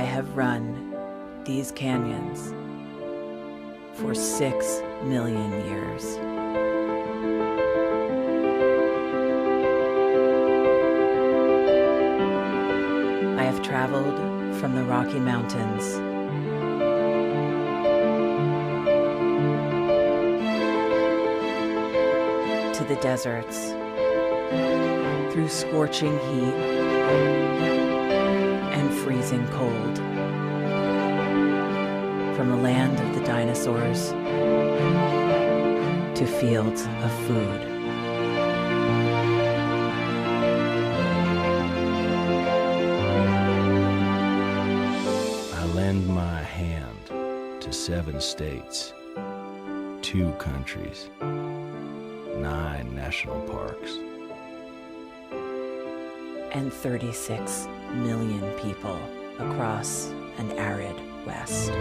have run these canyons for 6 million years. I have traveled from the Rocky Mountains to the deserts, through scorching heat and freezing cold, from the land of the dinosaurs to fields of food. I lend my hand to 7 states, 2 countries, 9 national parks, and 36 million people across an arid West. I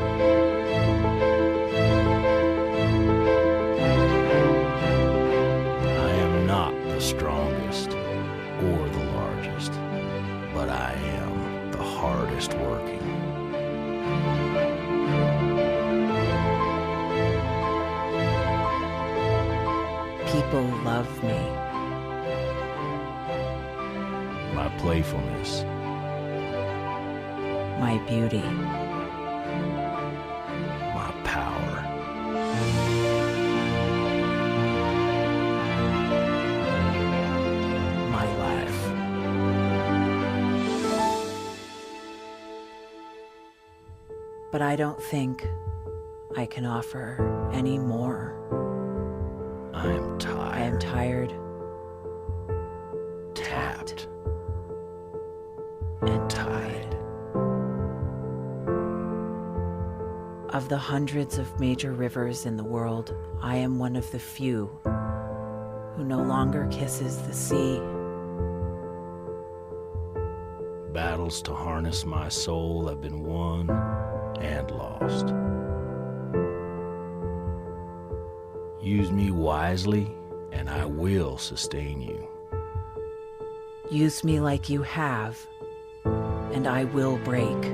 am not the strongest or the largest, but I am the hardest working. People love me. My playfulness, My beauty. my power, My life. But I don't think I can offer any more. I am I am tired, tired, tapped, and tied. Of the hundreds of major rivers in the world, I am one of the few who no longer kisses the sea. Battles to harness my soul have been won and lost. Use me wisely, and I will sustain you. Use me like you have, and I will break.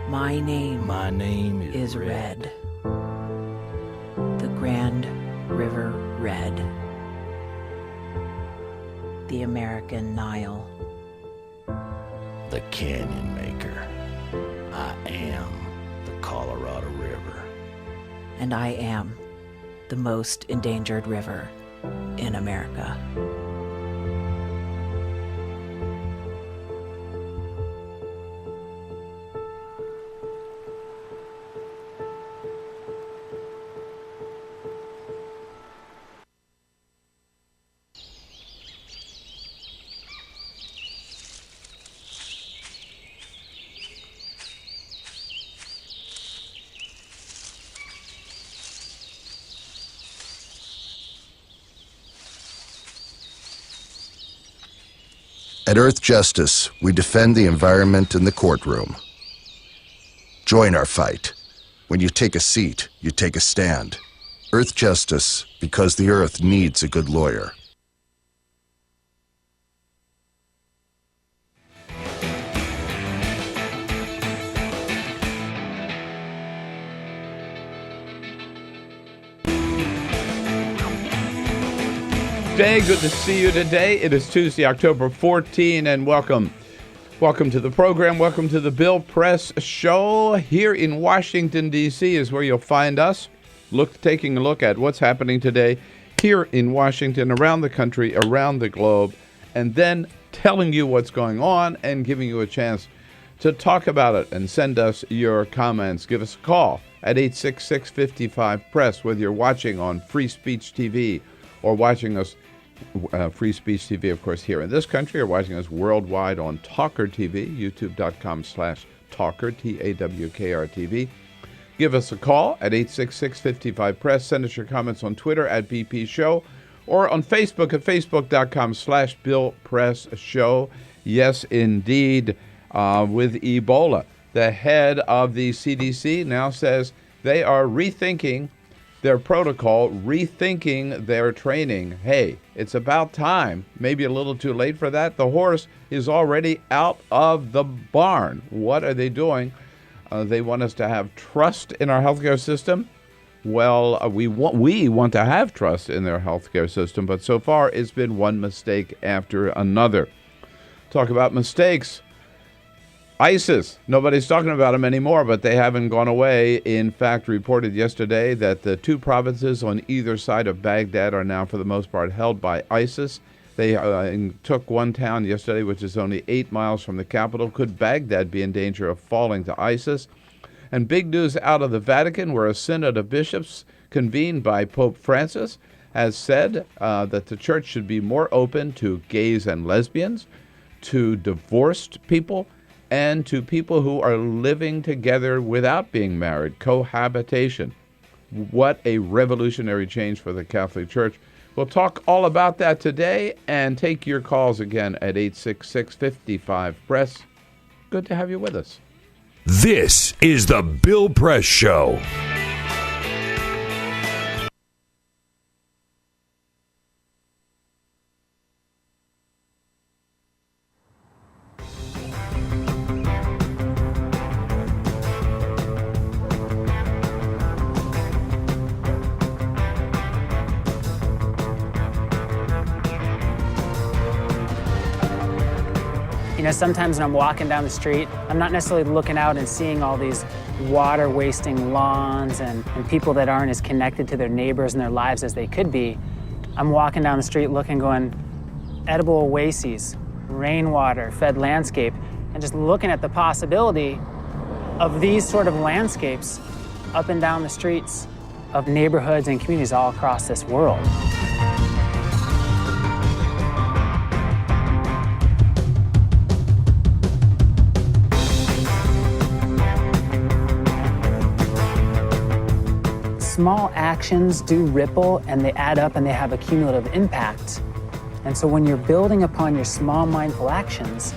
My name is Red. The Grand River Red. The American Nile. The Canyon Maker. I am the Colorado River. And I am the most endangered river in America. At Earth Justice, we defend the environment in the courtroom. Join our fight. When you take a seat, you take a stand. Earth Justice, because the Earth needs a good lawyer. Day, good to see you today. It is Tuesday, October 14, and welcome to the program. Welcome to the Bill Press Show. Here in Washington, D.C. is where you'll find us, taking a look at what's happening today here in Washington, around the country, around the globe, and then telling you what's going on and giving you a chance to talk about it and send us your comments. Give us a call at 866-55-PRESS, whether you're watching on Free Speech TV or watching us Free Speech TV, of course, here in this country, or watching us worldwide on TawkrTV, youtube.com/Tawker, TAWKR-TV. Give us a call at 866-55-PRESS. Send us your comments on Twitter at BP Show, or on Facebook at facebook.com/Bill Press Show. Yes, indeed, with Ebola. The head of the CDC now says they are rethinking their protocol, rethinking their training. Hey, it's about time. Maybe a little too late for that. The horse is already out of the barn. What are they doing? They want us to have trust in our healthcare system. Well, we want to have trust in their healthcare system, but so far it's been one mistake after another. Talk about mistakes. ISIS, nobody's talking about them anymore, but they haven't gone away. In fact, reported yesterday that the two provinces on either side of Baghdad are now, for the most part, held by ISIS. They took one town yesterday, which is only 8 miles from the capital. Could Baghdad be in danger of falling to ISIS? And big news out of the Vatican, where a synod of bishops convened by Pope Francis has said that the church should be more open to gays and lesbians, to divorced people, and to people who are living together without being married, cohabitation. What a revolutionary change for the Catholic Church. We'll talk all about that today and take your calls again at 866-55-PRESS. Good to have you with us. This is the Bill Press Show. Sometimes when I'm walking down the street, I'm not necessarily looking out and seeing all these water-wasting lawns and people that aren't as connected to their neighbors and their lives as they could be. I'm walking down the street looking, going, edible oases, rainwater, fed landscape, and just looking at the possibility of these sort of landscapes up and down the streets of neighborhoods and communities all across this world. Small actions do ripple and they add up and they have a cumulative impact. And so when you're building upon your small mindful actions,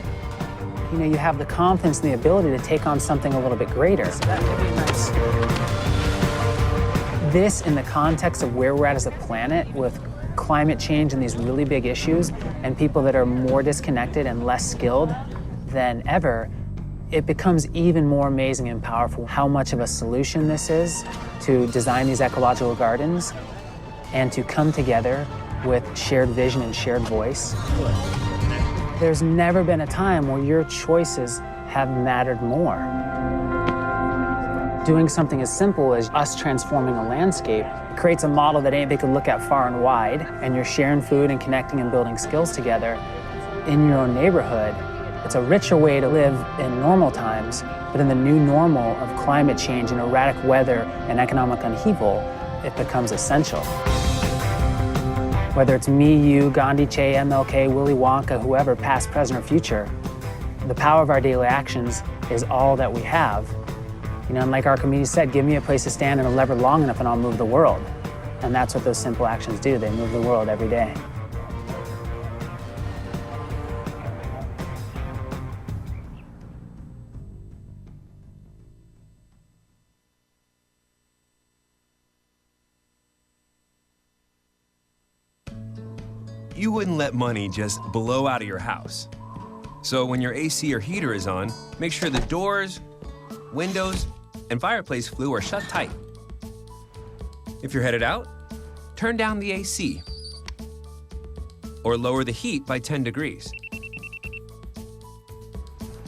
you have the confidence and the ability to take on something a little bit greater. So that would be nice. This, in the context of where we're at as a planet with climate change and these really big issues and people that are more disconnected and less skilled than ever, it becomes even more amazing and powerful how much of a solution this is to design these ecological gardens and to come together with shared vision and shared voice. There's never been a time where your choices have mattered more. Doing something as simple as us transforming a landscape creates a model that anybody could look at far and wide, and you're sharing food and connecting and building skills together in your own neighborhood. It's a richer way to live in normal times, but in the new normal of climate change and erratic weather and economic upheaval, it becomes essential. Whether it's me, you, Gandhi, Che, MLK, Willy Wonka, whoever, past, present, or future, the power of our daily actions is all that we have. And like our community said, give me a place to stand and a lever long enough and I'll move the world. And that's what those simple actions do. They move the world every day. You wouldn't let money just blow out of your house. So when your AC or heater is on, make sure the doors, windows, and fireplace flue are shut tight. If you're headed out, turn down the AC or lower the heat by 10 degrees.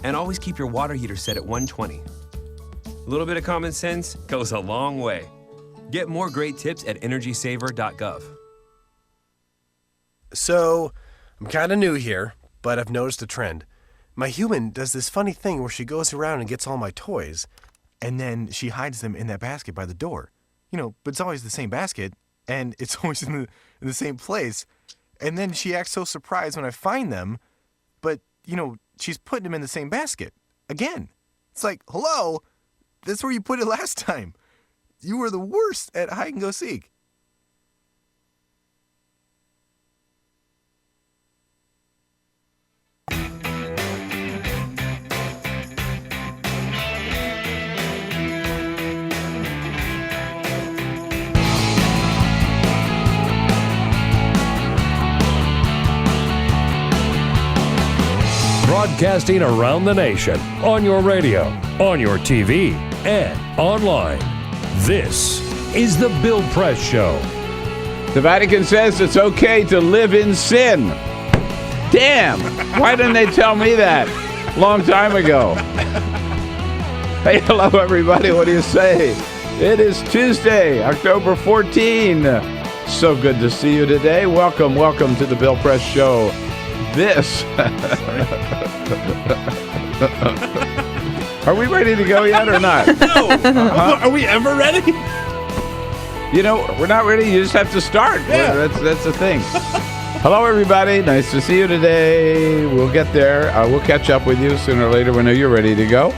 And always keep your water heater set at 120. A little bit of common sense goes a long way. Get more great tips at energysaver.gov. So, I'm kind of new here, but I've noticed a trend. My human does this funny thing where she goes around and gets all my toys, and then she hides them in that basket by the door. But it's always the same basket, and it's always in the same place. And then she acts so surprised when I find them, but, she's putting them in the same basket. Again. It's like, hello, that's where you put it last time. You were the worst at hide and go seek. broadcasting around the nation, on your radio, on your TV, and online. This is The Bill Press Show. The Vatican says it's okay to live in sin. Damn! Why didn't they tell me that long time ago? Hey, hello, everybody. What do you say? It is Tuesday, October 14. So good to see you today. Welcome to the Bill Press Show. This. Are we ready to go yet or not? No. Are we ever ready? You know, we're not ready. You just have to start. Yeah. That's the thing. Hello, everybody. Nice to see you today. We'll get there. We'll catch up with you sooner or later when you're ready to go.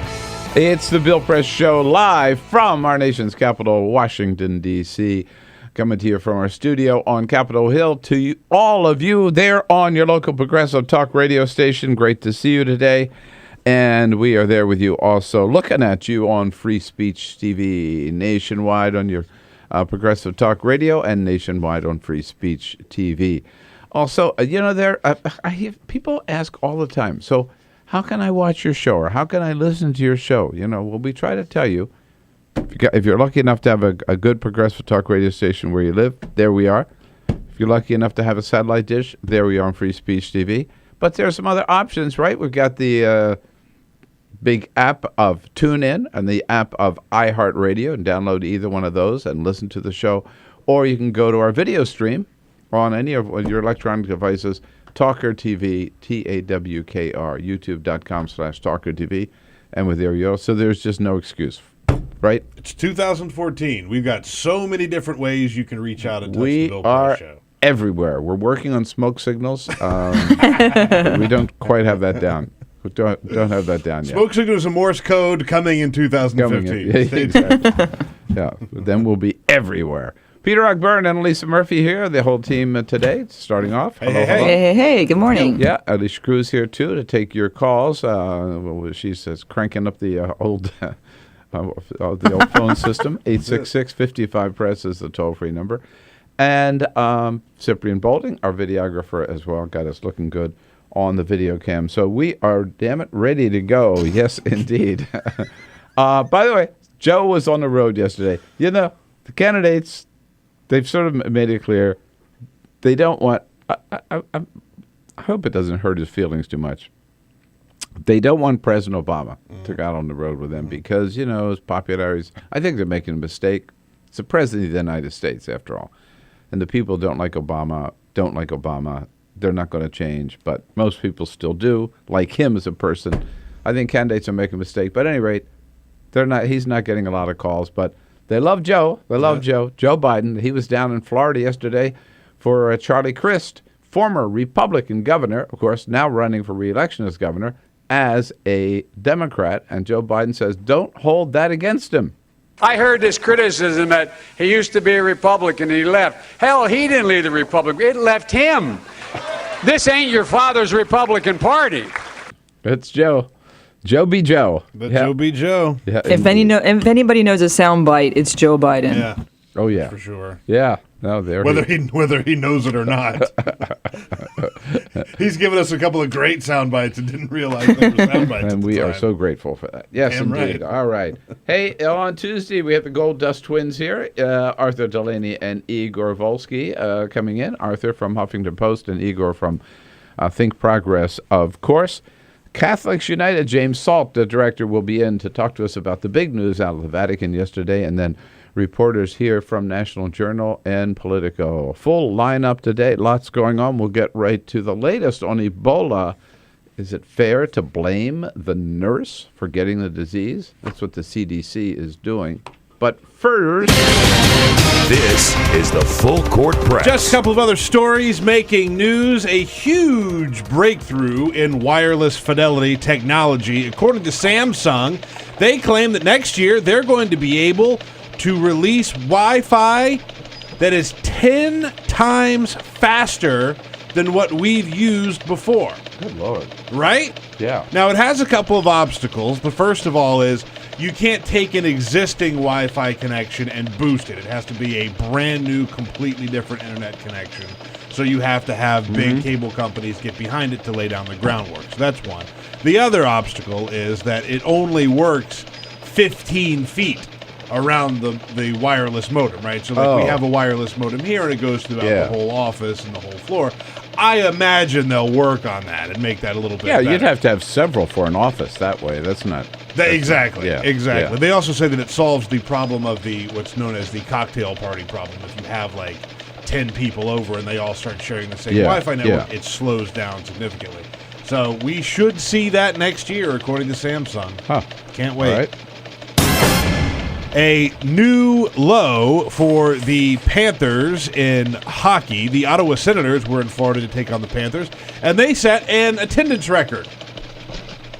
It's the Bill Press Show live from our nation's capital, Washington, D.C., coming to you from our studio on Capitol Hill. To you, all of you there on your local progressive talk radio station, great to see you today. And we are there with you also, looking at you on Free Speech TV, nationwide on your progressive talk radio, and nationwide on Free Speech TV. Also, I hear people ask all the time, so how can I watch your show, or how can I listen to your show? Well, we try to tell you, if you're lucky enough to have a good progressive talk radio station where you live, there we are. If you're lucky enough to have a satellite dish, there we are on Free Speech TV. But there are some other options, right? We've got the big app of TuneIn and the app of iHeartRadio, and download either one of those and listen to the show. Or you can go to our video stream on any of your electronic devices, TawkrTV, TAWKR, youtube.com/TawkrTV, and with there you go. So there's just no excuse, right? It's 2014. We've got so many different ways you can reach out and touch the Bill Press Show. Everywhere. We're working on smoke signals. We don't quite have that down. We don't have that down yet. Smoke signals and Morse code coming in 2015. Exactly. Yeah, then we'll be everywhere. Peter Ogburn and Elisa Murphy here, the whole team today, starting off. Hey. Hey, good morning. Yeah, Alicia Cruz here, too, to take your calls. She says cranking up the old phone system. 866-55-PRESS is the toll-free number. And Cyprian Bolding, our videographer as well, got us looking good on the video cam. So we are, damn it, ready to go. Yes, indeed. By the way, Joe was on the road yesterday. The candidates, they've sort of made it clear they don't want, I hope it doesn't hurt his feelings too much. They don't want President Obama to go out on the road with them because, his popularity, I think they're making a mistake. It's the president of the United States, after all. And the people don't like Obama. They're not going to change, but most people still do, like him as a person. I think candidates are making a mistake. But at any rate, he's not getting a lot of calls, but they love Joe. They love Joe Biden. He was down in Florida yesterday for Charlie Crist, former Republican governor, of course, now running for re-election as governor, as a Democrat. And Joe Biden says, don't hold that against him. I heard this criticism that he used to be a Republican and he left. Hell, he didn't leave the Republican. It left him. This ain't your father's Republican Party. It's Joe. Joe be Joe. Joe be Joe. Yeah, if anybody knows a soundbite, it's Joe Biden. Yeah. Oh yeah. For sure. Yeah. No, whether he knows it or not. He's given us a couple of great sound bites and didn't realize they were sound bites. And we are so grateful for that. Yes, indeed. Right. All right. Hey, on Tuesday we have the Gold Dust Twins here, Arthur Delaney and Igor Volsky coming in. Arthur from Huffington Post and Igor from Think Progress, of course. Catholics United, James Salt, the director, will be in to talk to us about the big news out of the Vatican yesterday, and then reporters here from National Journal and Politico. Full lineup today. Lots going on. We'll get right to the latest on Ebola. Is it fair to blame the nurse for getting the disease? That's what the CDC is doing. But first, this is the Full Court Press. Just a couple of other stories making news. A huge breakthrough in wireless fidelity technology. According to Samsung, they claim that next year they're going to be able to release Wi-Fi that is 10 times faster than what we've used before. Good Lord. Right? Yeah. Now, it has a couple of obstacles. The first of all is you can't take an existing Wi-Fi connection and boost it. It has to be a brand new, completely different internet connection. So you have to have big cable companies get behind it to lay down the groundwork. So that's one. The other obstacle is that it only works 15 feet around the wireless modem, right? So we have a wireless modem here, and it goes throughout the whole office and the whole floor. I imagine they'll work on that and make that a little bit better. You'd have to have several for an office that way. That's not... Exactly. Yeah. They also say that it solves the problem of what's known as the cocktail party problem. If you have like 10 people over and they all start sharing the same Wi-Fi network, it slows down significantly. So we should see that next year, according to Samsung. Can't wait. All right. A new low for the Panthers in hockey. The Ottawa Senators were in Florida to take on the Panthers, and they set an attendance record.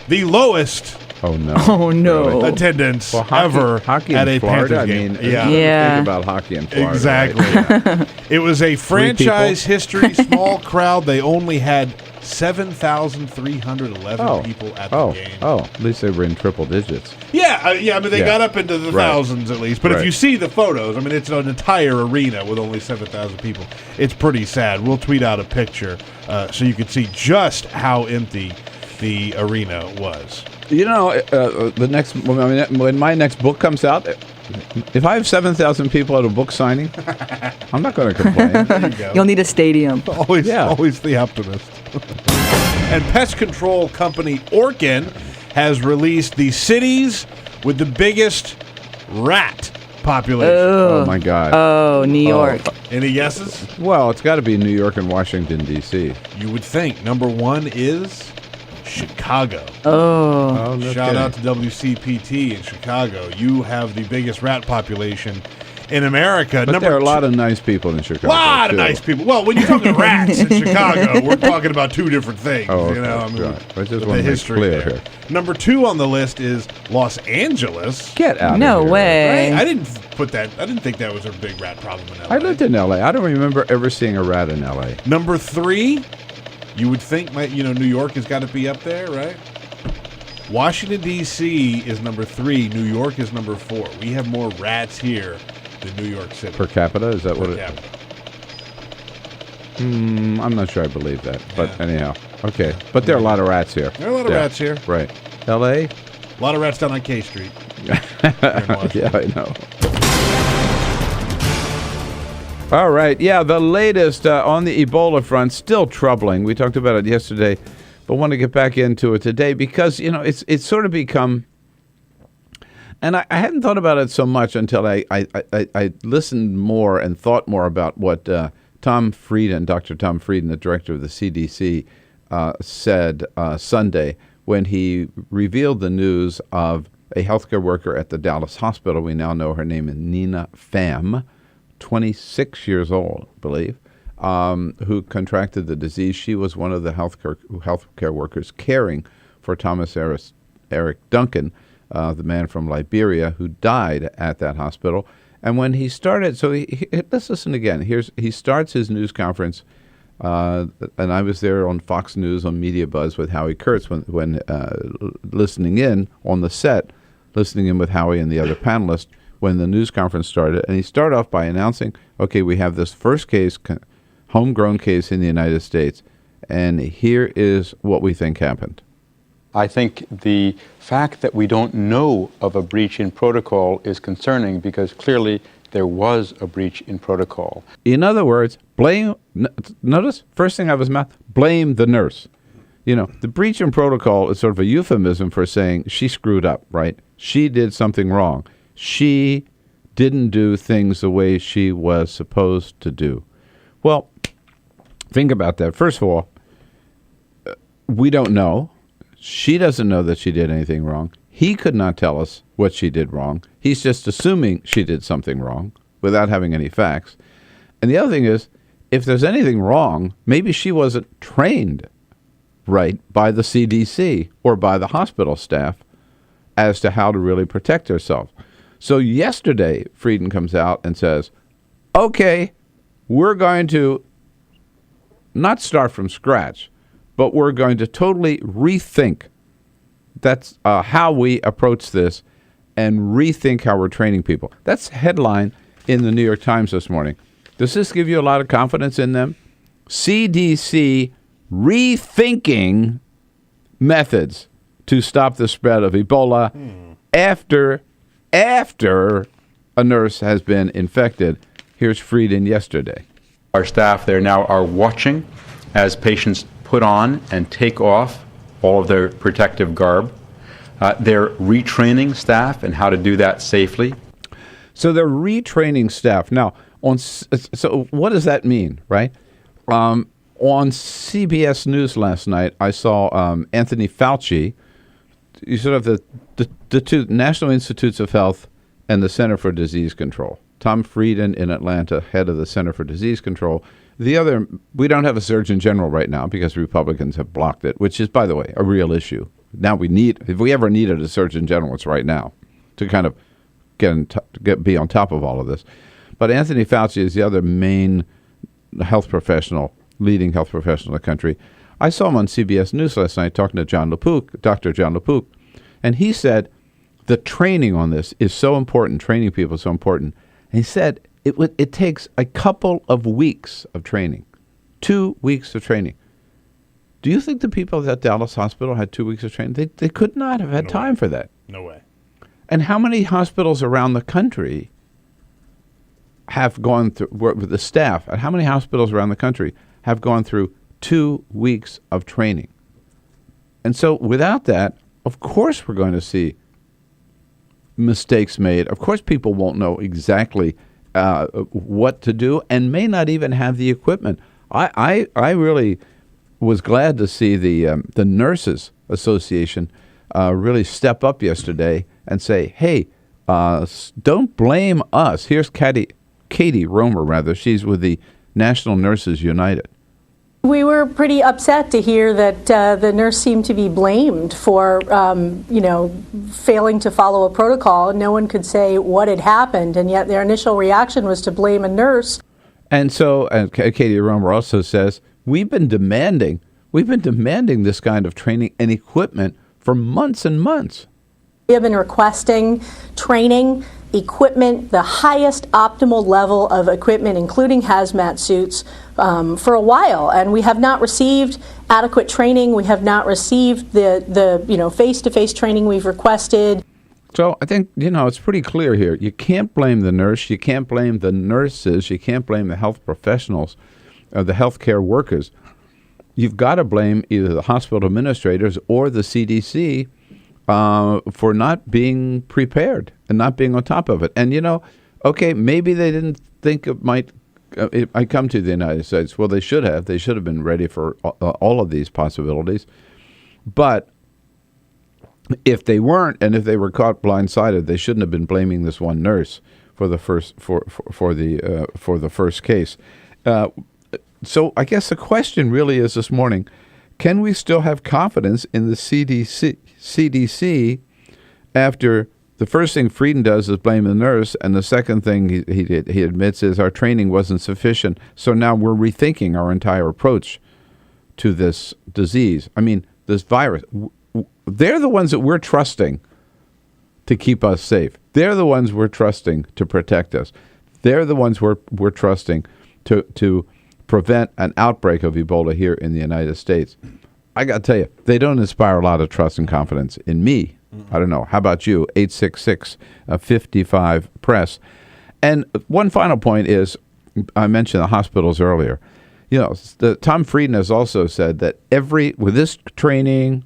The lowest attendance ever hockey at in a Florida? Panthers game. Yeah. Think about hockey in Florida. Exactly. Right? It was a franchise history small crowd. They only had 7,311 people at the game. At least they were in triple digits. I mean, they got up into the thousands at least. But if you see the photos, I mean, it's an entire arena with only 7,000 people. It's pretty sad. We'll tweet out a picture so you can see just how empty the arena was. You know, when my next book comes out, if I have 7,000 people at a book signing, I'm not going to complain. There you go. You'll need a stadium. Always the optimist. And pest control company Orkin has released the cities with the biggest rat population. Oh my God. Oh, New York. Any guesses? Well, it's got to be New York and Washington, D.C. You would think. Number one is Chicago. Oh. Shout out to WCPT in Chicago. You have the biggest rat population in America. But there are a lot of nice people in Chicago. A lot of nice people. Well, when you're talking rats in Chicago, we're talking about two different things. Okay. You know, I mean, right. I just with want the to make history clear there. here. Number 2 on the list is Los Angeles. Get out No of here. way. Right? I didn't think that was a big rat problem in LA. I lived in L.A. I don't remember ever seeing a rat in L.A. Number 3, you would think, New York has got to be up there, right? Washington, D.C. is number 3. New York is number 4. We have more rats here than New York City. Per capita? Is that what it is? capita. I'm not sure I believe that. But anyhow. Okay. But there are a lot of rats here. There are a lot of rats here. Right. L.A.? A lot of rats down on K Street. Yeah, I know. All right. Yeah, the latest on the Ebola front, still troubling. We talked about it yesterday, but want to get back into it today because, it's sort of become, and I hadn't thought about it so much until I listened more and thought more about what Dr. Tom Frieden, the director of the CDC, said Sunday when he revealed the news of a healthcare worker at the Dallas hospital. We now know her name is Nina Pham, 26 years old, I believe, who contracted the disease. She was one of the healthcare workers caring for Thomas Eric Duncan, the man from Liberia who died at that hospital. And when he started, let's listen again. He starts his news conference, and I was there on Fox News on Media Buzz with Howie Kurtz when listening in on the set, listening in with Howie and the other panelists when the news conference started. And he started off by announcing, okay, we have this first case, homegrown case in the United States, and here is what we think happened. I think the fact that we don't know of a breach in protocol is concerning because clearly there was a breach in protocol. In other words, notice, first thing out of his mouth, blame the nurse. The breach in protocol is sort of a euphemism for saying she screwed up, right? She did something wrong. She didn't do things the way she was supposed to do. Well, think about that. First of all, we don't know. She doesn't know that she did anything wrong. He could not tell us what she did wrong. He's just assuming she did something wrong without having any facts. And the other thing is, if there's anything wrong, maybe she wasn't trained right by the CDC or by the hospital staff as to how to really protect herself. So yesterday, Frieden comes out and says, okay, we're going to not start from scratch, but we're going to totally rethink that's how we approach this and rethink how we're training people. That's the headline in the New York Times this morning. Does this give you a lot of confidence in them? CDC rethinking methods to stop the spread of Ebola after a nurse has been infected. Here's Frieden yesterday. Our staff there now are watching as patients put on and take off all of their protective garb. They're retraining staff in how to do that safely. So they're retraining staff. Now, so what does that mean, right? On CBS News last night, I saw Anthony Fauci. You sort of the two National Institutes of Health and the Center for Disease Control. Tom Frieden in Atlanta, head of the Center for Disease Control. The other, we don't have a Surgeon General right now because Republicans have blocked it, which is, by the way, a real issue. Now if we ever needed a Surgeon General, it's right now to kind of be on top of all of this. But Anthony Fauci is the other main health professional, leading health professional in the country. I saw him on CBS News last night talking to Dr. John LaPook, and he said the training on this is so important, training people is so important. And he said it takes a couple of weeks of training, 2 weeks of training. Do you think the people at that Dallas hospital had 2 weeks of training? They could not have had time for that. No way. And how many hospitals around the country have gone through, with the staff, and how many hospitals around the country have gone through 2 weeks of training? And so without that, of course we're going to see mistakes made. Of course people won't know exactly what to do and may not even have the equipment. I really was glad to see the Nurses Association really step up yesterday and say, hey, don't blame us. Here's Katie Romer, she's with the National Nurses United. We were pretty upset to hear that the nurse seemed to be blamed for, failing to follow a protocol. No one could say what had happened, and yet their initial reaction was to blame a nurse. And so Katie Romer also says, we've been demanding this kind of training and equipment for months and months. We have been requesting training, equipment, the highest optimal level of equipment, including hazmat suits, for a while, and we have not received adequate training. We have not received the face-to-face training we've requested. So I think, it's pretty clear here. You can't blame the nurse. You can't blame the nurses. You can't blame the health professionals, the healthcare workers. You've got to blame either the hospital administrators or the CDC for not being prepared and not being on top of it. And, maybe they didn't think it might come to the United States. Well, they should have. They should have been ready for all of these possibilities. But if they weren't, and if they were caught blindsided, they shouldn't have been blaming this one nurse for the first for the first case. So I guess the question really is this morning: can we still have confidence in the CDC after the first thing Frieden does is blame the nurse, and the second thing he admits is our training wasn't sufficient. So now we're rethinking our entire approach to this disease. I mean, this virus. They're the ones that we're trusting to keep us safe. They're the ones we're trusting to protect us. They're the ones we're trusting to prevent an outbreak of Ebola here in the United States. I got to tell you, they don't inspire a lot of trust and confidence in me. I don't know. How about you? 866-55-PRESS. And one final point is, I mentioned the hospitals earlier. Tom Frieden has also said that with this training,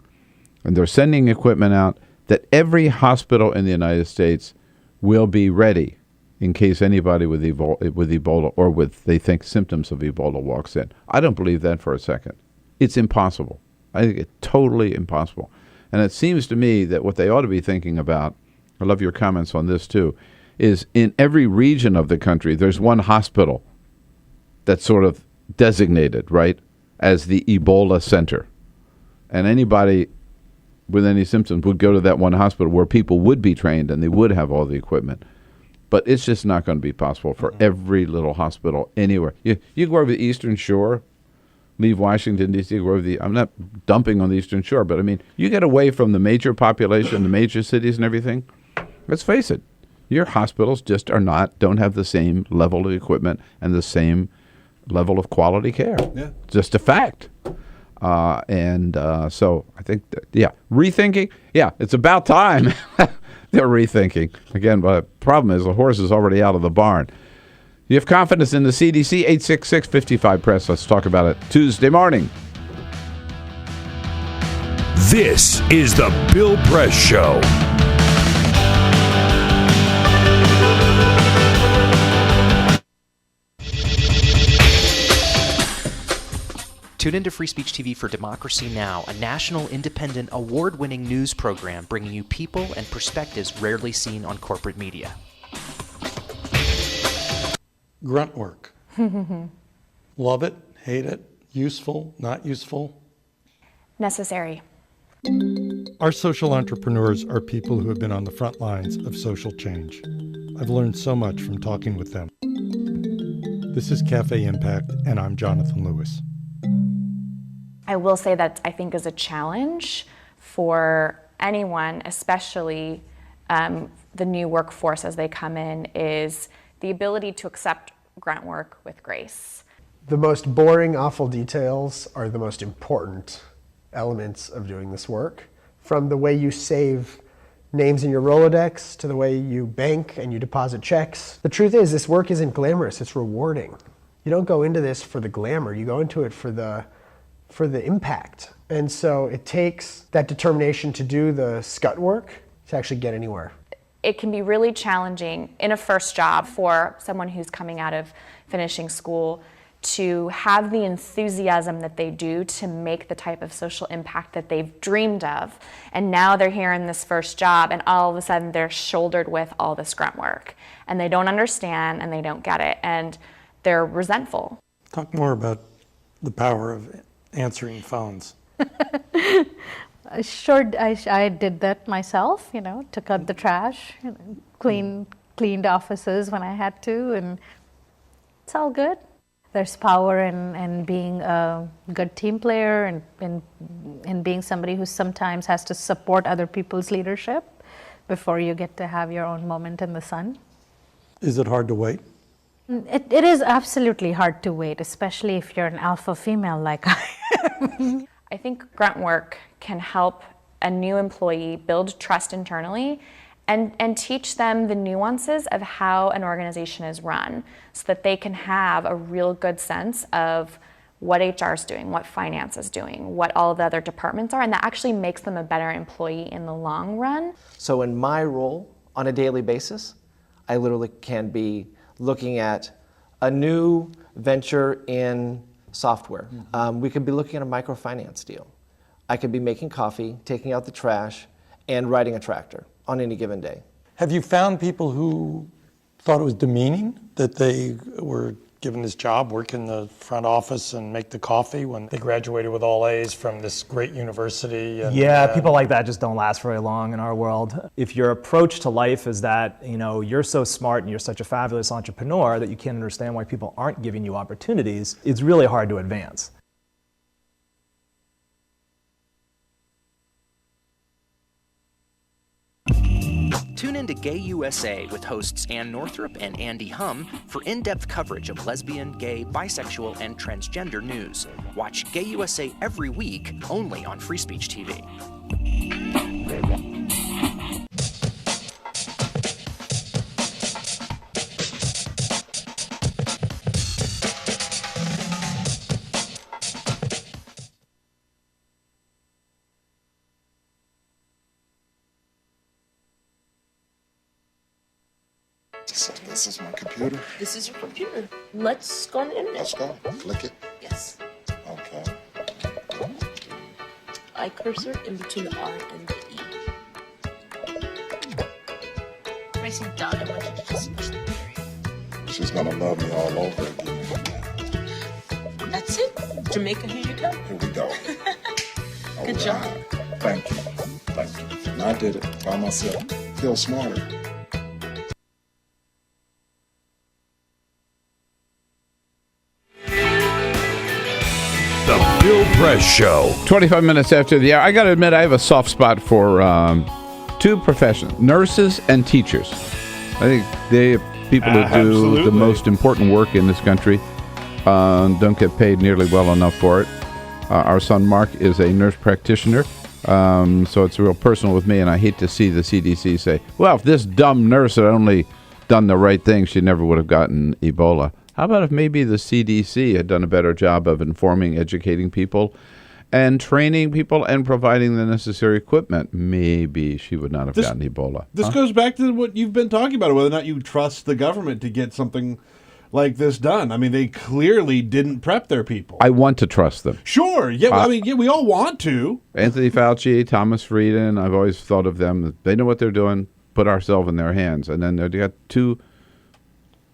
and they're sending equipment out, that every hospital in the United States will be ready in case anybody with Ebola or with, they think, symptoms of Ebola walks in. I don't believe that for a second. It's impossible. I think it's totally impossible. And it seems to me that what they ought to be thinking about, I love your comments on this too, is in every region of the country, there's one hospital that's sort of designated, right, as the Ebola center. And anybody with any symptoms would go to that one hospital where people would be trained and they would have all the equipment. But it's just not going to be possible for every little hospital anywhere. You go over the Eastern Shore, leave Washington, D.C., go over I'm not dumping on the Eastern Shore, but I mean, you get away from the major population, the major cities and everything, let's face it, your hospitals just don't have the same level of equipment and the same level of quality care. Yeah. Just a fact. So I think, rethinking. Yeah, it's about time they're rethinking. Again, but the problem is the horse is already out of the barn. You have confidence in the CDC? 866-55-PRESS. Let's talk about it Tuesday morning. This is the Bill Press Show. Tune into Free Speech TV for Democracy Now!, a national, independent, award-winning news program bringing you people and perspectives rarely seen on corporate media. Grunt work. Love it, hate it, useful, not useful. Necessary. Our social entrepreneurs are people who have been on the front lines of social change. I've learned so much from talking with them. This is Cafe Impact, and I'm Jonathan Lewis. I will say that I think is a challenge for anyone, especially the new workforce as they come in, is the ability to accept grunt work with grace. The most boring, awful details are the most important elements of doing this work. From the way you save names in your Rolodex to the way you bank and you deposit checks. The truth is, this work isn't glamorous, it's rewarding. You don't go into this for the glamour, you go into it for the impact. And so it takes that determination to do the scut work to actually get anywhere. It can be really challenging in a first job for someone who's coming out of finishing school to have the enthusiasm that they do to make the type of social impact that they've dreamed of. And now they're here in this first job and all of a sudden they're shouldered with all this grunt work. And they don't understand and they don't get it and they're resentful. Talk more about the power of answering phones. Sure, I did that myself, took out the trash, cleaned offices when I had to, and it's all good. There's power in being a good team player and in being somebody who sometimes has to support other people's leadership before you get to have your own moment in the sun. Is it hard to wait? It is absolutely hard to wait, especially if you're an alpha female like I am. I think grunt work can help a new employee build trust internally and teach them the nuances of how an organization is run so that they can have a real good sense of what HR is doing, what finance is doing, what all the other departments are, and that actually makes them a better employee in the long run. So in my role on a daily basis, I literally can be looking at a new venture in software. We could be looking at a microfinance deal. I could be making coffee, taking out the trash, and riding a tractor on any given day. Have you found people who thought it was demeaning that they were given this job, work in the front office and make the coffee when they graduated with all A's from this great university? And, people like that just don't last very long in our world. If your approach to life is that, you're so smart and you're such a fabulous entrepreneur that you can't understand why people aren't giving you opportunities, it's really hard to advance. Tune in to Gay USA with hosts Ann Northrup and Andy Hum for in-depth coverage of lesbian, gay, bisexual, and transgender news. Watch Gay USA every week, only on Free Speech TV. So this is my computer. This is your computer. Let's go on the internet. Let's go. Click it. Yes. Okay. I cursor in between the R and the E. Pressing down, I want you to just push the period. She's gonna love me all over again. That's it. Jamaica, here you go. Here we go. Good job. Thank you. Thank you. And I did it by myself. Feel smarter. The Bill Press Show. 25 minutes after the hour. I got to admit, I have a soft spot for two professions, nurses and teachers. I think they are people who do the most important work in this country. don't get paid nearly well enough for it. Our son Mark is a nurse practitioner, so it's real personal with me, and I hate to see the CDC say, well, if this dumb nurse had only done the right thing, she never would have gotten Ebola. How about if maybe the CDC had done a better job of informing, educating people, and training people and providing the necessary equipment? Maybe she would not have gotten Ebola. This goes back to what you've been talking about, whether or not you trust the government to get something like this done. I mean, they clearly didn't prep their people. I want to trust them. Sure. Yeah, we all want to. Anthony Fauci, Thomas Frieden, I've always thought of them. They know what they're doing. Put ourselves in their hands. And then they got two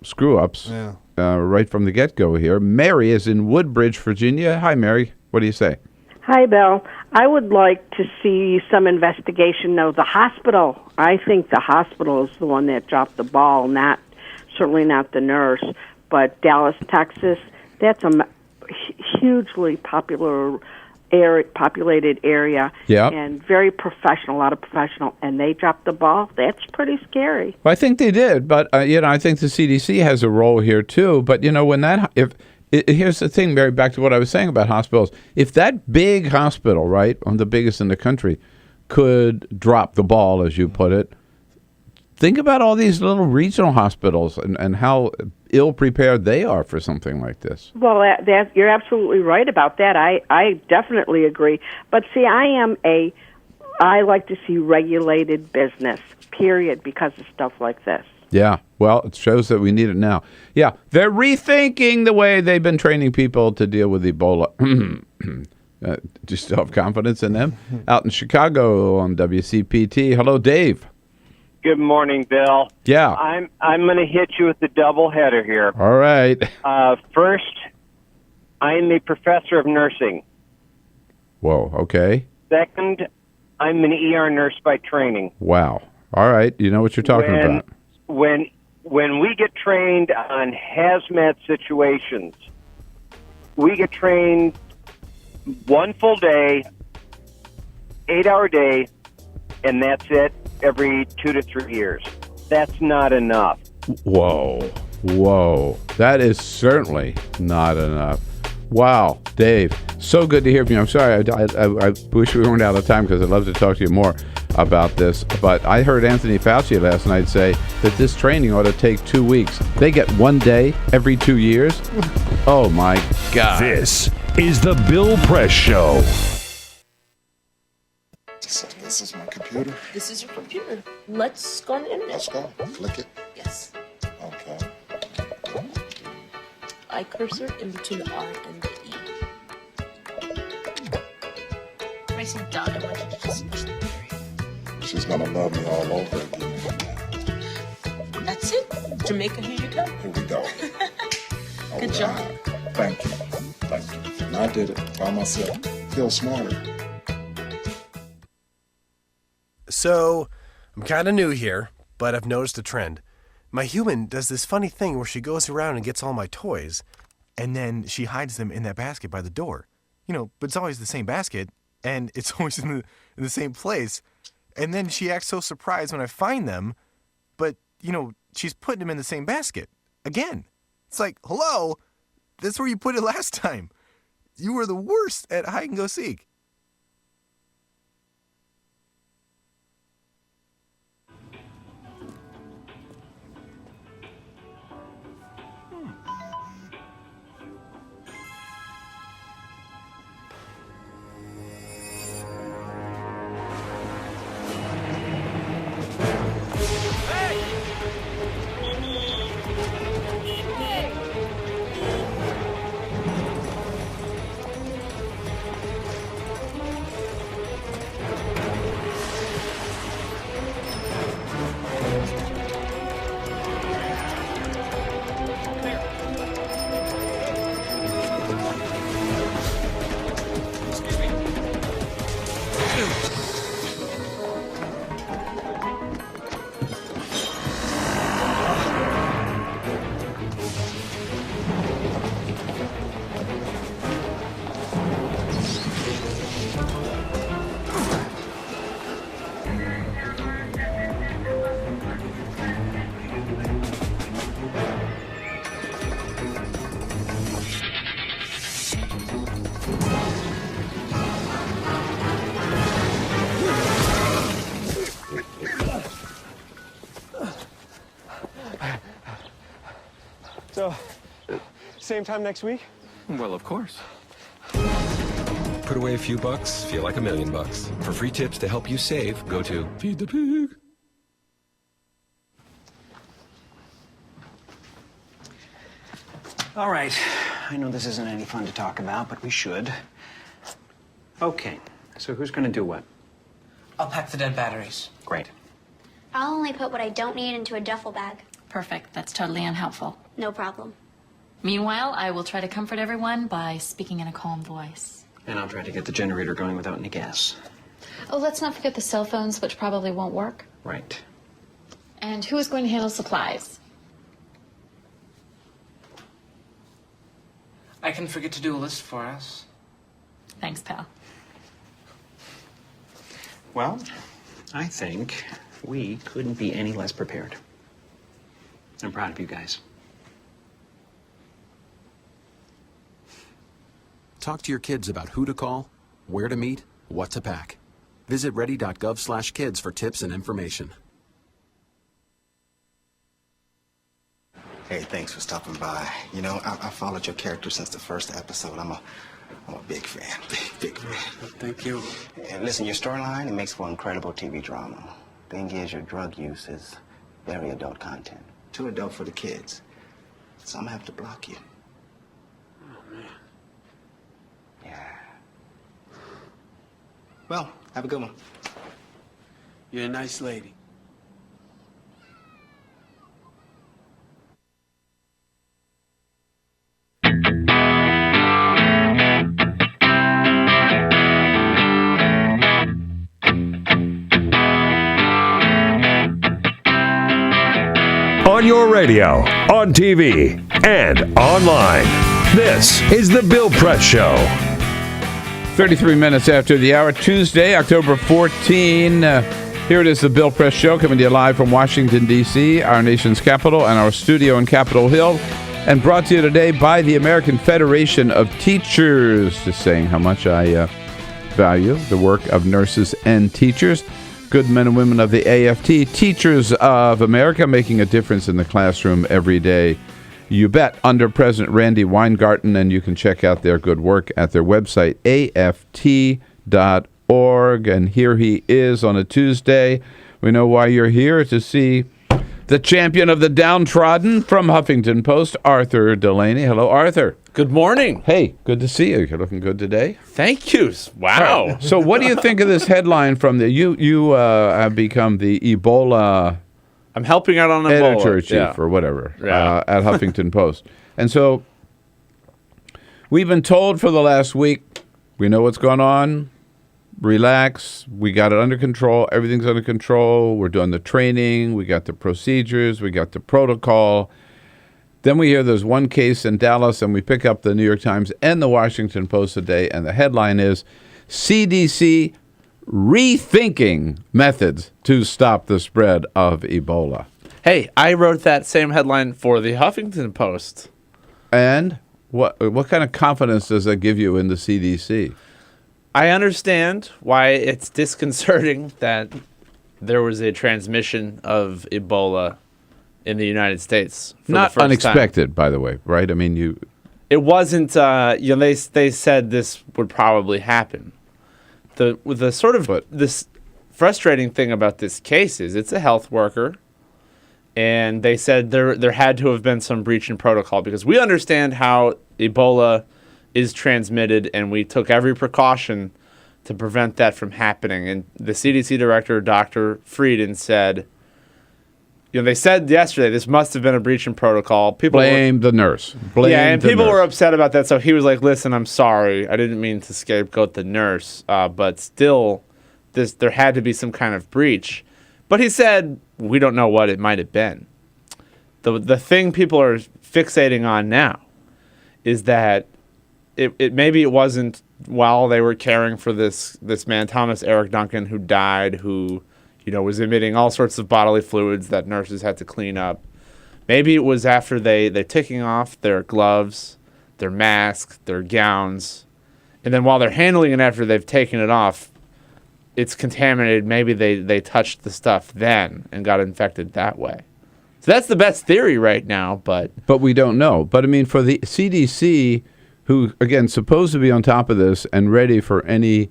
screw-ups right from the get-go here. Mary is in Woodbridge, Virginia. Hi, Mary. What do you say? Hi, Bill. I would like to see some investigation of the hospital. I think the hospital is the one that dropped the ball, certainly not the nurse. But Dallas, Texas, that's a hugely populated area, and very professional, a lot of professional, and they dropped the ball. That's pretty scary. Well, I think they did, but I think the CDC has a role here too. But here's the thing, Mary, back to what I was saying about hospitals. If that big hospital, right, one of the biggest in the country, could drop the ball, as you put it, think about all these little regional hospitals and how ill-prepared they are for something like this. Well, you're absolutely right about that. I definitely agree. But see, I like to see regulated business, period, because of stuff like this. Yeah, well, it shows that we need it now. Yeah, they're rethinking the way they've been training people to deal with Ebola. Do you still have confidence in them? Out in Chicago on WCPT. Hello, Dave. Good morning, Bill. Yeah. I'm going to hit you with the double header here. All right. First, I'm a professor of nursing. Whoa, okay. Second, I'm an ER nurse by training. Wow. All right, you know what you're talking about. When we get trained on hazmat situations, we get trained one full day, 8-hour day, and that's it every 2 to 3 years. That's not enough. Whoa. That is certainly not enough. Wow, Dave, so good to hear from you. I'm sorry, I wish we weren't out of time because I'd love to talk to you more about this. But I heard Anthony Fauci last night say that this training ought to take 2 weeks. They get 1 day every 2 years? Oh, my God. This is the Bill Press Show. So this is my computer. This is your computer. Let's go on the internet. Let's go. Click it. Yes. Okay. I cursor in between the R and the E. Pressing down, I want you to just push the period. She's gonna love me all over again. That's it. Jamaica, here you go. Here we go. Good job. Thank you. And I did it by myself. Feel smarter. So, I'm kind of new here, but I've noticed a trend. My human does this funny thing where she goes around and gets all my toys, and then she hides them in that basket by the door. But it's always the same basket, and it's always in the same place. And then she acts so surprised when I find them, but, she's putting them in the same basket. Again. It's like, hello, that's where you put it last time. You were the worst at hide and go seek. Same time next week? Well, of course. Put away a few bucks, feel like $1 million. For free tips to help you save, go to Feed the Pig. All right. I know this isn't any fun to talk about, but we should. Okay. So who's going to do what? I'll pack the dead batteries. Great. I'll only put what I don't need into a duffel bag. Perfect. That's totally unhelpful. No problem. Meanwhile, I will try to comfort everyone by speaking in a calm voice. And I'll try to get the generator going without any gas. Oh, let's not forget the cell phones, which probably won't work. Right. And who is going to handle supplies? I can forget to do a list for us. Thanks, pal. Well, I think we couldn't be any less prepared. I'm proud of you guys. Talk to your kids about who to call, where to meet, what to pack. Visit ready.gov/kids for tips and information. Hey, thanks for stopping by. You know, I followed your character since the first episode. I'm a big fan, big fan. Thank you. And listen, your storyline, it makes for incredible TV drama. Thing is, your drug use is very adult content. Too adult for the kids. So I'm gonna have to block you. Oh, man. Yeah. Well, have a good one. You're a nice lady. On your radio, on TV, and online. This is The Bill Press Show. 33 minutes after the hour, Tuesday, October 14. Here it is, The Bill Press Show, coming to you live from Washington, D.C., our nation's capital, and our studio in Capitol Hill, and brought to you today by the American Federation of Teachers. Just saying how much I value the work of nurses and teachers. Good men and women of the AFT, Teachers of America, making a difference in the classroom every day. You bet, under President Randy Weingarten, and you can check out their good work at their website, aft.org. And here he is on a Tuesday. We know why you're here, to see the champion of the downtrodden from Huffington Post, Arthur Delaney. Hello, Arthur. Good morning. Hey, good to see you. You're looking good today. Thank you. Wow. Right. So what do you think of this headline from the, you have become the Ebola I'm helping out on Ebola. Editor-in-chief or whatever at Huffington Post. And so we've been told for the last week, we know what's going on. Relax. We got it under control. Everything's under control. We're doing the training. We got the procedures. We got the protocol. Then we hear there's one case in Dallas, and we pick up the New York Times and the Washington Post today, and the headline is CDC rethinking methods to stop the spread of Ebola. Hey, I wrote that same headline for the Huffington Post. And what kind of confidence does that give you in the CDC? I understand why it's disconcerting that there was a transmission of Ebola in the United States. Not unexpected, by the way, right? I mean, it wasn't. They said this would probably happen. The sort of this frustrating thing about this case is it's a health worker, and they said there had to have been some breach in protocol, because we understand how Ebola is transmitted, and we took every precaution to prevent that from happening. And the CDC director, Dr. Frieden, said, they said yesterday this must have been a breach in protocol. People blame the nurse. And people were upset about that. So he was like, "Listen, I'm sorry. I didn't mean to scapegoat the nurse, but still, there had to be some kind of breach." But he said, "We don't know what it might have been." The thing people are fixating on now is that maybe it wasn't while they were caring for this man, Thomas Eric Duncan, who died, who was emitting all sorts of bodily fluids that nurses had to clean up. Maybe it was after they're taking off their gloves, their masks, their gowns, and then while they're handling it after they've taken it off, it's contaminated. Maybe they touched the stuff then and got infected that way. So that's the best theory right now, but we don't know. But I mean, for the CDC, who again supposed to be on top of this and ready for any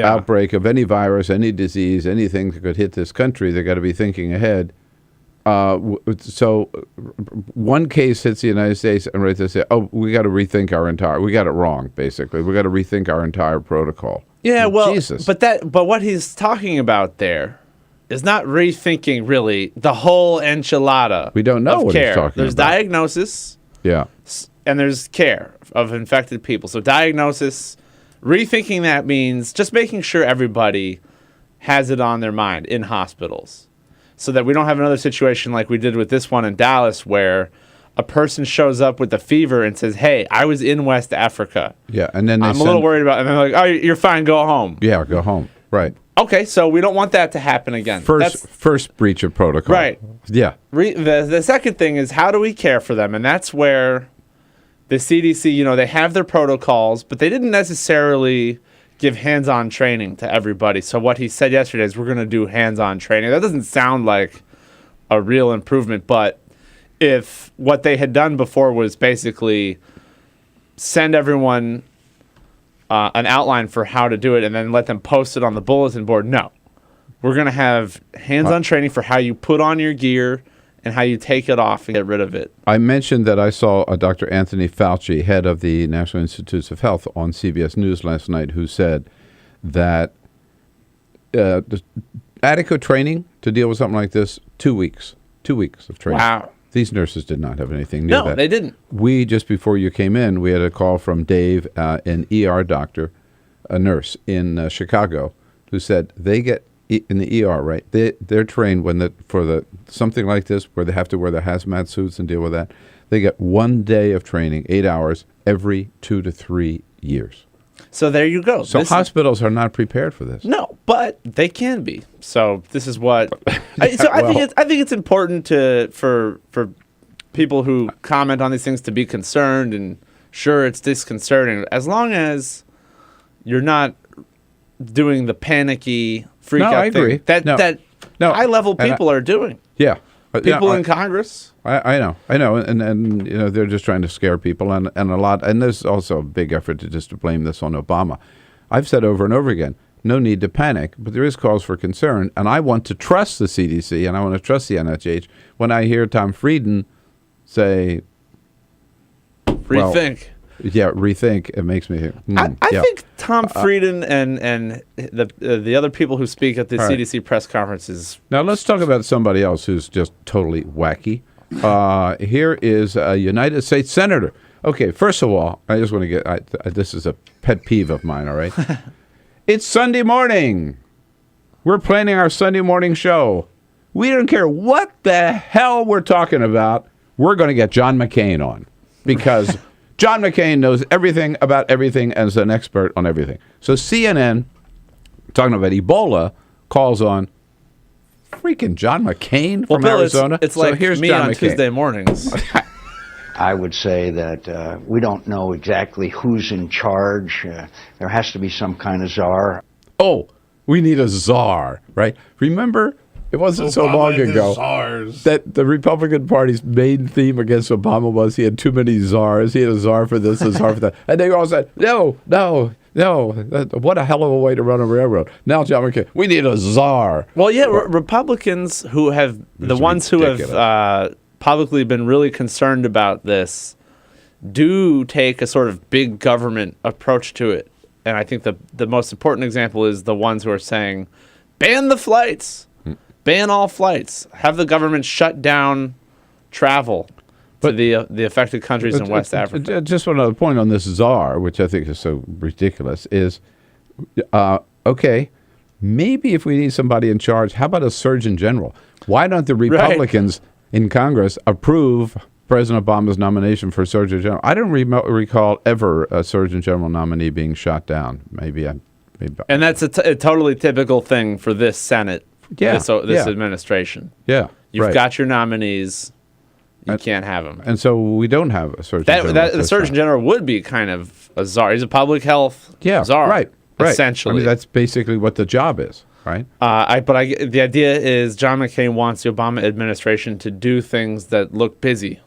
outbreak of any virus, any disease, anything that could hit this country, they got to be thinking ahead. So one case hits the United States, and they say, "Oh, we got to rethink we got it wrong. Basically, we got to rethink our entire protocol." Yeah, well, Jesus. but what he's talking about there is not rethinking really the whole enchilada. We don't know of what care. he's talking There's about. diagnosis, and there's care of infected people. So diagnosis, rethinking that means just making sure everybody has it on their mind in hospitals, so that we don't have another situation like we did with this one in Dallas, where a person shows up with a fever and says, "Hey, I was in West Africa." Yeah, and then I'm a little worried about it. And they're like, "Oh, you're fine. Go home." Yeah, go home. Right. Okay, so we don't want that to happen again. First breach of protocol. Right. Yeah. The second thing is, how do we care for them? And that's where the CDC, they have their protocols, but they didn't necessarily give hands-on training to everybody. So what he said yesterday is, we're going to do hands-on training. That doesn't sound like a real improvement, but if what they had done before was basically send everyone an outline for how to do it and then let them post it on the bulletin board, no. We're going to have hands-on training for how you put on your gear and how you take it off and get rid of it. I mentioned that I saw Dr. Anthony Fauci, head of the National Institutes of Health, on CBS News last night, who said that adequate training to deal with something like this, 2 weeks. 2 weeks of training. Wow. These nurses did not have anything near that. No, they didn't. We, just before you came in, we had a call from Dave, an ER doctor, a nurse in Chicago, who said they get in the ER, right? They're trained for something like this, where they have to wear the hazmat suits and deal with that. They get 1 day of training, 8 hours, every 2 to 3 years. So there you go. So hospitals are not prepared for this. No, but they can be. So this is what. I think it's important for people who comment on these things to be concerned, and sure, it's disconcerting, as long as you're not doing the panicky freak out I agree. thing that high level people are doing. Yeah. People in Congress. I know, and they're just trying to scare people, and there's also a big effort to blame this on Obama. I've said over and over again, no need to panic, but there is cause for concern, and I want to trust the CDC and I want to trust the NIH when I hear Tom Frieden say, Rethink. Rethink. It makes me. I think Tom Frieden and the other people who speak at the CDC press conferences. Now let's talk about somebody else who's just totally wacky. Here is a United States Senator. Okay, first of all, I just want to get this is a pet peeve of mine, all right? It's Sunday morning. We're planning our Sunday morning show. We don't care what the hell we're talking about. We're going to get John McCain on because John McCain knows everything about everything and is an expert on everything. So CNN, talking about Ebola, calls on freaking John McCain from Arizona. It's like here's me John on McCain. Tuesday mornings. I would say that we don't know exactly who's in charge. There has to be some kind of czar. Oh, we need a czar, right? Remember, it wasn't so long ago that the Republican Party's main theme against Obama was he had too many czars. He had a czar for this, a czar for that. And they all said, no, what a hell of a way to run a railroad. Now, John McCain, we need a czar. Well, yeah, Republicans who have, the ones ridiculous. Who have publicly been really concerned about this, do take a sort of big government approach to it. And I think the most important example is the ones who are saying, ban the flights. Ban all flights. Have the government shut down travel to the affected countries in West Africa. Just one other point on this czar, which I think is so ridiculous, is, okay, maybe if we need somebody in charge, how about a Surgeon General? Why don't the Republicans in Congress approve President Obama's nomination for Surgeon General? I don't recall ever a Surgeon General nominee being shot down. Maybe. And that's a totally typical thing for this Senate. This administration. Yeah, you've got your nominees. You can't have them, and so we don't have a Surgeon General. The Surgeon General would be kind of a czar. He's a public health czar, right. Essentially, I mean, that's basically what the job is. right? The idea is John McCain wants the Obama administration to do things that look busy.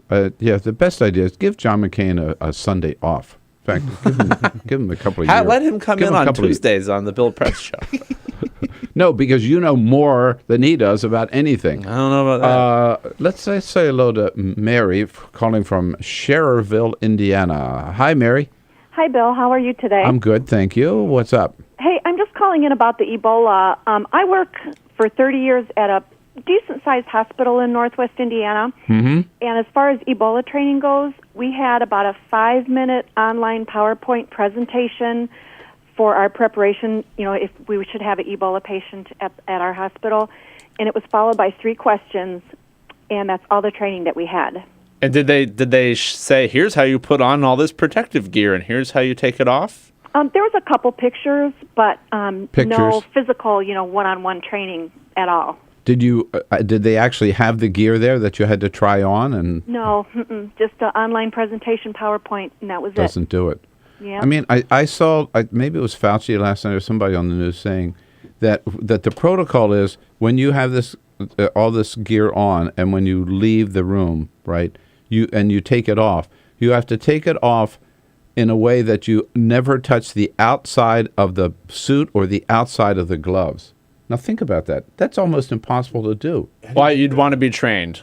Yeah, the best idea is give John McCain a Sunday off. In fact, give him a couple of years. Let him come in on Tuesdays on the Bill Press Show. No, because you know more than he does about anything. I don't know about that. Let's say hello to Mary, calling from Schererville, Indiana. Hi, Mary. Hi, Bill. How are you today? I'm good, thank you. What's up? Hey, I'm just calling in about the Ebola. I work for 30 years at a decent-sized hospital in northwest Indiana. Mm-hmm. And as far as Ebola training goes, we had about a 5-minute online PowerPoint presentation for our preparation, if we should have an Ebola patient at our hospital. And it was followed by 3 questions, and that's all the training that we had. And did they say, here's how you put on all this protective gear and here's how you take it off? There was a couple pictures, but no physical, one-on-one training at all. Did they actually have the gear there that you had to try on? And no, just an online presentation PowerPoint, and that was it. Doesn't do it. Yeah. I mean, I saw, maybe it was Fauci last night or somebody on the news saying that the protocol is when you have this all this gear on and when you leave the room, right, you take it off, you have to take it off in a way that you never touch the outside of the suit or the outside of the gloves. Now think about that. That's almost impossible to do. Why you'd want to be trained.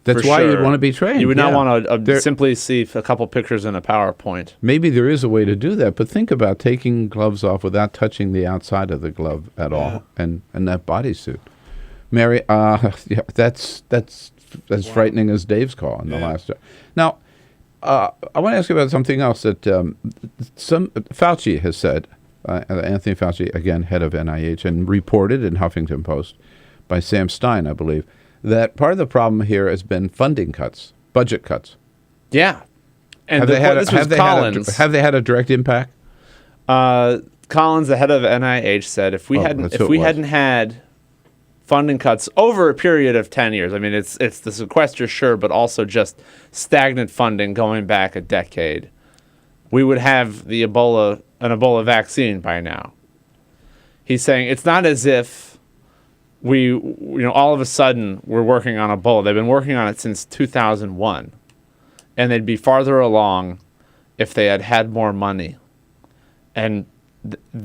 That's why you'd want to be trained. You would not want to simply see a couple pictures in a PowerPoint. Maybe there is a way to do that, but think about taking gloves off without touching the outside of the glove at all, and that bodysuit. Mary, that's as frightening as Dave's call in the last. Now, I want to ask you about something else that Fauci has said. Anthony Fauci, again, head of NIH, and reported in Huffington Post by Sam Stein, I believe, that part of the problem here has been funding cuts, budget cuts. Yeah. And have they had a direct impact? Collins, the head of NIH, said if we hadn't had funding cuts over a period of 10 years, I mean, it's the sequester, sure, but also just stagnant funding going back a decade, we would have an Ebola vaccine by now. He's saying it's not as if all of a sudden we're working on Ebola. They've been working on it since 2001, and they'd be farther along if they had more money. And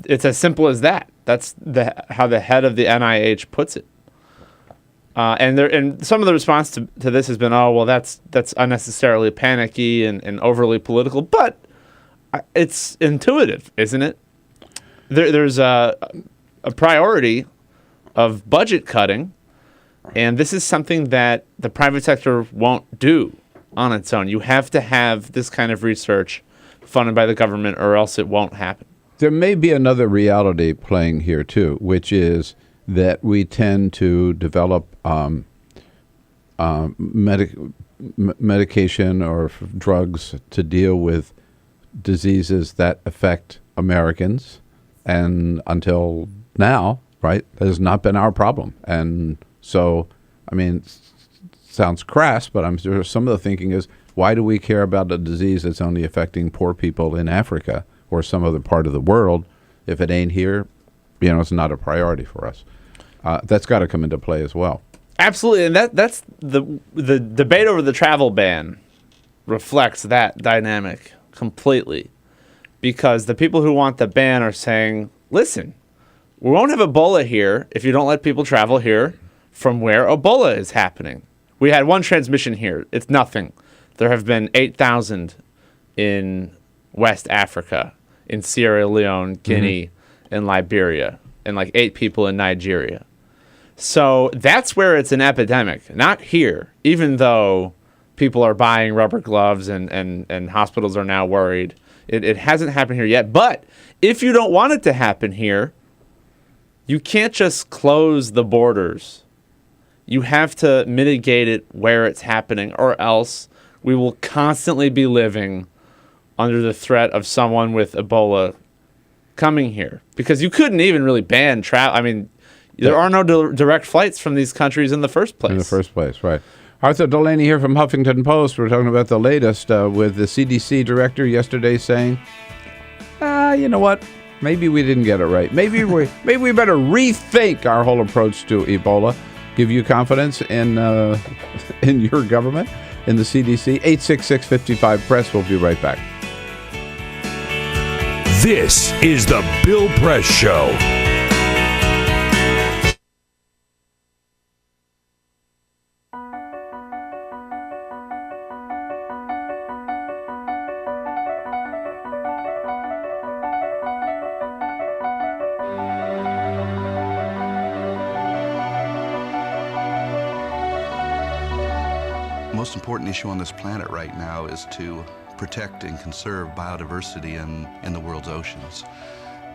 it's as simple as that. That's how the head of the NIH puts it. And some of the response to this has been, oh, well, that's unnecessarily panicky and overly political, but it's intuitive, isn't it? There's a priority of budget cutting, and this is something that the private sector won't do on its own. You have to have this kind of research funded by the government, or else it won't happen. There may be another reality playing here, too, which is that we tend to develop medication or drugs to deal with diseases that affect Americans, and until now, right, that has not been our problem. And so, I mean, sounds crass, but I'm sure some of the thinking is, why do we care about a disease that's only affecting poor people in Africa or some other part of the world? If it ain't here, it's not a priority for us. That's got to come into play as well. Absolutely, and that's the debate over the travel ban reflects that dynamic completely, because the people who want the ban are saying, listen, we won't have Ebola here if you don't let people travel here from where Ebola is happening. We had one transmission here. It's nothing. There have been 8,000 in West Africa, in Sierra Leone, Guinea, and Liberia, and like 8 people in Nigeria. So that's where it's an epidemic, not here, even though people are buying rubber gloves and hospitals are now worried. It hasn't happened here yet. But if you don't want it to happen here, you can't just close the borders. You have to mitigate it where it's happening, or else we will constantly be living under the threat of someone with Ebola coming here. Because you couldn't even really ban travel. I mean, there are no direct flights from these countries in the first place. In the first place, right. Arthur Delaney here from Huffington Post. We're talking about the latest with the CDC director yesterday saying, you know what? maybe we didn't get it right. Maybe we better rethink our whole approach to Ebola. Give you confidence in your government, in the CDC. 866-55-PRESS. We'll be right back. This is the Bill Press Show. The most important issue on this planet right now is to protect and conserve biodiversity in the world's oceans.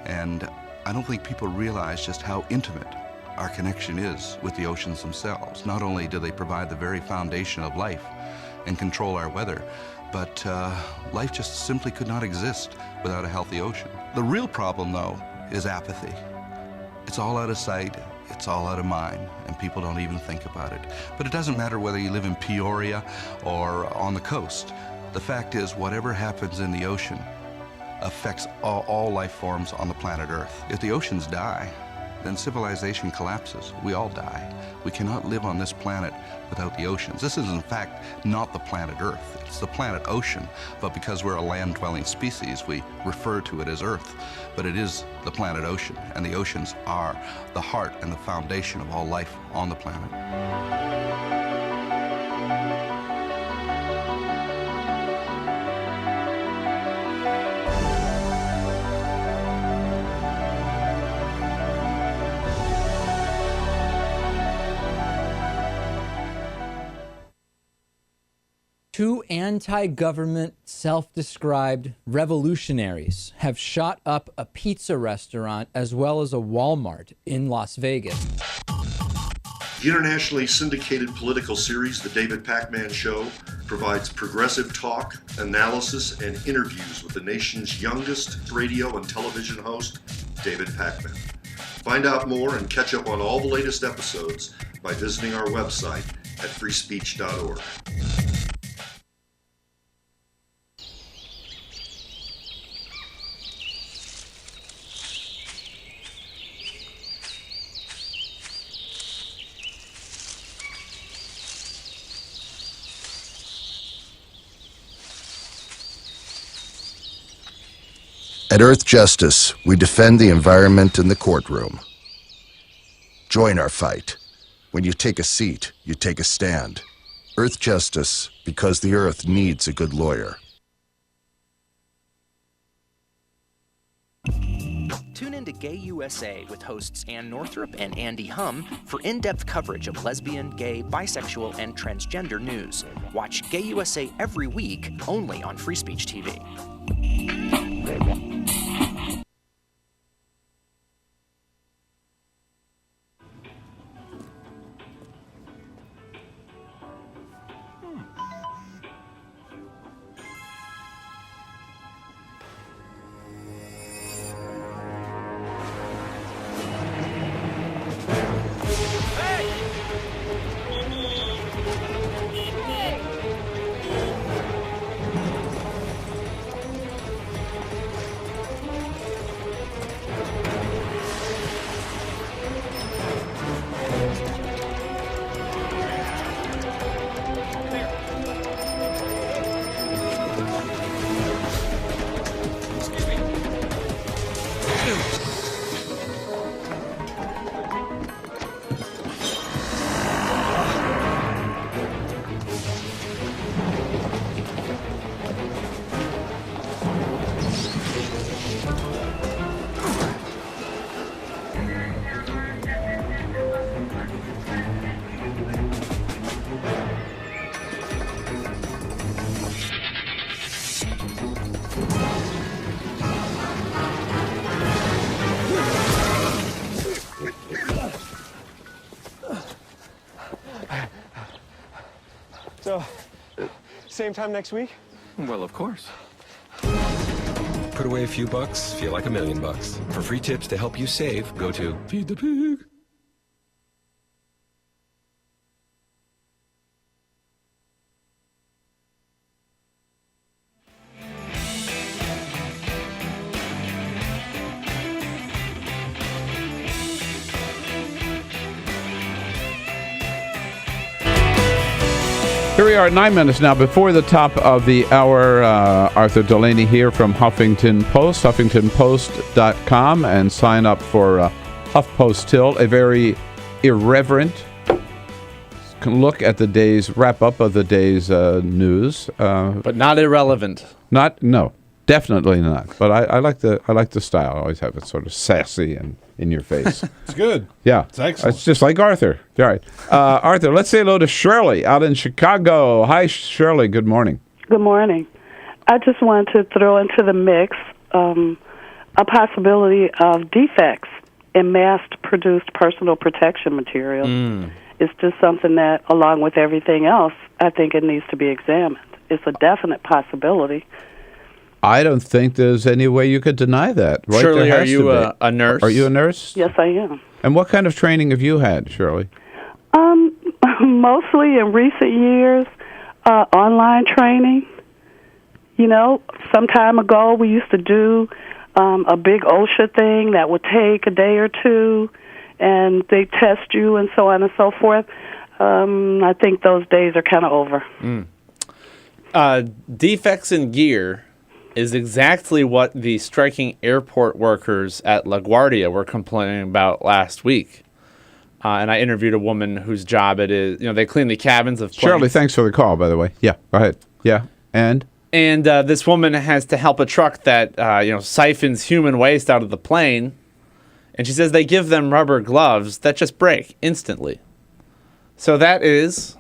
And I don't think people realize just how intimate our connection is with the oceans themselves. Not only do they provide the very foundation of life and control our weather, but life just simply could not exist without a healthy ocean. The real problem, though, is apathy. It's all out of sight, it's all out of mind, and people don't even think about it. But it doesn't matter whether you live in Peoria or on the coast. The fact is, whatever happens in the ocean affects all life forms on the planet Earth. If the oceans die, then civilization collapses. We all die. We cannot live on this planet without the oceans. This is, in fact, not the planet Earth. It's the planet ocean, but because we're a land-dwelling species, we refer to it as Earth. But it is the planet ocean, and the oceans are the heart and the foundation of all life on the planet. Two anti-government, self-described revolutionaries have shot up a pizza restaurant as well as a Walmart in Las Vegas. The internationally syndicated political series, The David Pakman Show, provides progressive talk, analysis, and interviews with the nation's youngest radio and television host, David Pakman. Find out more and catch up on all the latest episodes by visiting our website at freespeech.org. At Earth Justice, we defend the environment in the courtroom. Join our fight. When you take a seat, you take a stand. Earth Justice, because the Earth needs a good lawyer. Tune into Gay USA with hosts Ann Northrup and Andy Hum for in-depth coverage of lesbian, gay, bisexual, and transgender news. Watch Gay USA every week, only on Free Speech TV. So, same time next week? Well, of course. Put away a few bucks, feel like $1 million. For free tips to help you save, go to Feed the Pig. Here we are at 9 minutes now before the top of the hour. Arthur Delaney here from Huffington Post, huffingtonpost.com, and sign up for HuffPost Till, a very irreverent look at the day's wrap-up of the day's news. But not irrelevant. No, definitely not. But I like the style. I always have it sort of sassy and in your face. It's good. Yeah. It's excellent. It's just like Arthur. All right. Arthur, let's say hello to Shirley out in Chicago. Hi, Shirley. Good morning. Good morning. I just wanted to throw into the mix a possibility of defects in mass-produced personal protection materials. It's just something that, along with everything else, I think it needs to be examined. It's a definite possibility. I don't think there's any way you could deny that. Right? Shirley, There are has you to be. a nurse? Are you a nurse? Yes, I am. And what kind of training have you had, Shirley? Mostly in recent years, online training. You know, some time ago we used to do a big OSHA thing that would take a day or two, and they test you and so on and so forth. I think those days are kind of over. Defects in gear is exactly what the striking airport workers at LaGuardia were complaining about last week. And I interviewed a woman whose job it is. You know, they clean the cabins of planes. Shirley, thanks for the call, by the way. Yeah, go ahead. Yeah, and this woman has to help a truck that siphons human waste out of the plane, and she says they give them rubber gloves that just break instantly. So that is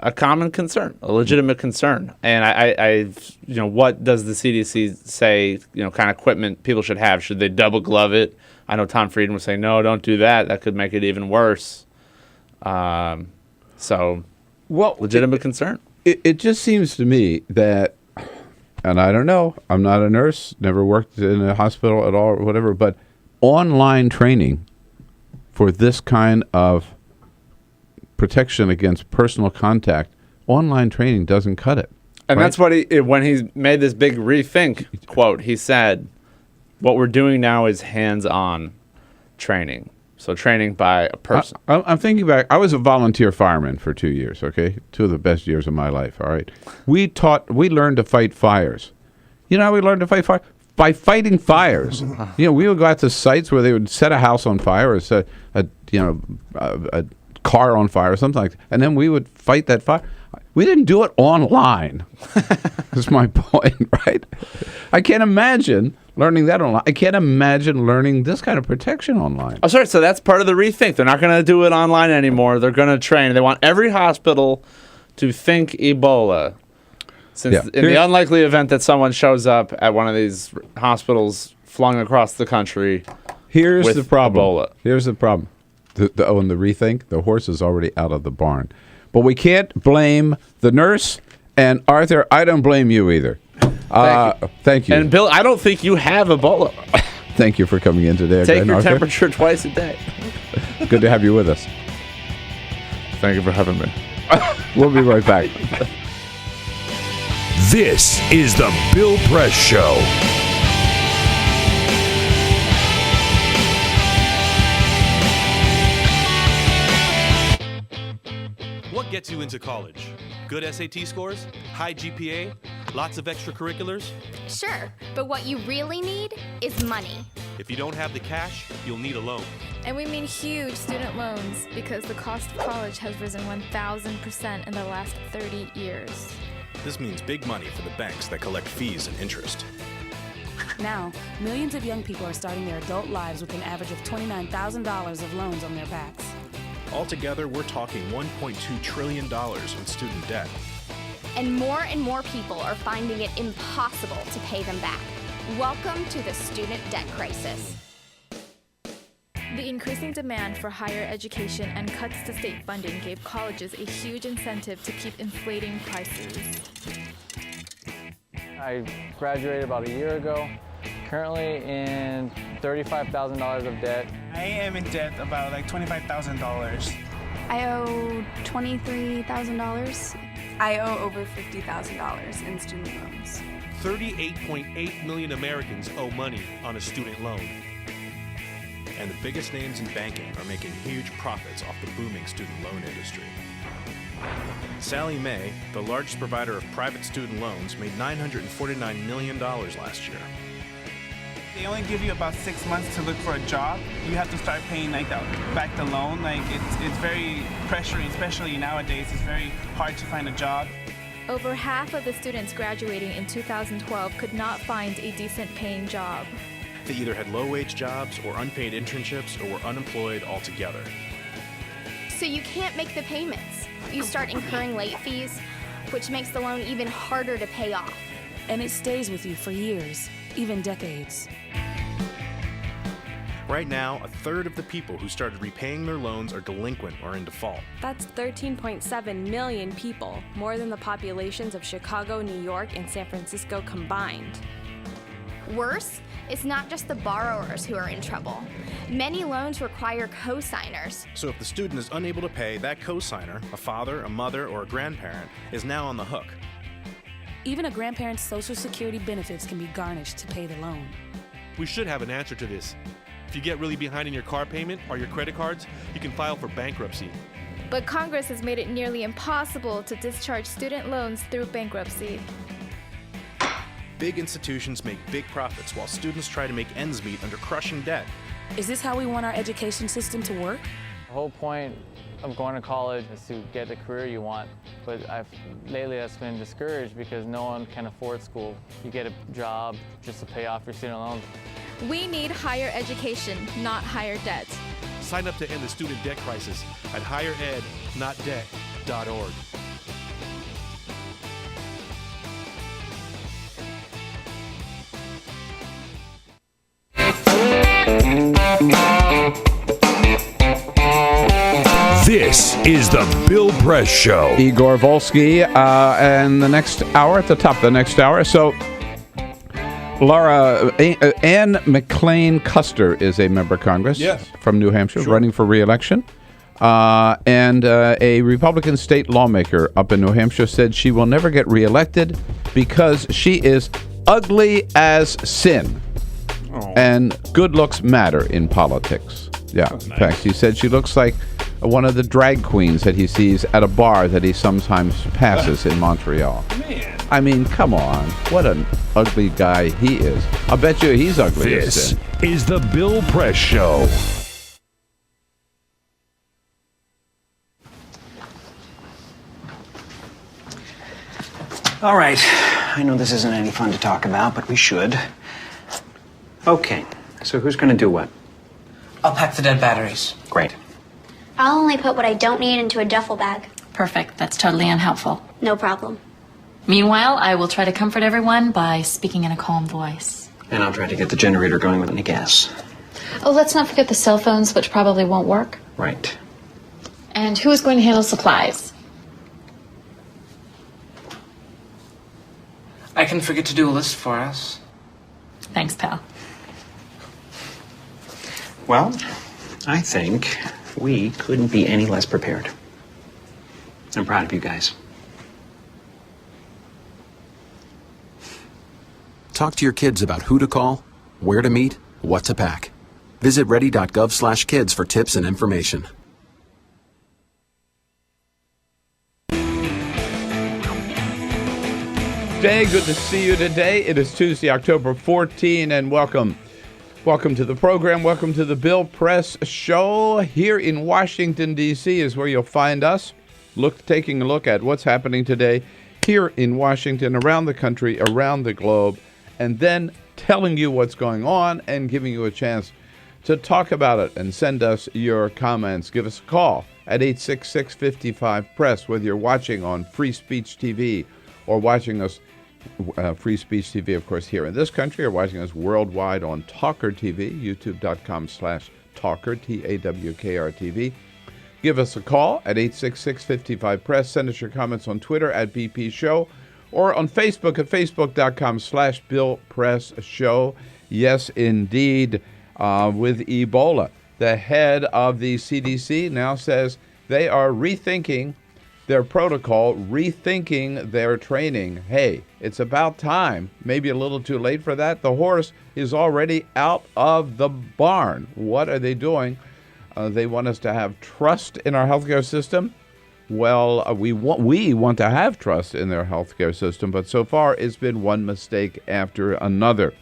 a common concern, a legitimate concern. And I what does the CDC say? Kind of equipment people should have? Should they double glove it? I know Tom Frieden would say, no, don't do that. That could make it even worse. Legitimate concern. It just seems to me that, and I don't know, I'm not a nurse, never worked in a hospital at all or whatever, but online training for this kind of protection against personal contact, online training doesn't cut it. And right? that's what when he made this big rethink quote, he said, what we're doing now is hands-on training. So training by a person. I'm thinking back. I was a volunteer fireman for 2 years, okay? 2 of the best years of my life, all right? We learned to fight fires. You know how we learned to fight fire? By fighting fires. We would go out to sites where they would set a house on fire or set a car on fire or something like that. And then we would fight that fire. We didn't do it online. That's my point, right? I can't imagine learning that online. I can't imagine learning this kind of protection online. Oh, sorry. So that's part of the rethink. They're not going to do it online anymore. They're going to train. They want every hospital to think Ebola. Since in the unlikely event that someone shows up at one of these hospitals flung across the country, here's the problem. Ebola. Here's the problem. The rethink, the horse is already out of the barn. But we can't blame the nurse. And Arthur, I don't blame you either. Thank you. And Bill, I don't think you have Ebola. Thank you for coming in today. Take again, your Arthur. temperature twice a day. Good to have you with us. Thank you for having me. We'll be right back. This is the Bill Press Show. What gets you into college? Good SAT scores? High GPA? Lots of extracurriculars? Sure, but what you really need is money. If you don't have the cash, you'll need a loan. And we mean huge student loans because the cost of college has risen 1,000% in the last 30 years. This means big money for the banks that collect fees and interest. Now, millions of young people are starting their adult lives with an average of $29,000 of loans on their backs. Altogether, we're talking $1.2 trillion in student debt. And more people are finding it impossible to pay them back. Welcome to the student debt crisis. The increasing demand for higher education and cuts to state funding gave colleges a huge incentive to keep inflating prices. I graduated about a year ago, currently in $35,000 of debt. I am in debt about like $25,000. I owe $23,000. I owe over $50,000 in student loans. 38.8 million Americans owe money on a student loan. and the biggest names in banking are making huge profits off the booming student loan industry. Sallie Mae, the largest provider of private student loans, made $949 million last year. They only give you about 6 months to look for a job. You have to start paying back the loan. It's very pressuring, especially nowadays. It's very hard to find a job. Over half of the students graduating in 2012 could not find a decent paying job. They either had low-wage jobs or unpaid internships or were unemployed altogether. So you can't make the payments. You start incurring late fees, which makes the loan even harder to pay off. And it stays with you for years, even decades. Right now, a third of the people who started repaying their loans are delinquent or in default. That's 13.7 million people, more than the populations of Chicago, New York, and San Francisco combined. Worse, it's not just the borrowers who are in trouble. Many loans require co-signers. So if the student is unable to pay, that co-signer, a father, a mother, or a grandparent, is now on the hook. Even a grandparent's Social Security benefits can be garnished to pay the loan. We should have an answer to this. If you get really behind in your car payment or your credit cards, you can file for bankruptcy. But Congress has made it nearly impossible to discharge student loans through bankruptcy. Big institutions make big profits while students try to make ends meet under crushing debt. Is this how we want our education system to work? The whole point of going to college is to get the career you want, but lately I've been discouraged because no one can afford school. You get a job just to pay off your student loans. We need higher education, not higher debt. Sign up to end the student debt crisis at higherednotdebt.org. This is the Bill Press Show. Igor Volsky, and the next hour, at the top of the next hour. So, Laura, Ann McLean Custer is a member of Congress from New Hampshire, running for re-election. And a Republican state lawmaker up in New Hampshire said she will never get re-elected because she is ugly as sin. Oh. And good looks matter in politics. Yeah, in fact, he said she looks like one of the drag queens that he sees at a bar that he sometimes passes in Montreal. Man. I mean, come on. What an ugly guy he is. I'll bet you he's ugly as sin. This is the Bill Press Show. All right. I know this isn't any fun to talk about, but we should. Okay. So who's going to do what? I'll pack the dead batteries. Great. I'll only put what I don't need into a duffel bag. Perfect. That's totally unhelpful. No problem. Meanwhile, I will try to comfort everyone by speaking in a calm voice. And I'll try to get the generator going with any gas. Oh, let's not forget the cell phones, which probably won't work. Right. And who is going to handle supplies? I can forget to do a list for us. Thanks, pal. Well, I think we couldn't be any less prepared. I'm proud of you guys. Talk to your kids about who to call, where to meet, what to pack. Visit ready.gov/kids for tips and information. Day, good to see you today. It is Tuesday, October 14, and welcome. Welcome to the program. Welcome to the Bill Press Show. Here in Washington, D.C. is where you'll find us, taking a look at what's happening today here in Washington, around the country, around the globe, and then telling you what's going on and giving you a chance to talk about it and send us your comments. Give us a call at 866-55-PRESS, whether you're watching on Free Speech TV or watching us Free Speech TV, of course, here in this country, or watching us worldwide on TawkrTV, youtube.com/Tawker, TAWKR-TV. Give us a call at 866-55-PRESS. Send us your comments on Twitter at BP Show or on Facebook at facebook.com/Bill Press Show. Yes, indeed, with Ebola. The head of the CDC now says they are rethinking their protocol, rethinking their training. Hey, it's about time. Maybe a little too late for that. The horse is already out of the barn. What are they doing? They want us to have trust in our healthcare system. Well, we want to have trust in their healthcare system, but so far it's been one mistake after another.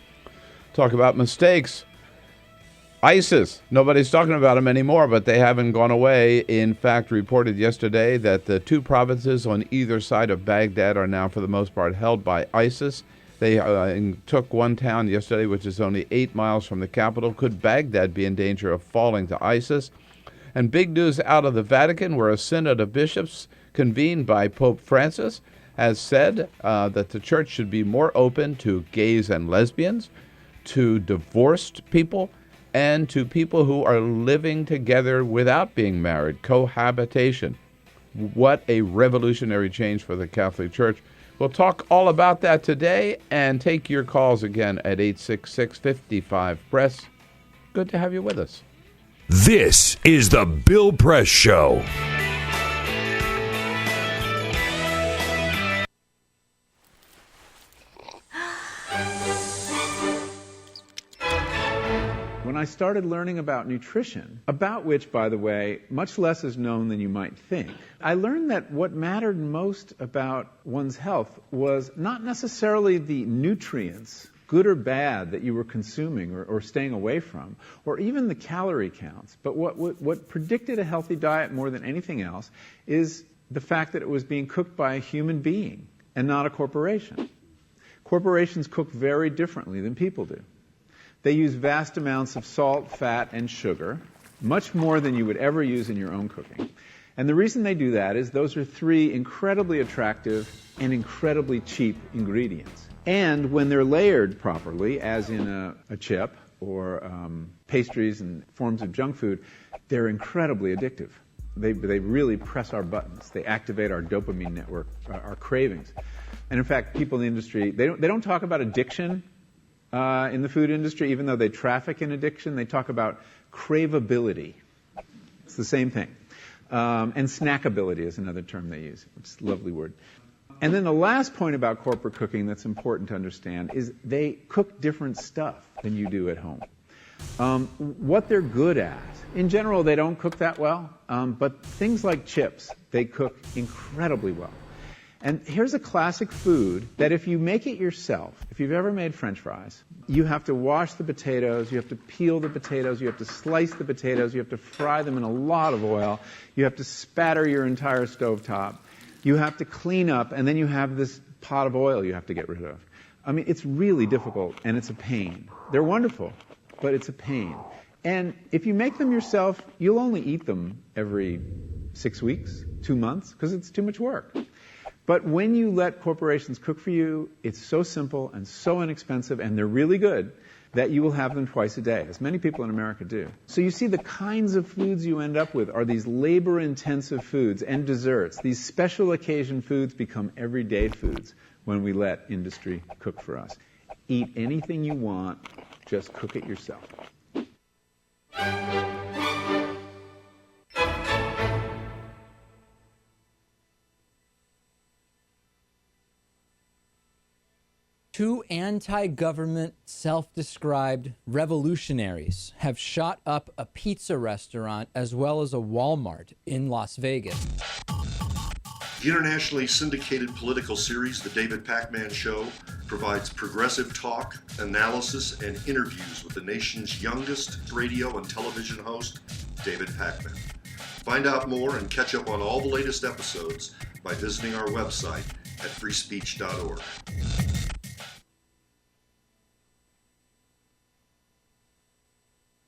Talk about mistakes. ISIS, nobody's talking about them anymore, but they haven't gone away. In fact, reported yesterday that the two provinces on either side of Baghdad are now, for the most part, held by ISIS. They took one town yesterday, which is only 8 miles from the capital. Could Baghdad be in danger of falling to ISIS? And big news out of the Vatican, where a synod of bishops convened by Pope Francis has said that the church should be more open to gays and lesbians, to divorced people, and to people who are living together without being married, cohabitation. What a revolutionary change for the Catholic Church. We'll talk all about that today and take your calls again at 866-55-PRESS. Good to have you with us. This is the Bill Press Show. When I started learning about nutrition, about which, by the way, much less is known than you might think, I learned that what mattered most about one's health was not necessarily the nutrients, good or bad, that you were consuming or staying away from, or even the calorie counts. But what predicted a healthy diet more than anything else is the fact that it was being cooked by a human being and not a corporation. Corporations cook very differently than people do. They use vast amounts of salt, fat, and sugar, much more than you would ever use in your own cooking. And the reason they do that is those are three incredibly attractive and incredibly cheap ingredients. And when they're layered properly, as in a chip or pastries and forms of junk food, they're incredibly addictive. They really press our buttons. They activate our dopamine network, our cravings. And in fact, people in the industry, they don't talk about addiction in the food industry, even though they traffic in addiction. They talk about craveability. It's the same thing. And snackability is another term they use, which is a lovely word. And then the last point about corporate cooking that's important to understand is they cook different stuff than you do at home. What they're good at, in general, they don't cook that well, but things like chips, they cook incredibly well. And here's a classic food that if you make it yourself, if you've ever made French fries, you have to wash the potatoes, you have to peel the potatoes, you have to slice the potatoes, you have to fry them in a lot of oil, you have to spatter your entire stovetop, you have to clean up, and then you have this pot of oil you have to get rid of. I mean, it's really difficult, and it's a pain. They're wonderful, but it's a pain. And if you make them yourself, you'll only eat them every 6 weeks, 2 months, because it's too much work. But when you let corporations cook for you, it's so simple and so inexpensive, and they're really good, that you will have them twice a day, as many people in America do. So you see the kinds of foods you end up with are these labor-intensive foods and desserts. These special occasion foods become everyday foods when we let industry cook for us. Eat anything you want, just cook it yourself. Two anti-government, self-described revolutionaries have shot up a pizza restaurant as well as a Walmart in Las Vegas. The internationally syndicated political series, The David Pakman Show, provides progressive talk, analysis, and interviews with the nation's youngest radio and television host, David Pakman. Find out more and catch up on all the latest episodes by visiting our website at freespeech.org.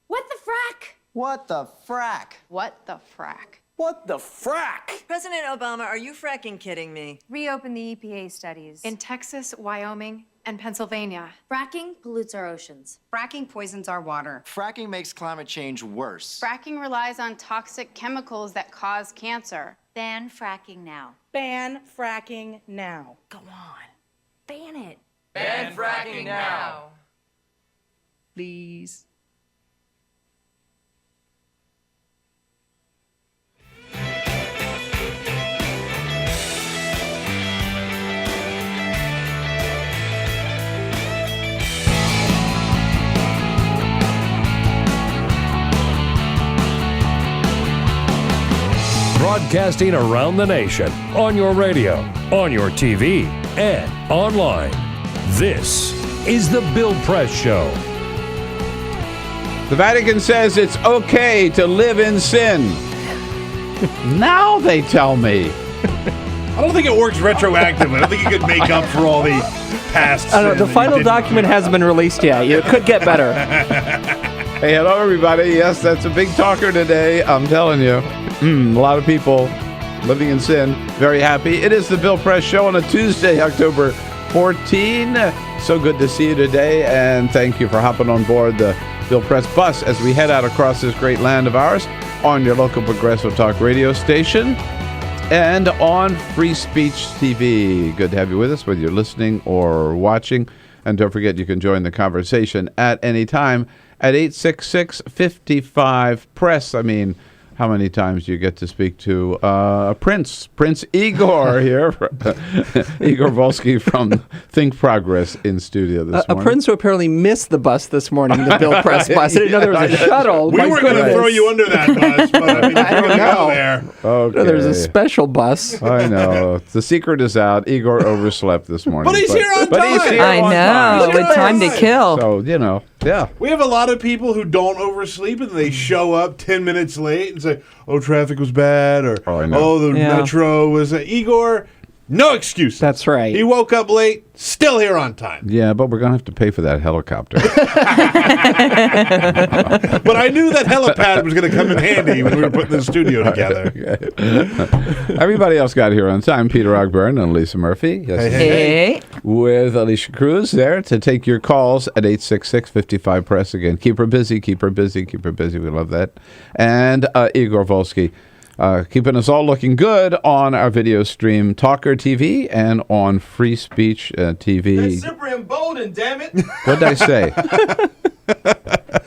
What the frack? What the frack? What the frack? What the frack? President Obama, are you fracking kidding me? Reopen the EPA studies. In Texas, Wyoming, and Pennsylvania. Fracking pollutes our oceans. Fracking poisons our water. Fracking makes climate change worse. Fracking relies on toxic chemicals that cause cancer. Ban fracking now. Ban fracking now. Go on. Ban it. Ban fracking now. Please. Broadcasting around the nation, on your radio, on your TV, and online. This is the Bill Press Show. The Vatican says it's okay to live in sin. Now they tell me. I don't think it works retroactively. I don't think you could make up for all the past. I don't know. The final document hasn't been released yet. It could get better. Hey, hello, everybody. Yes, that's a big talker today. I'm telling you. A lot of people living in sin. Very happy. It is the Bill Press Show on a Tuesday, October 14. So good to see you today, and thank you for hopping on board the Bill Press bus as we head out across this great land of ours on your local Progressive Talk radio station and on Free Speech TV. Good to have you with us, whether you're listening or watching. And don't forget, you can join the conversation at any time at 866-55-PRESS. I mean, how many times do you get to speak to Prince Igor here? Igor Volsky from Think Progress in studio this morning. A prince who apparently missed the bus this morning, the Bill Press bus. I didn't know there was a shuttle. We were going to throw you under that bus, but I mean, if you're going to go there. Okay. There's a special bus. I know. The secret is out. Igor overslept this morning. But he's here on time. I know. With time to kill. So, you know, yeah. We have a lot of people who don't oversleep and they show up 10 minutes late and say, oh, traffic was bad, or the metro was... Igor, no excuses. That's right. He woke up late, still here on time. Yeah, but we're going to have to pay for that helicopter. But I knew that helipad was going to come in handy when we were putting the studio together. Everybody else got here on time. Peter Ogburn and Lisa Murphy. Yes, Hey. With Alicia Cruz there to take your calls at 866-55-PRESS. Again, keep her busy, keep her busy, keep her busy. We love that. And Igor Volsky. Keeping us all looking good on our video stream, TawkrTV, and on Free Speech TV. That's Cyprian Bolden, damn it! What did I say?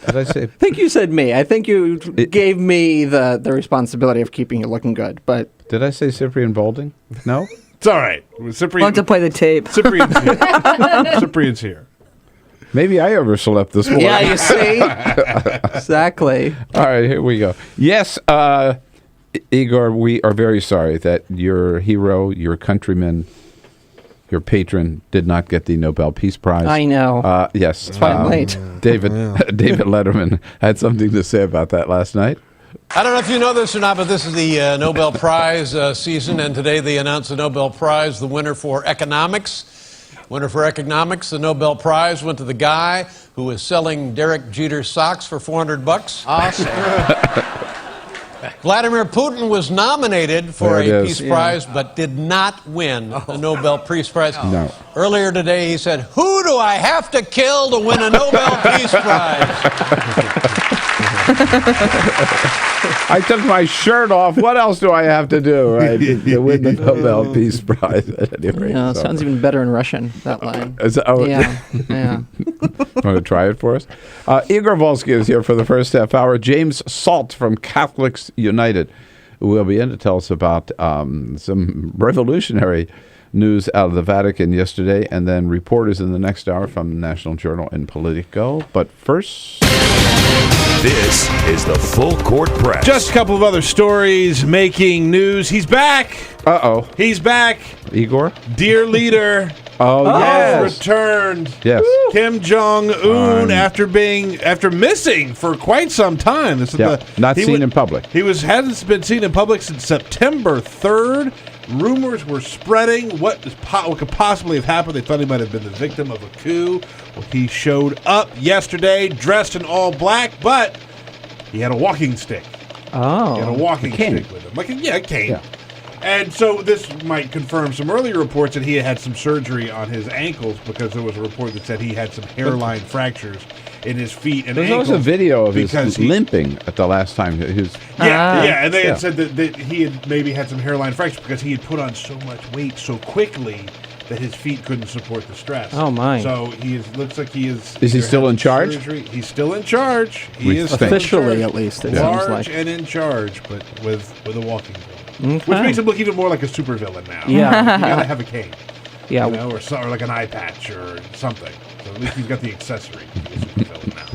Did I say? I think you said me. I think you gave me the responsibility of keeping you looking good. But did I say Cyprian Bolden? No? It's all right. We'll have to play the tape. Cyprian's here. Cyprian's here. Maybe I overslept this morning. Yeah, you see? Exactly. All right, here we go. Yes, Igor, we are very sorry that your hero, your countryman, your patron did not get the Nobel Peace Prize. I know. Yes. That's why I'm late. David Letterman had something to say about that last night. I don't know if you know this or not, but this is the Nobel Prize season, and today they announced the Nobel Prize, the winner for economics. Winner for economics, the Nobel Prize went to the guy who was selling Derek Jeter's socks for $400. Awesome. Vladimir Putin was nominated for a Peace Prize, but did not win the Nobel Peace Prize. No. Earlier today, he said, "Who do I have to kill to win a Nobel Peace Prize?" I took my shirt off. What else do I have to do, right, to win the Nobel Peace Prize? At any rate, Yeah, it sounds even better in Russian, that line. Yeah. Want to try it for us? Igor Volsky is here for the first half hour. James Salt from Catholics United will be in to tell us about some revolutionary news out of the Vatican yesterday, and then reporters in the next hour from the National Journal and Politico. But first... This is the Full Court Press. Just a couple of other stories making news. He's back. Uh-oh. He's back. Igor? Dear leader. Yes. Returned. Yes. Kim Jong-un after missing for quite some time. This is not seen in public. He hadn't been seen in public since September 3rd. Rumors were spreading. What could possibly have happened? They thought he might have been the victim of a coup. Well, he showed up yesterday dressed in all black, but he had a walking stick. Oh. He had a walking stick with him. A cane. Yeah. And so this might confirm some earlier reports that he had some surgery on his ankles, because there was a report that said he had some hairline fractures in his feet and ankles. There's also a video of his limping at the last time. And they had said that he had maybe had some hairline fractures because he had put on so much weight so quickly that his feet couldn't support the stress. Oh, my. So looks like he is... Is he still in charge? He's still in charge. He is officially, at least, it seems like. Large and in charge, but with a walking cane. Okay. Which makes him look even more like a supervillain now. Yeah. You gotta have a cane. Yeah. Or like an eye patch or something. So at least he's got the accessory to be a supervillain now.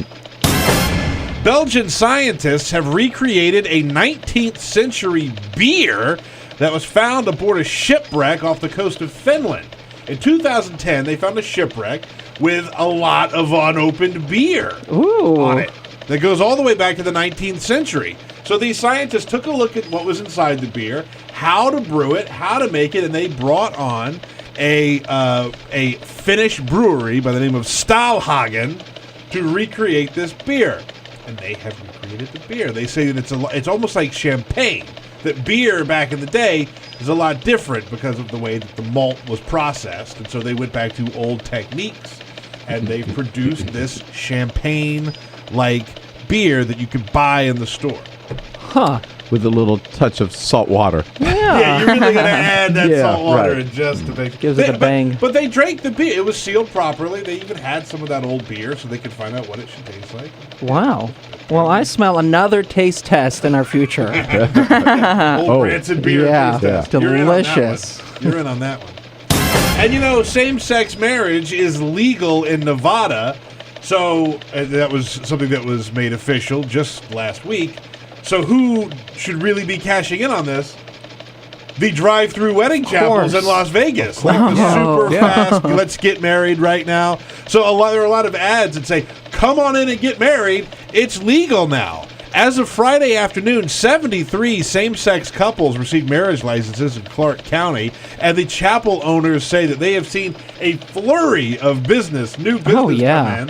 Belgian scientists have recreated a 19th century beer that was found aboard a shipwreck off the coast of Finland. In 2010, they found a shipwreck with a lot of unopened beer on it that goes all the way back to the 19th century. So these scientists took a look at what was inside the beer, how to brew it, how to make it, and they brought on a Finnish brewery by the name of Stallhagen to recreate this beer. And they have recreated the beer. They say that it's almost like champagne. That beer back in the day is a lot different because of the way that the malt was processed. And so they went back to old techniques, and they've produced this champagne-like beer that you could buy in the store. Huh. With a little touch of salt water. Yeah, you're really going to add that salt water in just to make Gives it a bang. But they drank the beer. It was sealed properly. They even had some of that old beer so they could find out what it should taste like. Wow. Well, I smell another taste test in our future. Old rancid beer taste test. Delicious. You're in on that one. And you know, same-sex marriage is legal in Nevada. So that was something that was made official just last week. So who should really be cashing in on this? The drive-through wedding chapels in Las Vegas. Like the super fast, let's get married right now. So there are a lot of ads that say, come on in and get married. It's legal now. As of Friday afternoon, 73 same-sex couples received marriage licenses in Clark County, and the chapel owners say that they have seen a flurry of new business come in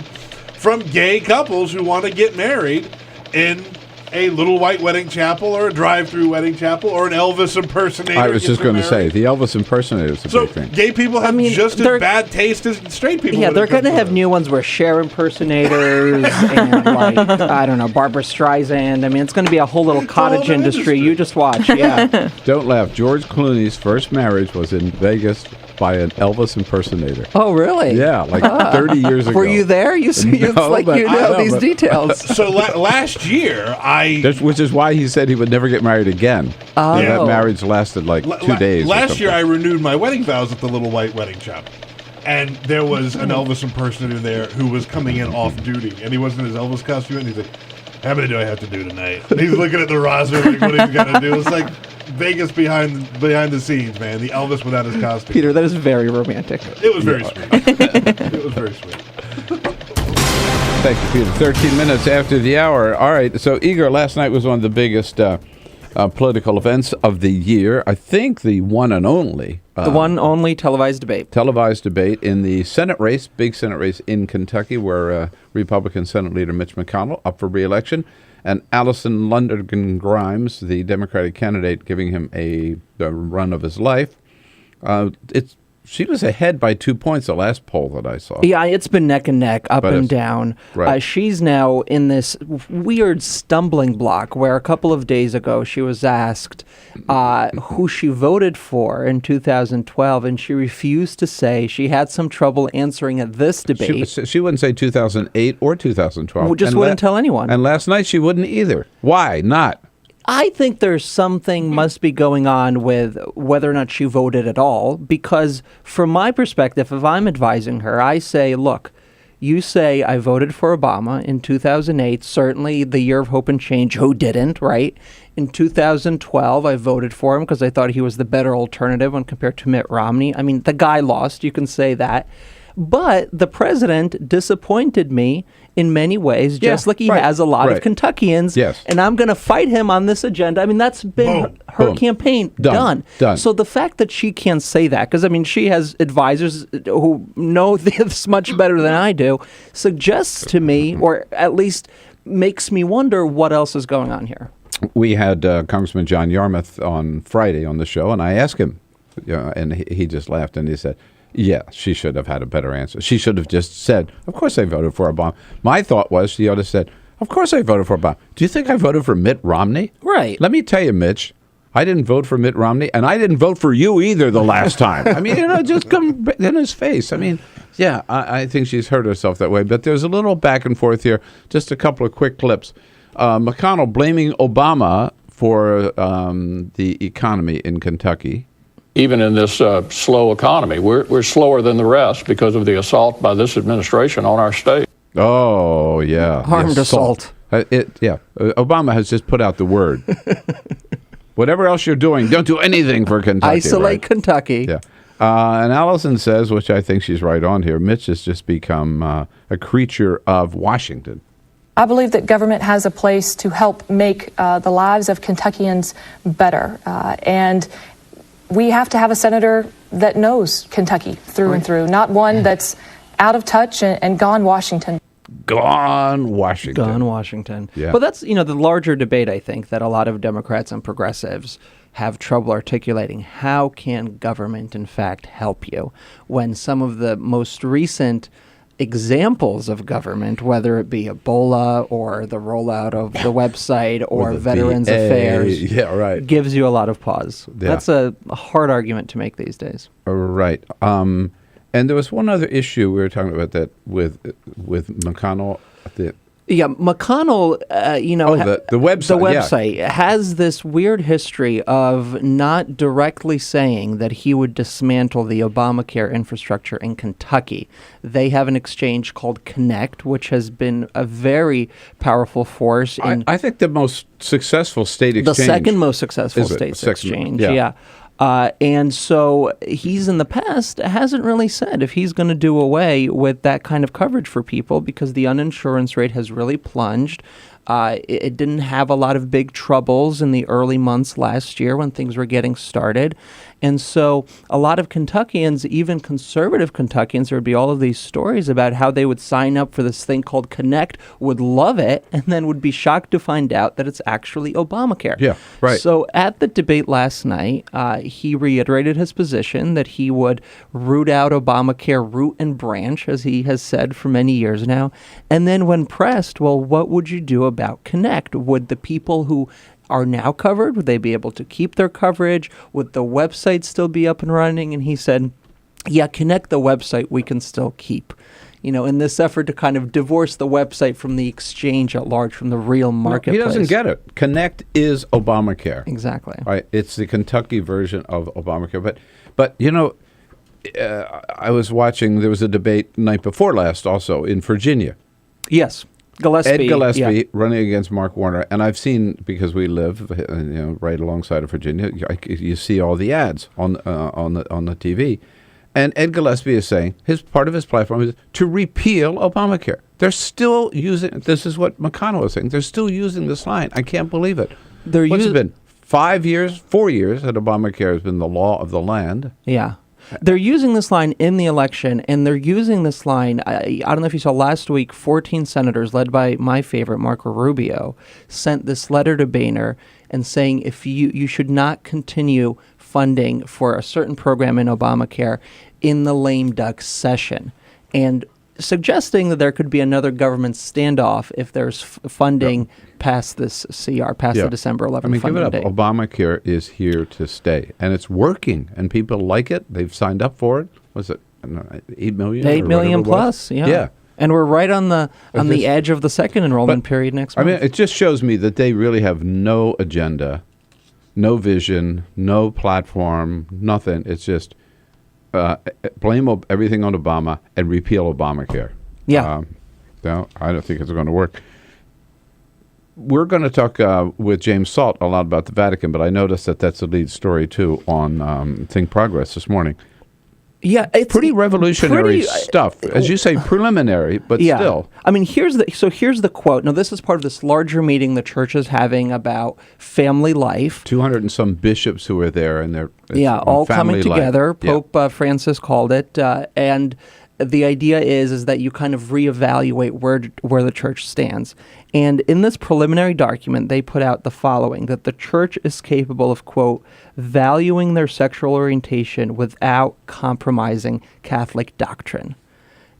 from gay couples who want to get married in a little white wedding chapel or a drive-through wedding chapel or an Elvis impersonator. I was just going to say, the Elvis impersonator is a big thing. Gay people have just as bad taste as straight people. Yeah, they're going to have new ones where Cher impersonators and, like, I don't know, Barbara Streisand. I mean, it's going to be a whole little cottage industry. You just watch, yeah. Don't laugh. George Clooney's first marriage was in Vegas by an Elvis impersonator. Oh, really? Yeah, like 30 years ago. Were you there? It's like you know these details. So last year, which is why he said he would never get married again. Oh. And that marriage lasted like 2 days. Last year, I renewed my wedding vows at the Little White Wedding Chapel. And there was an Elvis impersonator there who was coming in off duty. And he wasn't in his Elvis costume. And he's like, how many do I have to do tonight? And he's looking at the roster like, what he's going to do. It's like Vegas behind the scenes, man. The Elvis without his costume. Peter, that is very romantic. It was very sweet. It was very sweet. Thank you, Peter. 13 minutes after the hour. All right, so Igor, last night was one of the biggest political events of the year. I think the one and only. The one only televised debate. Televised debate in the Senate race, big Senate race in Kentucky, where Republican Senate Leader Mitch McConnell up for re-election, and Allison Lundergan Grimes, the Democratic candidate, giving him the run of his life. She was ahead by 2 points the last poll that I saw. Yeah, it's been neck and neck, up and down. Right. She's now in this weird stumbling block where a couple of days ago she was asked who she voted for in 2012, and she refused to say. She had some trouble answering at this debate. She wouldn't say 2008 or 2012. Just wouldn't tell anyone. And last night she wouldn't either. Why not? I think there's something must be going on with whether or not she voted at all, because from my perspective, if I'm advising her, I say, look, you say I voted for Obama in 2008, certainly the year of hope and change, who didn't, right? In 2012, I voted for him because I thought he was the better alternative when compared to Mitt Romney. I mean, the guy lost, you can say that. But the president disappointed me in many ways, just like he has a lot of Kentuckians. Yes. And I'm going to fight him on this agenda. I mean, that's been her campaign done. So the fact that she can't say that, because, I mean, she has advisors who know this much better than I do, suggests to me, or at least makes me wonder what else is going on here. We had Congressman John Yarmouth on Friday on the show, and I asked him, and he just laughed, and he said, yeah, she should have had a better answer. She should have just said, of course I voted for Obama. My thought was she ought to have said, of course I voted for Obama. Do you think I voted for Mitt Romney? Right. Let me tell you, Mitch, I didn't vote for Mitt Romney, and I didn't vote for you either the last time. I mean, just come in his face. I mean, yeah, I think she's hurt herself that way. But there's a little back and forth here. Just a couple of quick clips. McConnell blaming Obama for the economy in Kentucky. Even in this slow economy, we're slower than the rest because of the assault by this administration on our state. Oh, yeah. Armed assault. Obama has just put out the word. Whatever else you're doing, don't do anything for Kentucky. Isolate right? Kentucky. Yeah. And Allison says, which I think she's right on here, Mitch has just become a creature of Washington. I believe that government has a place to help make the lives of Kentuckians better. And we have to have a senator that knows Kentucky through and through, not one that's out of touch and gone Washington. Gone Washington. Gone Washington. Yeah. But that's, the larger debate, I think, that a lot of Democrats and progressives have trouble articulating. How can government, in fact, help you when some of the most recent examples of government, whether it be Ebola or the rollout of the website or Veterans Affairs, gives you a lot of pause. Yeah. That's a hard argument to make these days. Right. And there was one other issue we were talking about that with McConnell. McConnell, the website, has this weird history of not directly saying that he would dismantle the Obamacare infrastructure in Kentucky. They have an exchange called Connect, which has been a very powerful force. I think the most successful state exchange. The second most successful states exchange, yeah. And so he's in the past hasn't really said if he's going to do away with that kind of coverage for people because the uninsurance rate has really plunged. It didn't have a lot of big troubles in the early months last year when things were getting started. And so a lot of Kentuckians, even conservative Kentuckians, there would be all of these stories about how they would sign up for this thing called Connect, would love it, and then would be shocked to find out that it's actually Obamacare. Yeah, right. So at the debate last night, he reiterated his position that he would root out Obamacare root and branch, as he has said for many years now. And then when pressed, well, what would you do about Connect? Would the people who are now covered, would they be able to keep their coverage? Would the website still be up and running? And he said, yeah, Connect, the website we can still keep. In this effort to kind of divorce the website from the exchange at large, from the real marketplace. He doesn't get it. Connect is Obamacare. Exactly. Right. It's the Kentucky version of Obamacare. But I was watching, there was a debate night before last also in Virginia. Yes. Ed Gillespie running against Mark Warner, and I've seen, because we live right alongside of Virginia, you see all the ads on the TV, and Ed Gillespie is saying part of his platform is to repeal Obamacare. They're still using. This is what McConnell is saying. They're still using this line. I can't believe it. What's it been? 4 years that Obamacare has been the law of the land. Yeah. They're using this line in the election, and they're using this line. I don't know if you saw last week, 14 senators, led by my favorite, Marco Rubio, sent this letter to Boehner and saying if you should not continue funding for a certain program in Obamacare in the lame duck session, and suggesting that there could be another government standoff if there's funding past this CR, past the December 11th funding date. Give it up. Obamacare is here to stay, and it's working, and people like it. They've signed up for it. Was it 8 million? 8 million plus, yeah. And we're right on the edge of the second enrollment period next month. I mean, it just shows me that they really have no agenda, no vision, no platform, nothing. It's just blame everything on Obama and repeal Obamacare. Yeah. No, I don't think it's going to work. We're going to talk with James Salt a lot about the Vatican, but I noticed that that's the lead story, too, on Think Progress this morning. Yeah, it's pretty revolutionary stuff. As you say, preliminary, but still. I mean, here's the quote. Now, this is part of this larger meeting the church is having about family life. 200 and some bishops who are there, and they're all coming together. Pope Francis called it, and the idea is that you kind of reevaluate where the church stands. And in this preliminary document, they put out the following, that the church is capable of, quote, valuing their sexual orientation without compromising Catholic doctrine.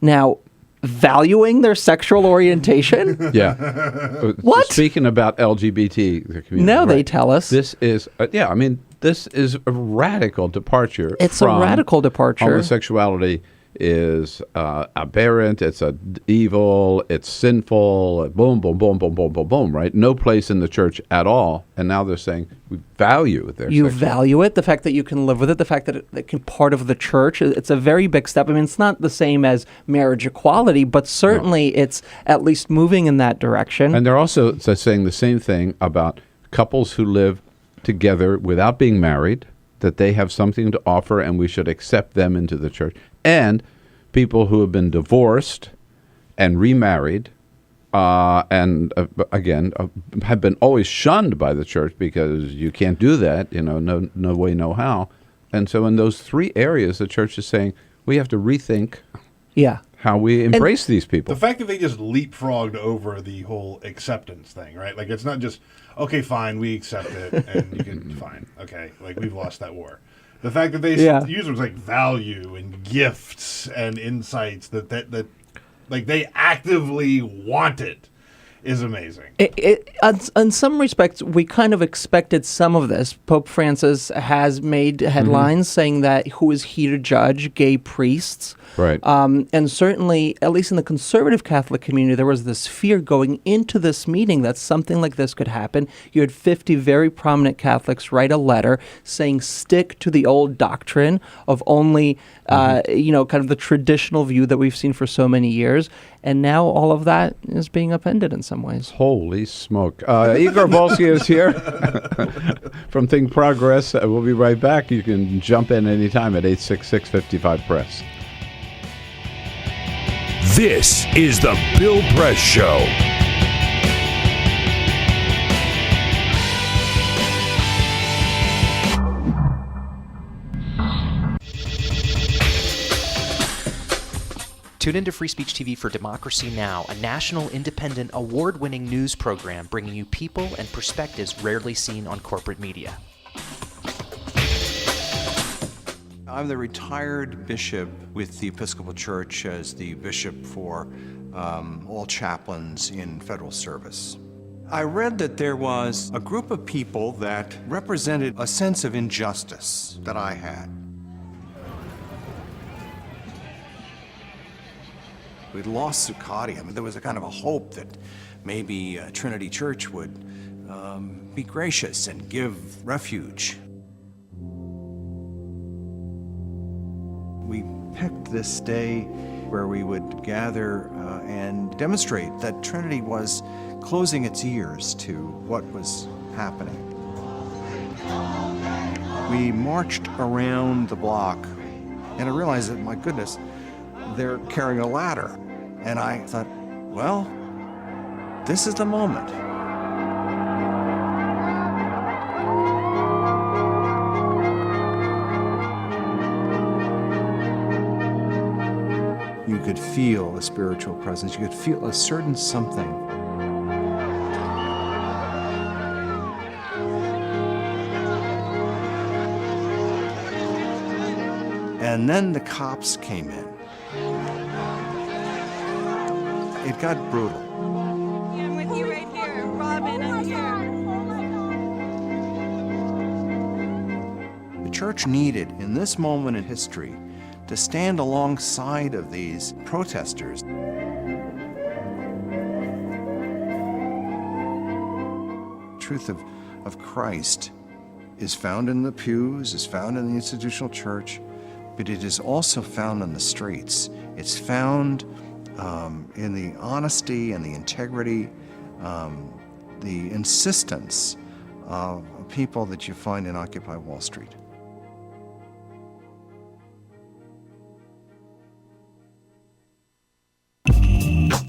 Now, valuing their sexual orientation? Yeah. What? Speaking about LGBT community. No, they tell us. This is, this is a radical departure It's from a radical departure. homosexuality is aberrant, it's evil, it's sinful, boom, boom, boom, boom, boom, boom, boom, right? No place in the church at all. And now they're saying we value their You sexuality. value it, the fact that you can live with it, the fact that it can part of the church. It's a very big step. I mean, it's not the same as marriage equality, but certainly it's at least moving in that direction. And they're also saying the same thing about couples who live together without being married, that they have something to offer and we should accept them into the church. And people who have been divorced and remarried and have been always shunned by the church because you can't do that, no way, no how. And so in those three areas, the church is saying we have to rethink how we embrace these people. The fact that they just leapfrogged over the whole acceptance thing, right? Like, it's not just, okay, fine, we accept it, and you can, fine, okay, like, we've lost that war. The fact that they use words like value and gifts and insights that like, they actively want it is amazing. In some respects, we kind of expected some of this. Pope Francis has made headlines saying that who is he to judge gay priests? Right. And certainly, at least in the conservative Catholic community, there was this fear going into this meeting that something like this could happen. You had 50 very prominent Catholics write a letter saying stick to the old doctrine of only, kind of the traditional view that we've seen for so many years. And now all of that is being upended in some ways. Holy smoke. Igor Volsky is here from Think Progress. We'll be right back. You can jump in anytime at 866-55-PRESS. This is the Bill Press Show. Tune into Free Speech TV for Democracy Now!, a national, independent, award-winning news program bringing you people and perspectives rarely seen on corporate media. I'm the retired bishop with the Episcopal Church as the bishop for all chaplains in federal service. I read that there was a group of people that represented a sense of injustice that I had. We'd lost Zuccotti. I mean, there was a kind of a hope that maybe Trinity Church would be gracious and give refuge. We picked this day where we would gather and demonstrate that Trinity was closing its ears to what was happening. We marched around the block, and I realized that, my goodness, they're carrying a ladder. And I thought, well, this is the moment. You could feel a spiritual presence. You could feel a certain something. And then the cops came in. It got brutal. I'm with you right here. Robin, I'm here. The church needed, in this moment in history, to stand alongside of these protesters. The truth of Christ is found in the pews, is found in the institutional church, but it is also found on the streets. It's found in the honesty and the integrity, the insistence of people that you find in Occupy Wall Street.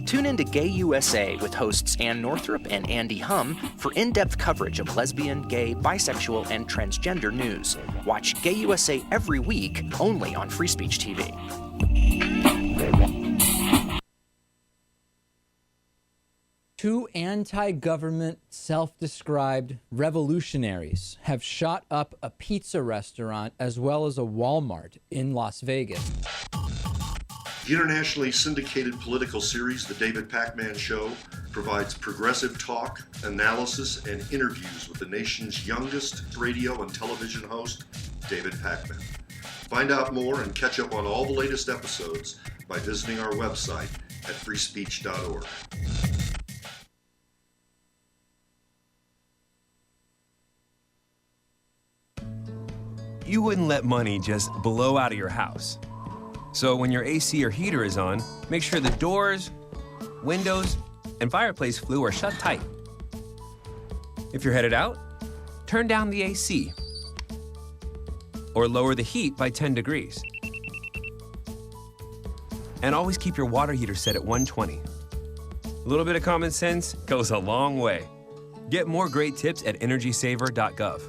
Tune in to Gay USA with hosts Ann Northrup and Andy Hum for in-depth coverage of lesbian, gay, bisexual, and transgender news. Watch Gay USA every week, only on Free Speech TV. Two anti-government, self-described revolutionaries have shot up a pizza restaurant as well as a Walmart in Las Vegas. The internationally syndicated political series, The David Pakman Show, provides progressive talk, analysis, and interviews with the nation's youngest radio and television host, David Pakman. Find out more and catch up on all the latest episodes by visiting our website at freespeech.org. You wouldn't let money just blow out of your house. So when your AC or heater is on, make sure the doors, windows, and fireplace flue are shut tight. If you're headed out, turn down the AC or lower the heat by 10 degrees. And always keep your water heater set at 120. A little bit of common sense goes a long way. Get more great tips at energysaver.gov.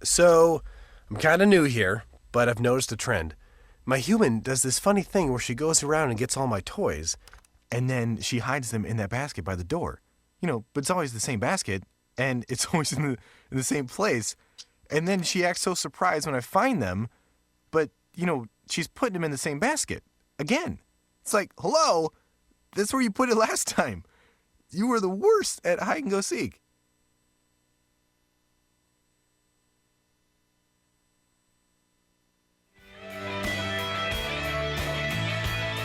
So, I'm kind of new here, but I've noticed a trend. My human does this funny thing where she goes around and gets all my toys, and then she hides them in that basket by the door. But it's always the same basket, and it's always in the same place. And then she acts so surprised when I find them, but, she's putting them in the same basket. Again. It's like, hello, that's where you put it last time. You were the worst at hide and go seek.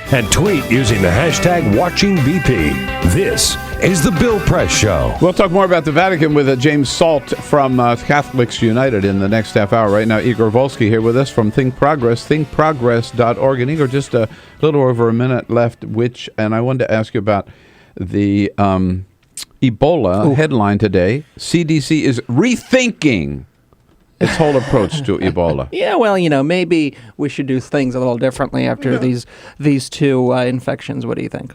And tweet using the hashtag WatchingBP. This is the Bill Press Show. We'll talk more about the Vatican with James Salt from Catholics United in the next half hour. Right now, Igor Volsky here with us from Think Progress, thinkprogress.org. And Igor, just a little over a minute left, and I wanted to ask you about the Ebola headline today. CDC is rethinking its whole approach to Ebola. Yeah, well, maybe we should do things a little differently after these two infections. What do you think?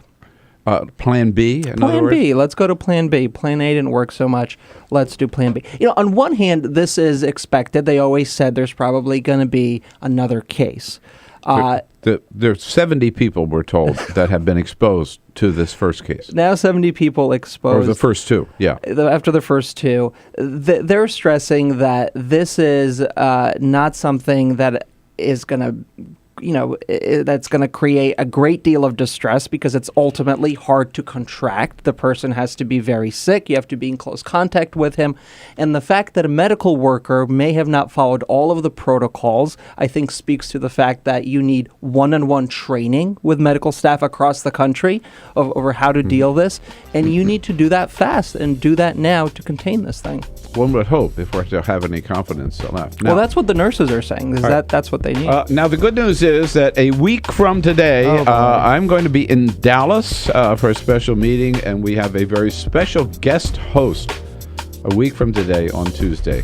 Plan B? Plan B. Let's go to Plan B. Plan A didn't work so much. Let's do Plan B. On one hand, this is expected. They always said there's probably going to be another case. There's 70 people, we're told, that have been exposed to this first case. Now 70 people exposed. Or the first two, yeah. After the first two. They're stressing that this is not something that is going to that's going to create a great deal of distress because it's ultimately hard to contract. The person has to be very sick. You have to be in close contact with him. And the fact that a medical worker may have not followed all of the protocols, I think speaks to the fact that you need one-on-one training with medical staff across the country over how to deal this. And you need to do that fast and do that now to contain this thing. One would hope, if we're to have any confidence left. Now, well, that's what the nurses are saying. That's what they need. Now, the good news is that a week from today, I'm going to be in Dallas for a special meeting, and we have a very special guest host a week from today on Tuesday.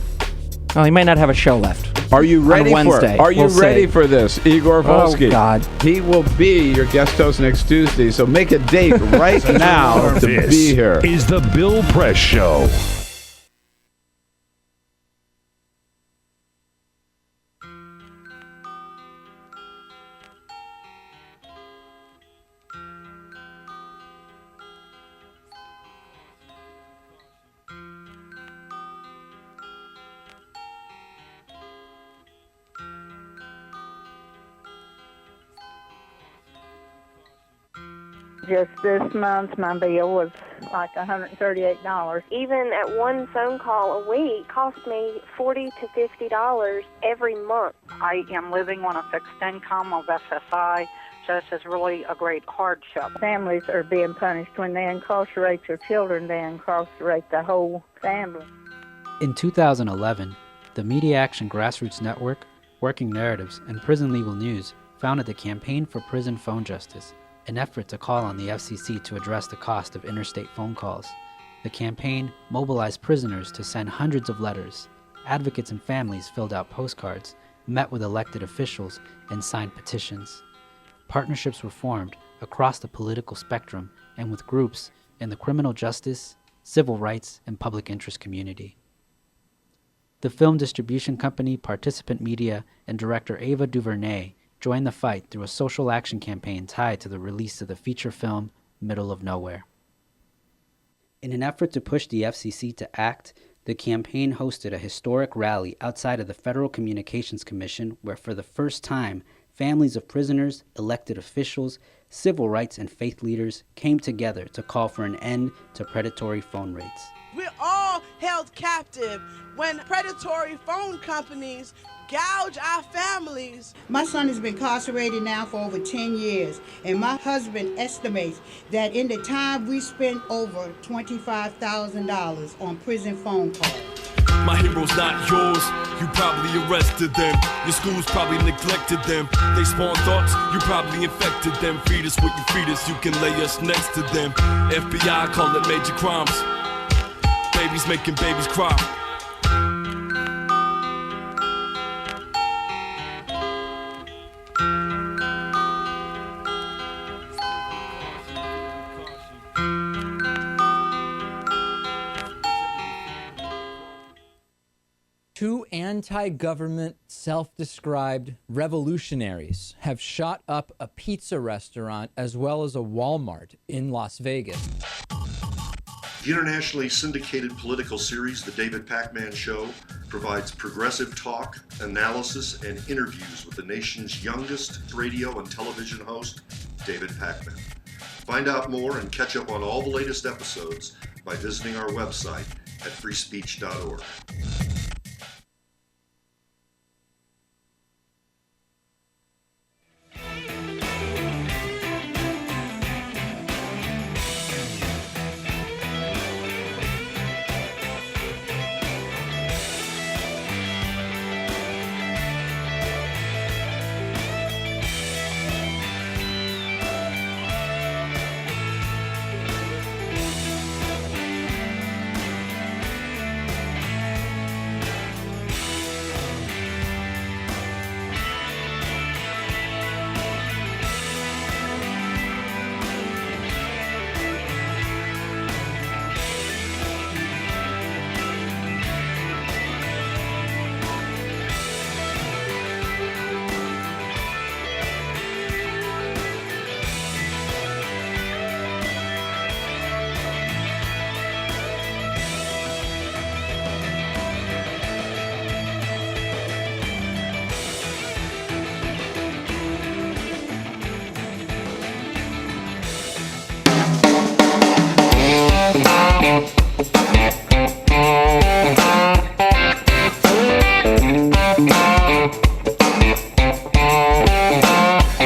Oh, he might not have a show left. Are you ready for it? Are you ready for this, Igor Volsky? Oh, God. He will be your guest host next Tuesday, so make a date right now to be here. This is the Bill Press Show. Just this month, my bill was like $138. Even at one phone call a week cost me $40 to $50 every month. I am living on a fixed income of SSI, so this is really a great hardship. Families are being punished. When they incarcerate your children, they incarcerate the whole family. In 2011, the Media Action Grassroots Network, Working Narratives, and Prison Legal News founded the Campaign for Prison Phone Justice, an effort to call on the FCC to address the cost of interstate phone calls. The campaign mobilized prisoners to send hundreds of letters. Advocates and families filled out postcards, met with elected officials, and signed petitions. Partnerships were formed across the political spectrum and with groups in the criminal justice, civil rights, and public interest community. The film distribution company Participant Media and director Ava DuVernay joined the fight through a social action campaign tied to the release of the feature film Middle of Nowhere. In an effort to push the FCC to act, the campaign hosted a historic rally outside of the Federal Communications Commission where for the first time, families of prisoners, elected officials, civil rights and faith leaders came together to call for an end to predatory phone rates. We're all all held captive when predatory phone companies gouge our families. My son has been incarcerated now for over 10 years, and my husband estimates that in the time we spent over $25,000 on prison phone calls. My hero's not yours, you probably arrested them. Your schools probably neglected them. They spawn thoughts, you probably infected them. Feed us what you feed us, you can lay us next to them. FBI call it major crimes. Babies making babies cry. Two anti-government, self-described revolutionaries have shot up a pizza restaurant as well as a Walmart in Las Vegas. The internationally syndicated political series, The David Pakman Show, provides progressive talk, analysis, and interviews with the nation's youngest radio and television host, David Pakman. Find out more and catch up on all the latest episodes by visiting our website at freespeech.org.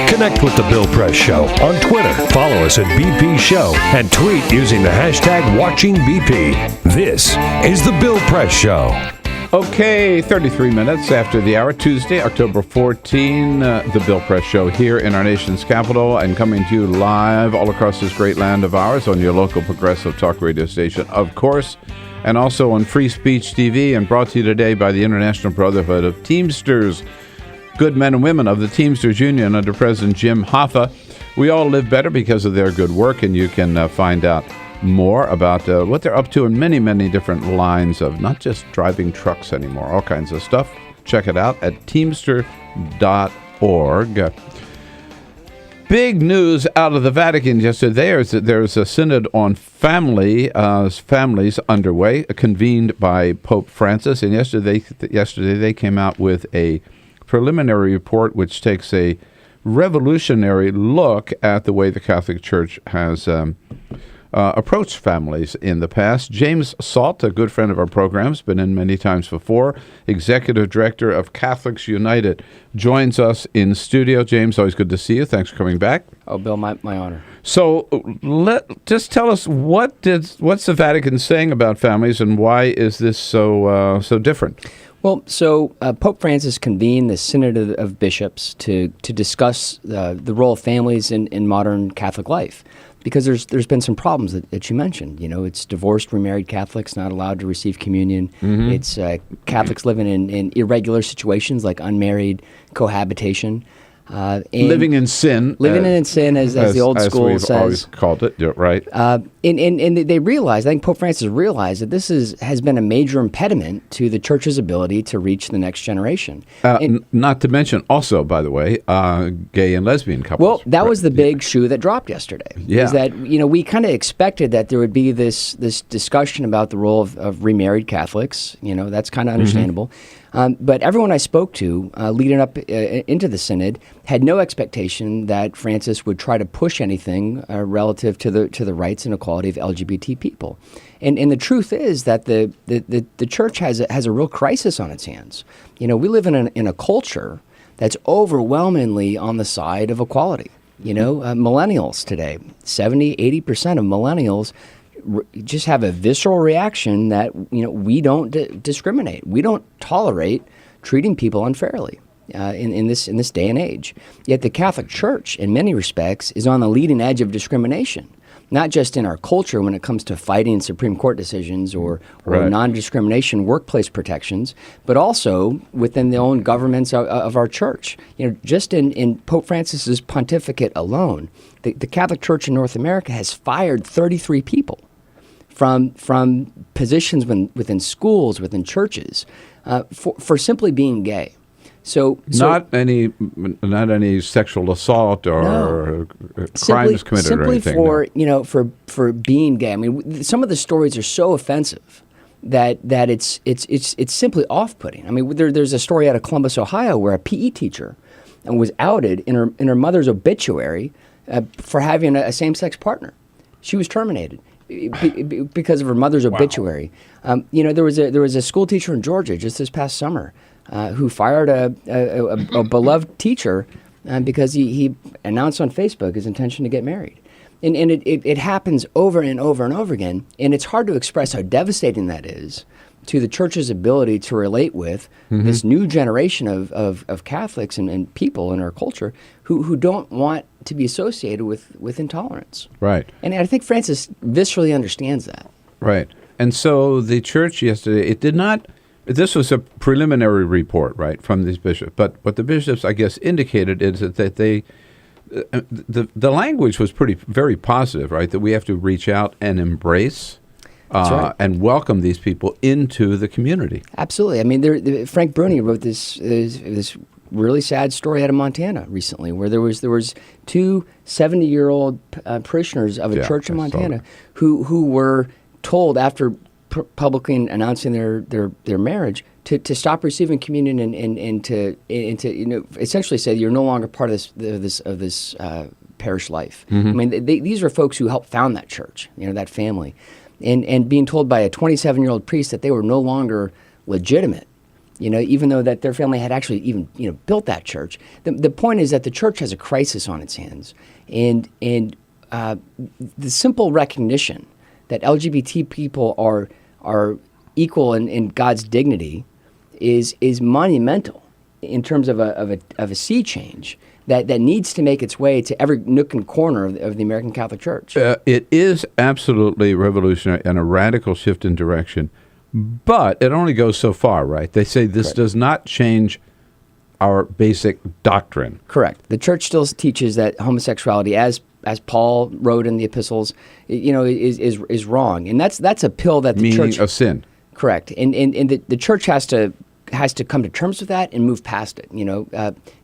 Connect with The Bill Press Show on Twitter. Follow us at BP Show and tweet using the hashtag WatchingBP. This is The Bill Press Show. Okay, 33 minutes after the hour, Tuesday, October 14, The Bill Press Show here in our nation's capital and coming to you live all across this great land of ours on your local progressive talk radio station, of course, and also on Free Speech TV and brought to you today by the International Brotherhood of Teamsters. Good men and women of the Teamsters Union under President Jim Hoffa. We all live better because of their good work, and you can find out more about what they're up to in many, many different lines of not just driving trucks anymore, all kinds of stuff. Check it out at teamster.org. Big news out of the Vatican yesterday is that there's a synod on families underway, convened by Pope Francis, and yesterday they came out with a preliminary report which takes a revolutionary look at the way the Catholic Church has approached families in the past. James Salt, a good friend of our program, has been in many times before, Executive Director of Catholics United, joins us in studio. James, always good to see you. Thanks for coming back. Oh, Bill, my honor. So just tell us, what's the Vatican saying about families, and why is this so different? Well, so Pope Francis convened the Synod of Bishops to discuss the role of families in modern Catholic life, because there's been some problems that you mentioned. You know, it's divorced, remarried Catholics not allowed to receive communion. Mm-hmm. It's Catholics living in irregular situations like unmarried cohabitation. Living in sin. Living in sin, as the old school we've says. Always called it, right. And they realized, I think Pope Francis realized that this has been a major impediment to the Church's ability to reach the next generation. Not to mention also, by the way, gay and lesbian couples. Well, that was the big shoe that dropped yesterday. Yeah. Is that, we kind of expected that there would be this discussion about the role of remarried Catholics. That's kind of understandable. Mm-hmm. But everyone I spoke to leading up into the synod had no expectation that Francis would try to push anything relative to the rights and equality equality of LGBT people. And the truth is that the church has a real crisis on its hands. We live in a culture that's overwhelmingly on the side of equality. Millennials today, 70-80% of millennials just have a visceral reaction that we don't discriminate. We don't tolerate treating people unfairly in this day and age. Yet the Catholic Church, in many respects, is on the leading edge of discrimination. Not just in our culture when it comes to fighting Supreme Court decisions or non-discrimination workplace protections, but also within the own governments of our church. Just in Pope Francis's pontificate alone, the Catholic Church in North America has fired 33 people from positions within schools, within churches, for simply being gay. So not any sexual assault or crimes committed simply or anything. For being gay. I mean, some of the stories are so offensive that it's simply off-putting. I mean, there's a story out of Columbus, Ohio, where a PE teacher was outed in her mother's obituary for having a same-sex partner. She was terminated because of her mother's obituary. There was a school teacher in Georgia just this past summer who fired a beloved teacher because he announced on Facebook his intention to get married. And it happens over and over and over again. And it's hard to express how devastating that is to the church's ability to relate with this new generation of Catholics and people in our culture who don't want to be associated with intolerance. Right. And I think Francis viscerally understands that. Right. And so the church yesterday, it did not... This was a preliminary report, right, from these bishops. But what the bishops, I guess, indicated is that they, the language was very positive, right, that we have to reach out and embrace and welcome these people into the community. Absolutely. I mean, Frank Bruni wrote this really sad story out of Montana recently, where there was two 70-year-old parishioners of a church in Montana who were told after publicly announcing their marriage to stop receiving communion and to essentially say you're no longer part of this parish life. I mean, these are folks who helped found that church, that family, and being told by a 27-year-old priest that they were no longer legitimate, even though that their family had actually even built that church. The point is that the church has a crisis on its hands, and the simple recognition that LGBT people are equal in God's dignity is monumental in terms of a sea change that needs to make its way to every nook and corner of the American Catholic Church. It is absolutely revolutionary and a radical shift in direction, but it only goes so far, right? They say this does not change our basic doctrine. Correct. The church still teaches that homosexuality, as Paul wrote in the epistles, is wrong, and that's a pill that the church meaning a sin. Correct, and the church has to come to terms with that and move past it.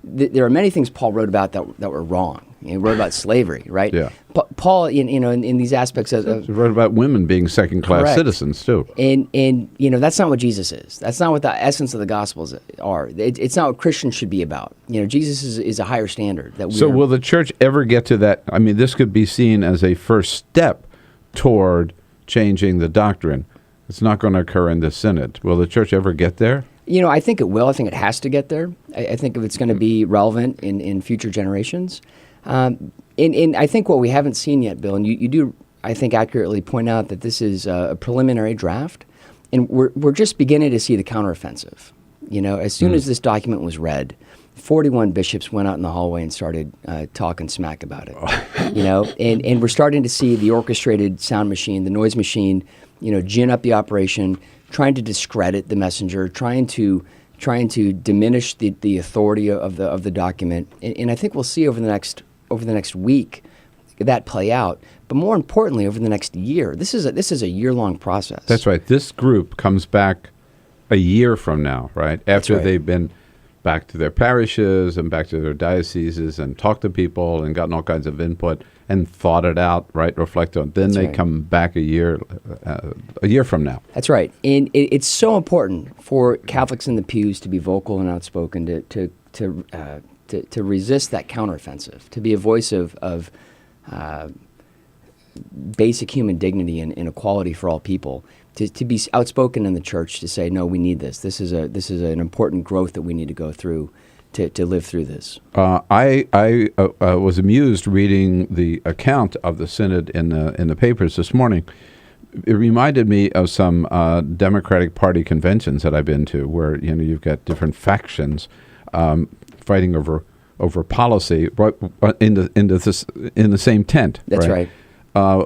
There are many things Paul wrote about that were wrong. He wrote about slavery, right? Yeah. Paul, in these aspects of he wrote about women being second-class citizens too. And that's not what Jesus is. That's not what the essence of the Gospels are. It's not what Christians should be about. Jesus is a higher standard. So will the church ever get to that? I mean, this could be seen as a first step toward changing the doctrine. It's not going to occur in this synod. Will the church ever get there? I think it will. I think it has to get there. I think if it's going to be relevant in future generations. And I think what we haven't seen yet, Bill, and you do, I think, accurately point out that this is a preliminary draft, and we're just beginning to see the counteroffensive. As soon as this document was read, 41 bishops went out in the hallway and started talking smack about it. And we're starting to see the orchestrated sound machine, the noise machine, gin up the operation, trying to discredit the messenger, trying to diminish the authority of the document. And I think we'll see over the next week that play out. But more importantly, over the next year, this is a year-long process. That's right. This group comes back a year from now, right? After they've been back to their parishes and back to their dioceses and talked to people and gotten all kinds of input and thought it out, right? Reflect on. Then they come back a year from now. That's right. And it's so important for Catholics in the pews to be vocal and outspoken, to resist that counteroffensive, to be a voice of basic human dignity and equality for all people, to be outspoken in the church to say, no, we need this. This is an important growth that we need to go through to live through this. I was amused reading the account of the synod in the papers this morning. It reminded me of some Democratic Party conventions that I've been to, where you've got different factions fighting over policy in the same tent. That's right.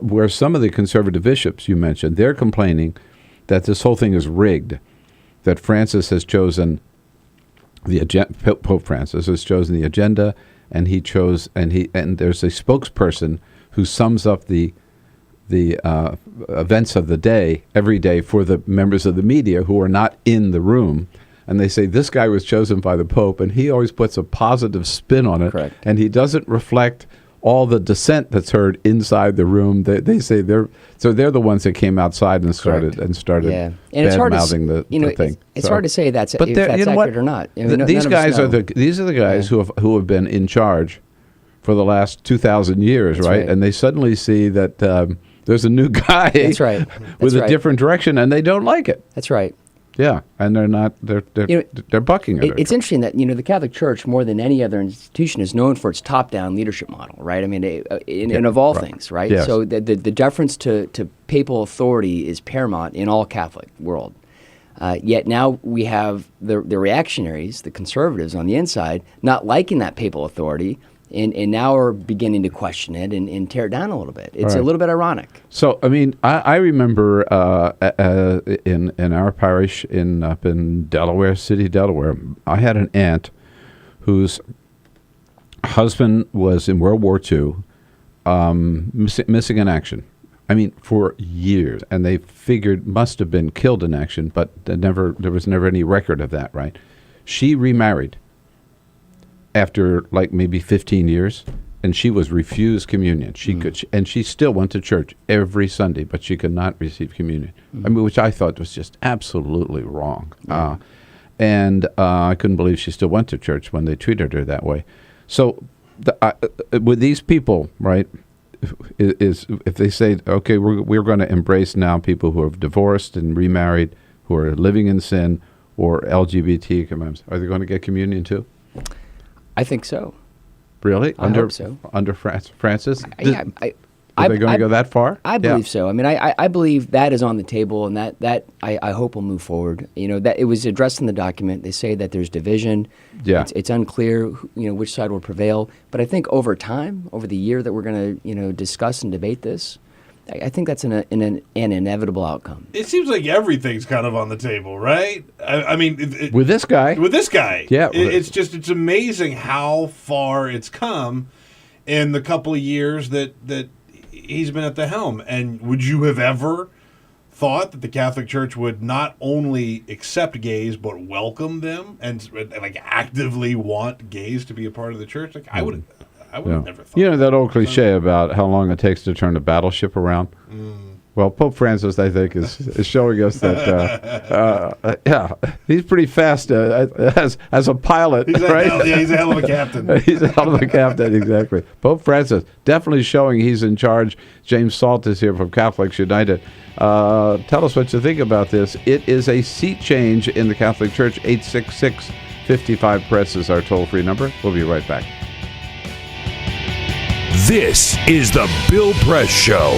Where some of the conservative bishops you mentioned, they're complaining that this whole thing is rigged, that Francis has chosen the agenda. Pope Francis has chosen the agenda, and there's a spokesperson who sums up the events of the day every day for the members of the media who are not in the room. And they say this guy was chosen by the Pope, and he always puts a positive spin on it. Correct. And he doesn't reflect all the dissent that's heard inside the room. They say they're the ones that came outside and started bad-mouthing the thing. It's hard to say if that's accurate or not. These guys are the guys who have been in charge for the last 2,000 years, right? And they suddenly see that there's a new guy with a different direction, and they don't like it. That's right. Yeah, and they're bucking it. It's interesting that the Catholic Church, more than any other institution, is known for its top-down leadership model, right? I mean, in of all things, right? Yes. So the deference to papal authority is paramount in all Catholic world. Yet now we have the reactionaries, the conservatives on the inside, not liking that papal authority, and now are beginning to question it and tear it down a little bit. It's a little bit ironic. So, I mean, I remember in our parish up in Delaware City, Delaware, I had an aunt whose husband was in World War II, missing in action. I mean, for years. And they figured must have been killed in action, but there was never any record of that, right? She remarried after like maybe 15 years, and she was refused communion. She still went to church every Sunday, but she could not receive communion. I mean, which I thought was just absolutely wrong. And I couldn't believe she still went to church when they treated her that way. So with these people, right, is if they say, okay, we're going to embrace now people who have divorced and remarried, who are living in sin, or LGBT commands, are they going to get communion too? I think so. Really? I hope so. Under Francis? Are they going to go that far? I believe so. I mean, I believe that is on the table, and that I hope will move forward. That it was addressed in the document. They say that there's division. Yeah. It's unclear, which side will prevail. But I think over time, over the year that we're going to, discuss and debate this, I think that's an inevitable outcome. It seems like everything's kind of on the table, right? I mean, with this guy, yeah. It's amazing how far it's come in the couple of years that he's been at the helm. And would you have ever thought that the Catholic Church would not only accept gays but welcome them and like actively want gays to be a part of the church? Like I would have never thought. That old cliche about how long it takes to turn a battleship around. Well, Pope Francis, I think, is showing us that, he's pretty fast as a pilot, right? He's a hell of a captain. He's a hell of a captain, exactly. Pope Francis, definitely showing he's in charge. James Salt is here from Catholics United. Tell us what you think about this. It is a seat change in the Catholic Church. 866-55-PRESS is our toll-free number. We'll be right back. This is the Bill Press Show.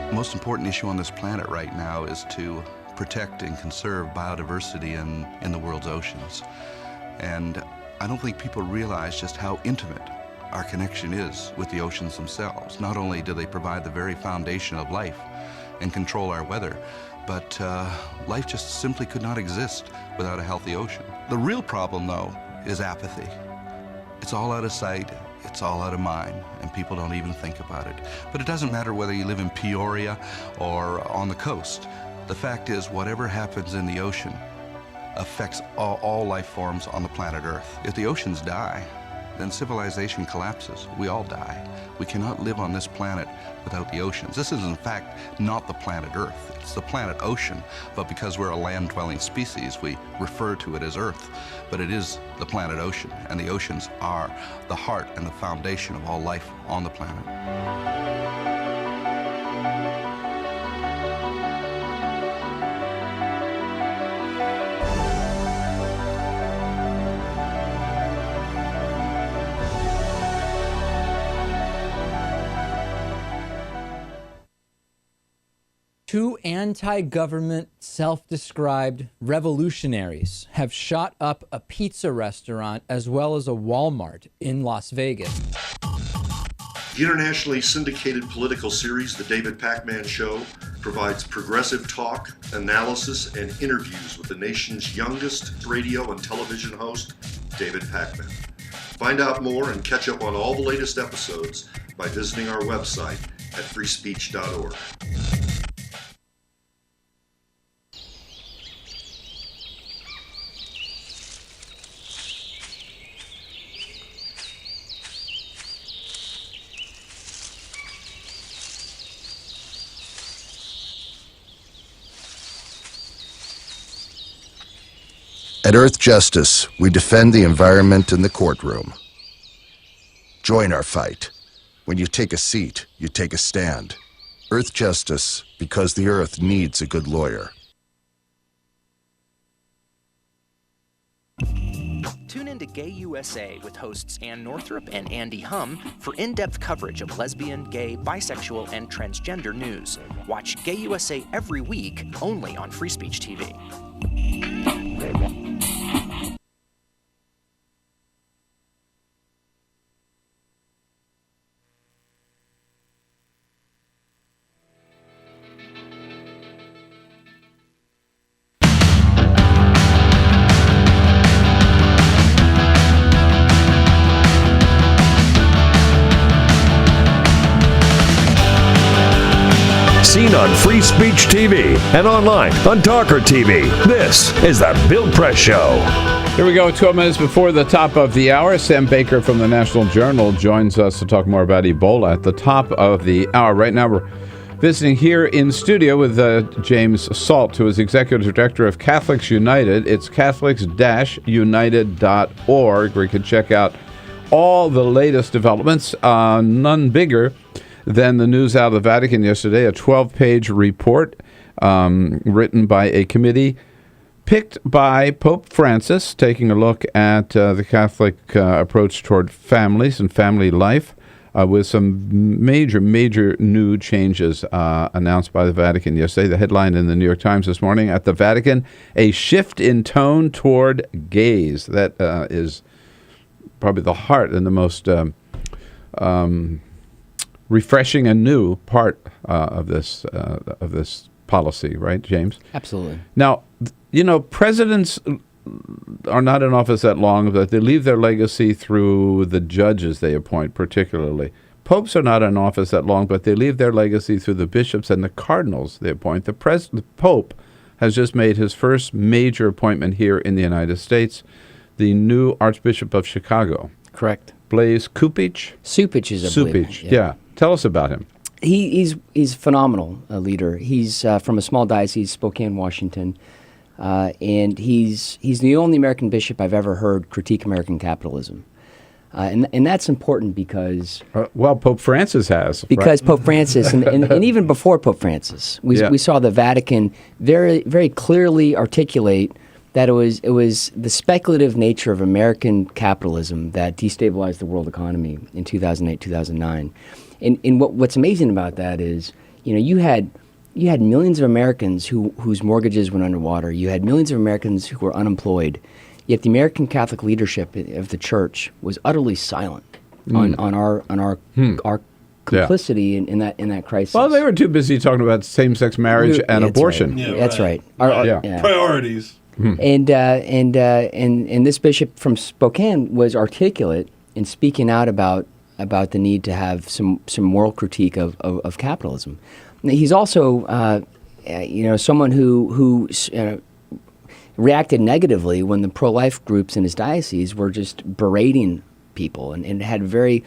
The most important issue on this planet right now is to protect and conserve biodiversity in the world's oceans. And I don't think people realize just how intimate our connection is with the oceans themselves. Not only do they provide the very foundation of life and control our weather, but life just simply could not exist without a healthy ocean. The real problem, though, is apathy. It's all out of sight, it's all out of mind, and people don't even think about it. But it doesn't matter whether you live in Peoria or on the coast. The fact is, whatever happens in the ocean affects all life forms on the planet Earth. If the oceans die, then civilization collapses. We all die. We cannot live on this planet without the oceans. This is, in fact, not the planet Earth. It's the planet ocean, but because we're a land-dwelling species, we refer to it as Earth. But it is the planet ocean, and the oceans are the heart and the foundation of all life on the planet. Two anti-government, self-described revolutionaries have shot up a pizza restaurant as well as a Walmart in Las Vegas. The internationally syndicated political series, The David Pakman Show, provides progressive talk, analysis, and interviews with the nation's youngest radio and television host, David Pakman. Find out more and catch up on all the latest episodes by visiting our website at freespeech.org. At Earth Justice, we defend the environment in the courtroom. Join our fight. When you take a seat, you take a stand. Earth Justice, because the Earth needs a good lawyer. Tune in to Gay USA with hosts Ann Northrup and Andy Hum for in-depth coverage of lesbian, gay, bisexual, and transgender news. Watch Gay USA every week, only on Free Speech TV. Seen on Free Speech TV and online on TawkrTV. This is the Bill Press Show. Here we go, 12 minutes before the top of the hour. Sam Baker from the National Journal joins us to talk more about Ebola at the top of the hour. Right now we're visiting here in studio with James Salt, who is Executive Director of Catholics United. It's catholics-united.org, where you can check out all the latest developments, none bigger than the news out of the Vatican yesterday, a 12-page report written by a committee picked by Pope Francis, taking a look at the Catholic approach toward families and family life, with some major new changes announced by the Vatican yesterday. The headline in the New York Times this morning, at the Vatican, a shift in tone toward gays. That is probably the heart and the most refreshing and new part of this policy, right, James? Absolutely. Now, you know, presidents are not in office that long, but they leave their legacy through the judges they appoint, particularly. Popes are not in office that long, but they leave their legacy through the bishops and the cardinals they appoint. The Pope has just made his first major appointment here in the United States, the new Archbishop of Chicago. Correct. Blaise Cupich? Cupich is, I believe. Cupich, yeah. Tell us about him. He's a phenomenal leader. He's from a small diocese, Spokane, Washington, and he's the only American bishop I've ever heard critique American capitalism. And that's important because... well, Pope Francis has. Because right? Pope Francis, and even before Pope Francis, we saw the Vatican very clearly articulate that it was the speculative nature of American capitalism that destabilized the world economy in 2008, 2009. And what's amazing about that is, you know, you had millions of Americans whose mortgages went underwater. You had millions of Americans who were unemployed. Yet the American Catholic leadership of the church was utterly silent on our complicity in that crisis. Well, they were too busy talking about same-sex marriage and abortion. Right. That's right. Priorities. And this bishop from Spokane was articulate in speaking out about the need to have some moral critique of capitalism. He's also, someone who reacted negatively when the pro-life groups in his diocese were just berating people and had very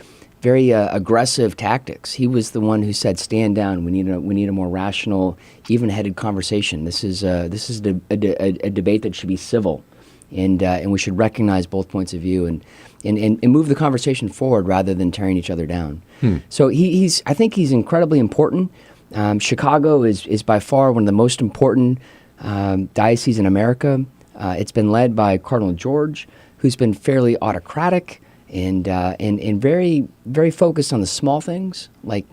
aggressive tactics. He was the one who said, "Stand down. We need a more rational, even-headed conversation. This is a debate that should be civil, and we should recognize both points of view and move the conversation forward rather than tearing each other down." So I think he's incredibly important. Chicago is by far one of the most important dioceses in America. It's been led by Cardinal George, who's been fairly autocratic and very, very focused on the small things like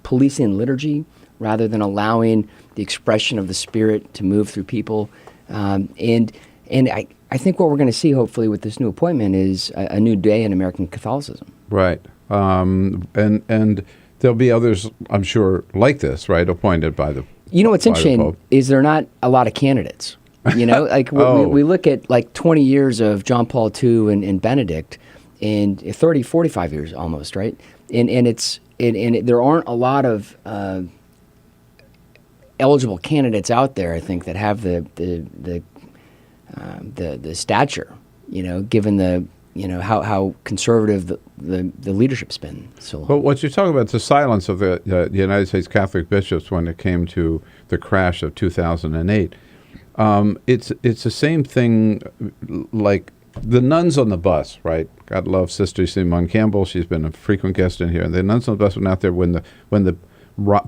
policing liturgy rather than allowing the expression of the Spirit to move through people. And I think what we're going to see, hopefully, with this new appointment is a new day in American Catholicism. Right. And there'll be others, I'm sure, like this, right, appointed by the You know what's by the interesting Pope. is there are not a lot of candidates. You know, like we look at like 20 years of John Paul II and Benedict, and 30, 45 years almost, right? And there aren't a lot of eligible candidates out there, I think, that have the stature, you know, given how conservative the leadership's been so long. But what you're talking about is the silence of the United States Catholic bishops when it came to the crash of 2008. It's the same thing like the nuns on the bus, right? God love Sister Simone Campbell. She's been a frequent guest in here. And the nuns on the bus went out there when the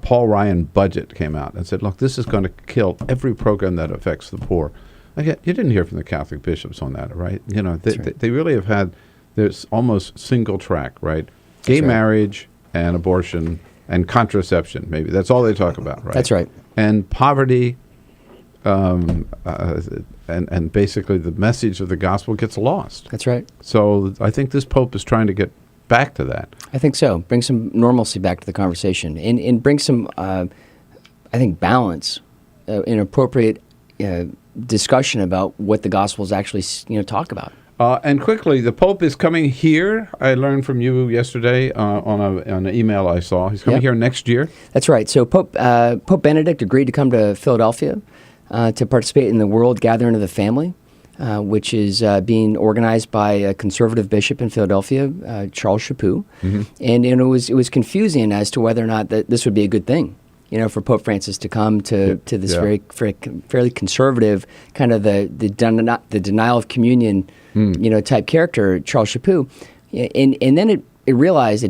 Paul Ryan budget came out and said, look, this is going to kill every program that affects the poor. You didn't hear from the Catholic bishops on that, right? You know, they really have had this almost single track, right? Gay marriage and abortion and contraception, maybe. That's all they talk about, right? That's right. And poverty, and basically the message of the gospel gets lost. That's right. So I think this Pope is trying to get back to that. I think so. Bring some normalcy back to the conversation and bring some, I think, balance, an appropriate discussion about what the Gospels actually, talk about. And quickly, the Pope is coming here. I learned from you yesterday on an email I saw. He's coming here next year. That's right. So Pope Benedict agreed to come to Philadelphia to participate in the World Gathering of the Family, which is being organized by a conservative bishop in Philadelphia, Charles Chaput. Mm-hmm. And it was confusing as to whether or not that this would be a good thing. For Pope Francis to come to this fairly conservative kind of the denial of communion, type character, Charles Chaput, and then it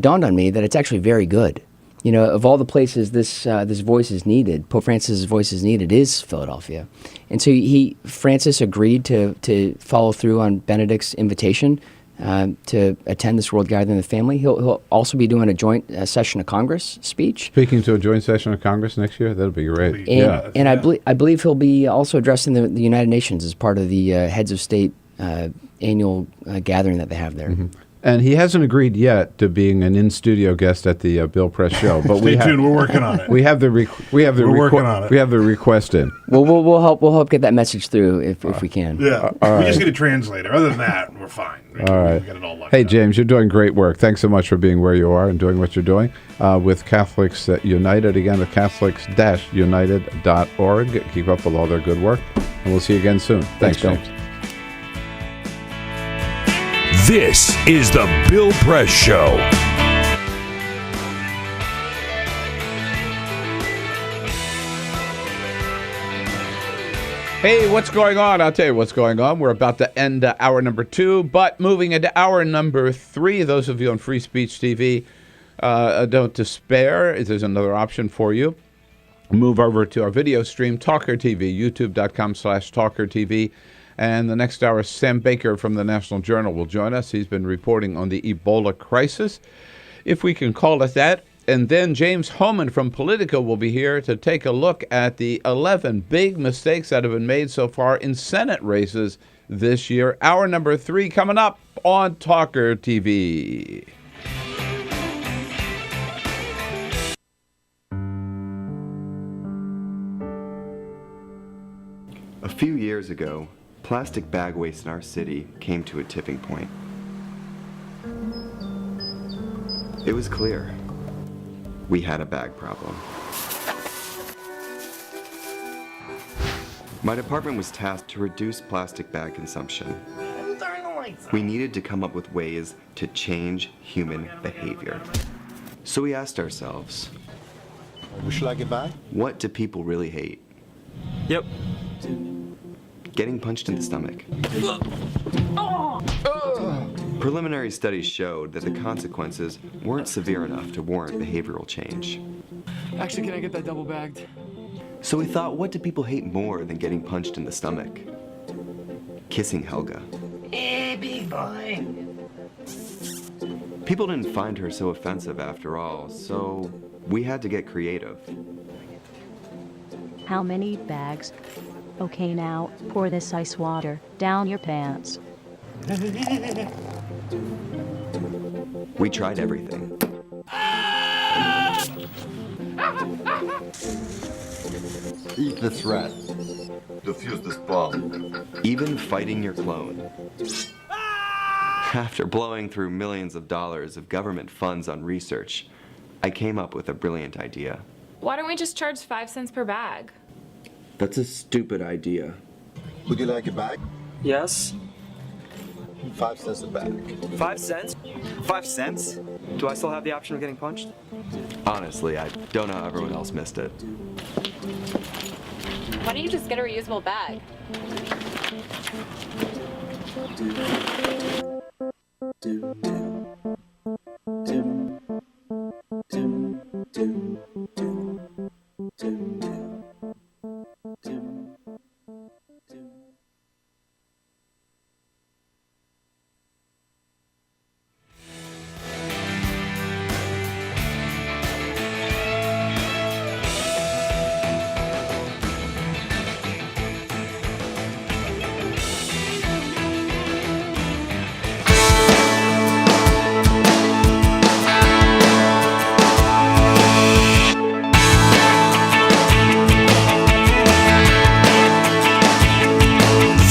dawned on me that it's actually very good. Of all the places this voice is needed, Pope Francis' voice is needed is Philadelphia, and so Francis agreed to follow through on Benedict's invitation to attend this World Gathering of the Family. He'll also be doing a joint session of Congress speech. Speaking to a joint session of Congress next year, that'll be great. And I believe he'll be also addressing the United Nations as part of the heads of state annual gathering that they have there. Mm-hmm. And he hasn't agreed yet to being an in-studio guest at the Bill Press show. But Stay tuned. We're working on it. We have the working on it. We have the request in. Well, we'll help get that message through if we can. Yeah, All we right. just need a translator. Other than that, we're fine. All right. We got it all locked Hey, up. James, you're doing great work. Thanks so much for being where you are and doing what you're doing with Catholics United. Again, at Catholics-United.org. Keep up with all their good work, and we'll see you again soon. Thanks, Bill. James. This is the Bill Press Show. Hey, what's going on? I'll tell you what's going on. We're about to end hour number 2, but moving into hour number 3, those of you on Free Speech TV, don't despair. There's another option for you. Move over to our video stream, TawkrTV, youtube.com/TawkrTV. And the next hour, Sam Baker from the National Journal will join us. He's been reporting on the Ebola crisis, if we can call it that. And then James Hohmann from Politico will be here to take a look at the 11 big mistakes that have been made so far in Senate races this year. Hour number 3 coming up on TawkrTV. A few years ago, plastic bag waste in our city came to a tipping point. It was clear we had a bag problem. My department was tasked to reduce plastic bag consumption. We needed to come up with ways to change human behavior. So we asked ourselves, would you like a bag? What do people really hate? Yep. Getting punched in the stomach. Preliminary studies showed that the consequences weren't severe enough to warrant behavioral change. Actually, can I get that double bagged? So we thought, what do people hate more than getting punched in the stomach? Kissing Helga. Hey, big boy. People didn't find her so offensive after all, so we had to get creative. How many bags? Okay, now, pour this ice water down your pants. We tried everything. Eat the threat. Defuse this bomb. Even fighting your clone. After blowing through millions of dollars of government funds on research, I came up with a brilliant idea. Why don't we just charge 5 cents per bag? That's a stupid idea. Would you like a bag? Yes. 5 cents a bag. 5 cents? 5 cents? Do I still have the option of getting punched? Honestly, I don't know how everyone else missed it. Why don't you just get a reusable bag?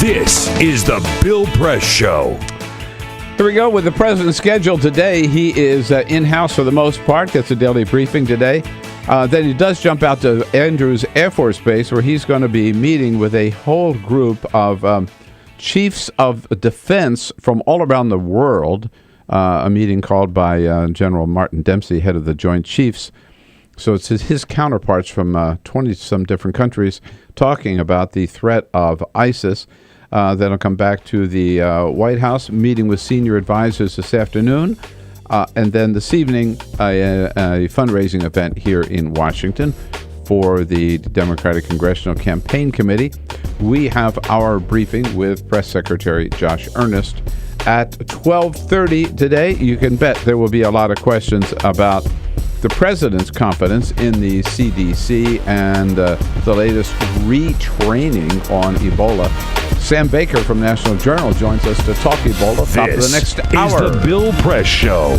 This is the Bill Press Show. Here we go with the president's schedule today. He is in-house for the most part, gets a daily briefing today. Then he does jump out to Andrews Air Force Base, where he's going to be meeting with a whole group of chiefs of defense from all around the world, a meeting called by General Martin Dempsey, head of the Joint Chiefs. So it's his counterparts from 20-some different countries talking about the threat of ISIS. Then I'll come back to the White House, meeting with senior advisors this afternoon. And then this evening, a fundraising event here in Washington for the Democratic Congressional Campaign Committee. We have our briefing with Press Secretary Josh Earnest at 12:30 today. You can bet there will be a lot of questions about the president's confidence in the CDC and the latest retraining on Ebola. Sam Baker from National Journal joins us to talk Ebola. Top of the next hour. This is the Bill Press Show.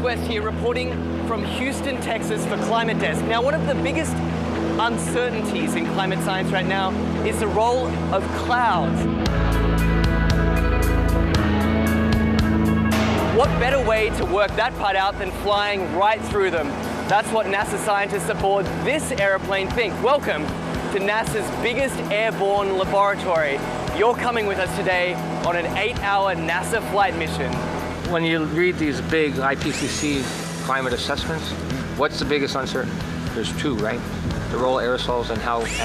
West here reporting from Houston, Texas for Climate Desk. Now, one of the biggest uncertainties in climate science right now is the role of clouds. What better way to work that part out than flying right through them? That's what NASA scientists aboard this airplane think. Welcome to NASA's biggest airborne laboratory. You're coming with us today on an 8-hour NASA flight mission. When you read these big IPCC climate assessments, what's the biggest uncertainty? There's two, right? The role of aerosols and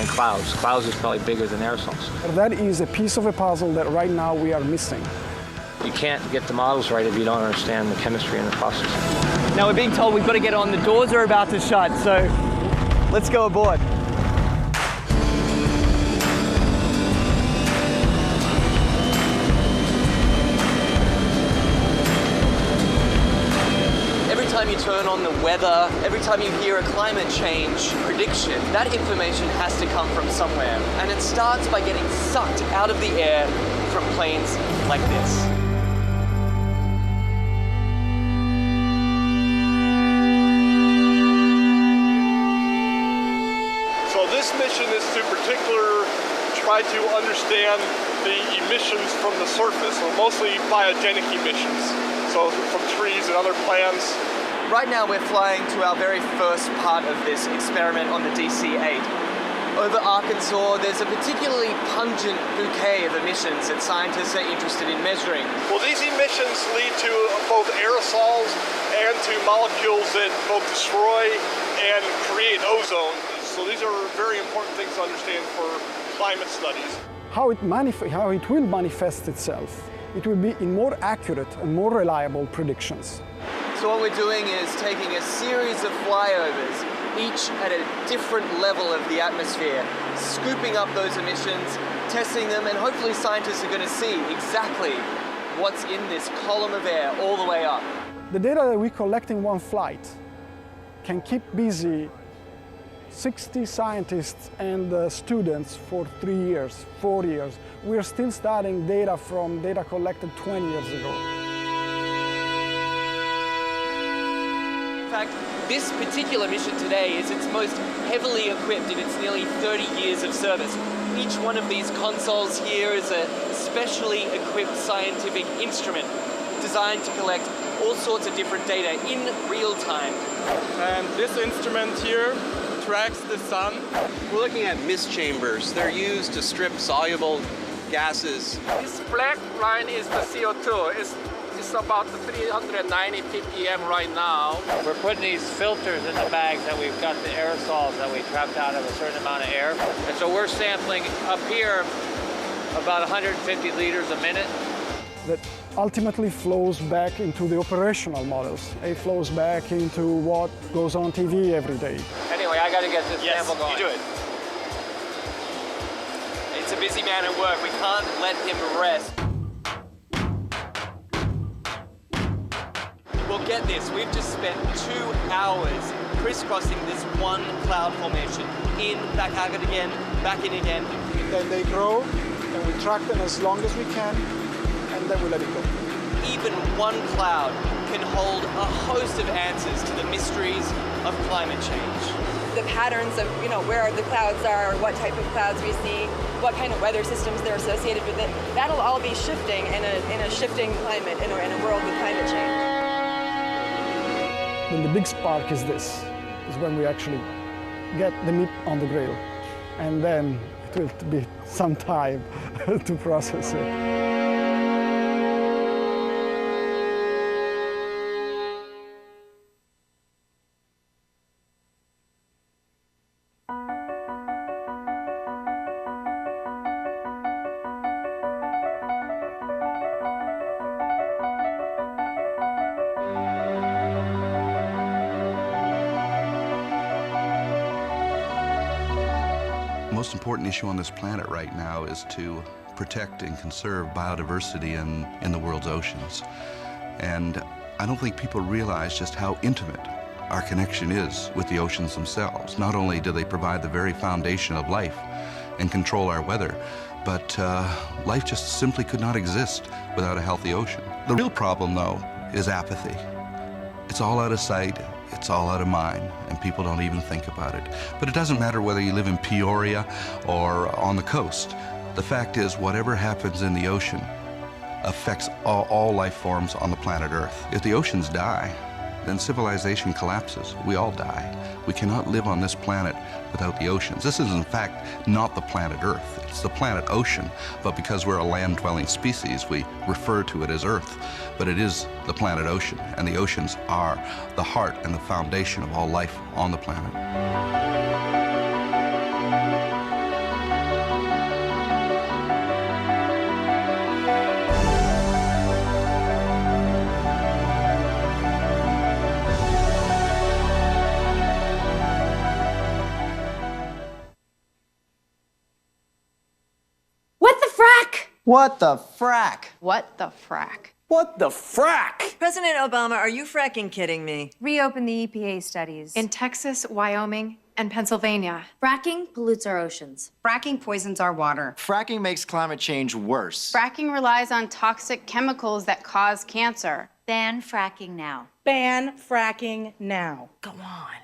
clouds. Clouds is probably bigger than aerosols. That is a piece of a puzzle that right now we are missing. You can't get the models right if you don't understand the chemistry and the process. Now we're being told we've got to get on. The doors are about to shut, so let's go aboard. Every time you turn on the weather, every time you hear a climate change prediction, that information has to come from somewhere. And it starts by getting sucked out of the air from planes like this. So this mission is to try to understand the emissions from the surface, so mostly biogenic emissions, so from trees and other plants. Right now we're flying to our very first part of this experiment on the DC-8. Over Arkansas, there's a particularly pungent bouquet of emissions that scientists are interested in measuring. Well, these emissions lead to both aerosols and to molecules that both destroy and create ozone. So these are very important things to understand for climate studies. How it will manifest itself, it will be in more accurate and more reliable predictions. So what we're doing is taking a series of flyovers, each at a different level of the atmosphere, scooping up those emissions, testing them, and hopefully scientists are going to see exactly what's in this column of air all the way up. The data that we collect in one flight can keep busy 60 scientists and students for 3 years, 4 years. We're still studying data from data collected 20 years ago. In fact, this particular mission today is its most heavily equipped in its nearly 30 years of service. Each one of these consoles here is a specially equipped scientific instrument designed to collect all sorts of different data in real time. And this instrument here tracks the sun. We're looking at mist chambers. They're used to strip soluble gases. This black line is the CO2. It's about 390 ppm right now. We're putting these filters in the bags and we've got the aerosols that we trapped out of a certain amount of air. And so we're sampling up here about 150 liters a minute. That ultimately flows back into the operational models. It flows back into what goes on TV every day. Anyway, I got to get this sample going. You do it. It's a busy man at work. We can't let him rest. Well, get this. We've just spent 2 hours crisscrossing this one cloud formation. In, back out again, back in again. Then they grow, and we track them as long as we can, and then we let it go. Even one cloud can hold a host of answers to the mysteries of climate change. The patterns of, where the clouds are, what type of clouds we see, what kind of weather systems they're associated with it, that'll all be shifting in a shifting climate, in a world with climate change. Then the big spark is when we actually get the meat on the grill. And then it will be some time to process it. The most important issue on this planet right now is to protect and conserve biodiversity in the world's oceans. And I don't think people realize just how intimate our connection is with the oceans themselves. Not only do they provide the very foundation of life and control our weather, but life just simply could not exist without a healthy ocean. The real problem, though, is apathy. It's all out of sight, it's all out of mind, and people don't even think about it. But it doesn't matter whether you live in Peoria or on the coast. The fact is, whatever happens in the ocean affects all life forms on the planet Earth. If the oceans die, then civilization collapses. We all die. We cannot live on this planet without the oceans. This is, in fact, not the planet Earth. It's the planet ocean, but because we're a land-dwelling species, we refer to it as Earth. But it is the planet ocean, and the oceans are the heart and the foundation of all life on the planet. What the frack? What the frack? What the frack? What the frack? President Obama, are you fracking kidding me? Reopen the EPA studies. In Texas, Wyoming, and Pennsylvania. Fracking pollutes our oceans. Fracking poisons our water. Fracking makes climate change worse. Fracking relies on toxic chemicals that cause cancer. Ban fracking now. Ban fracking now. Go on.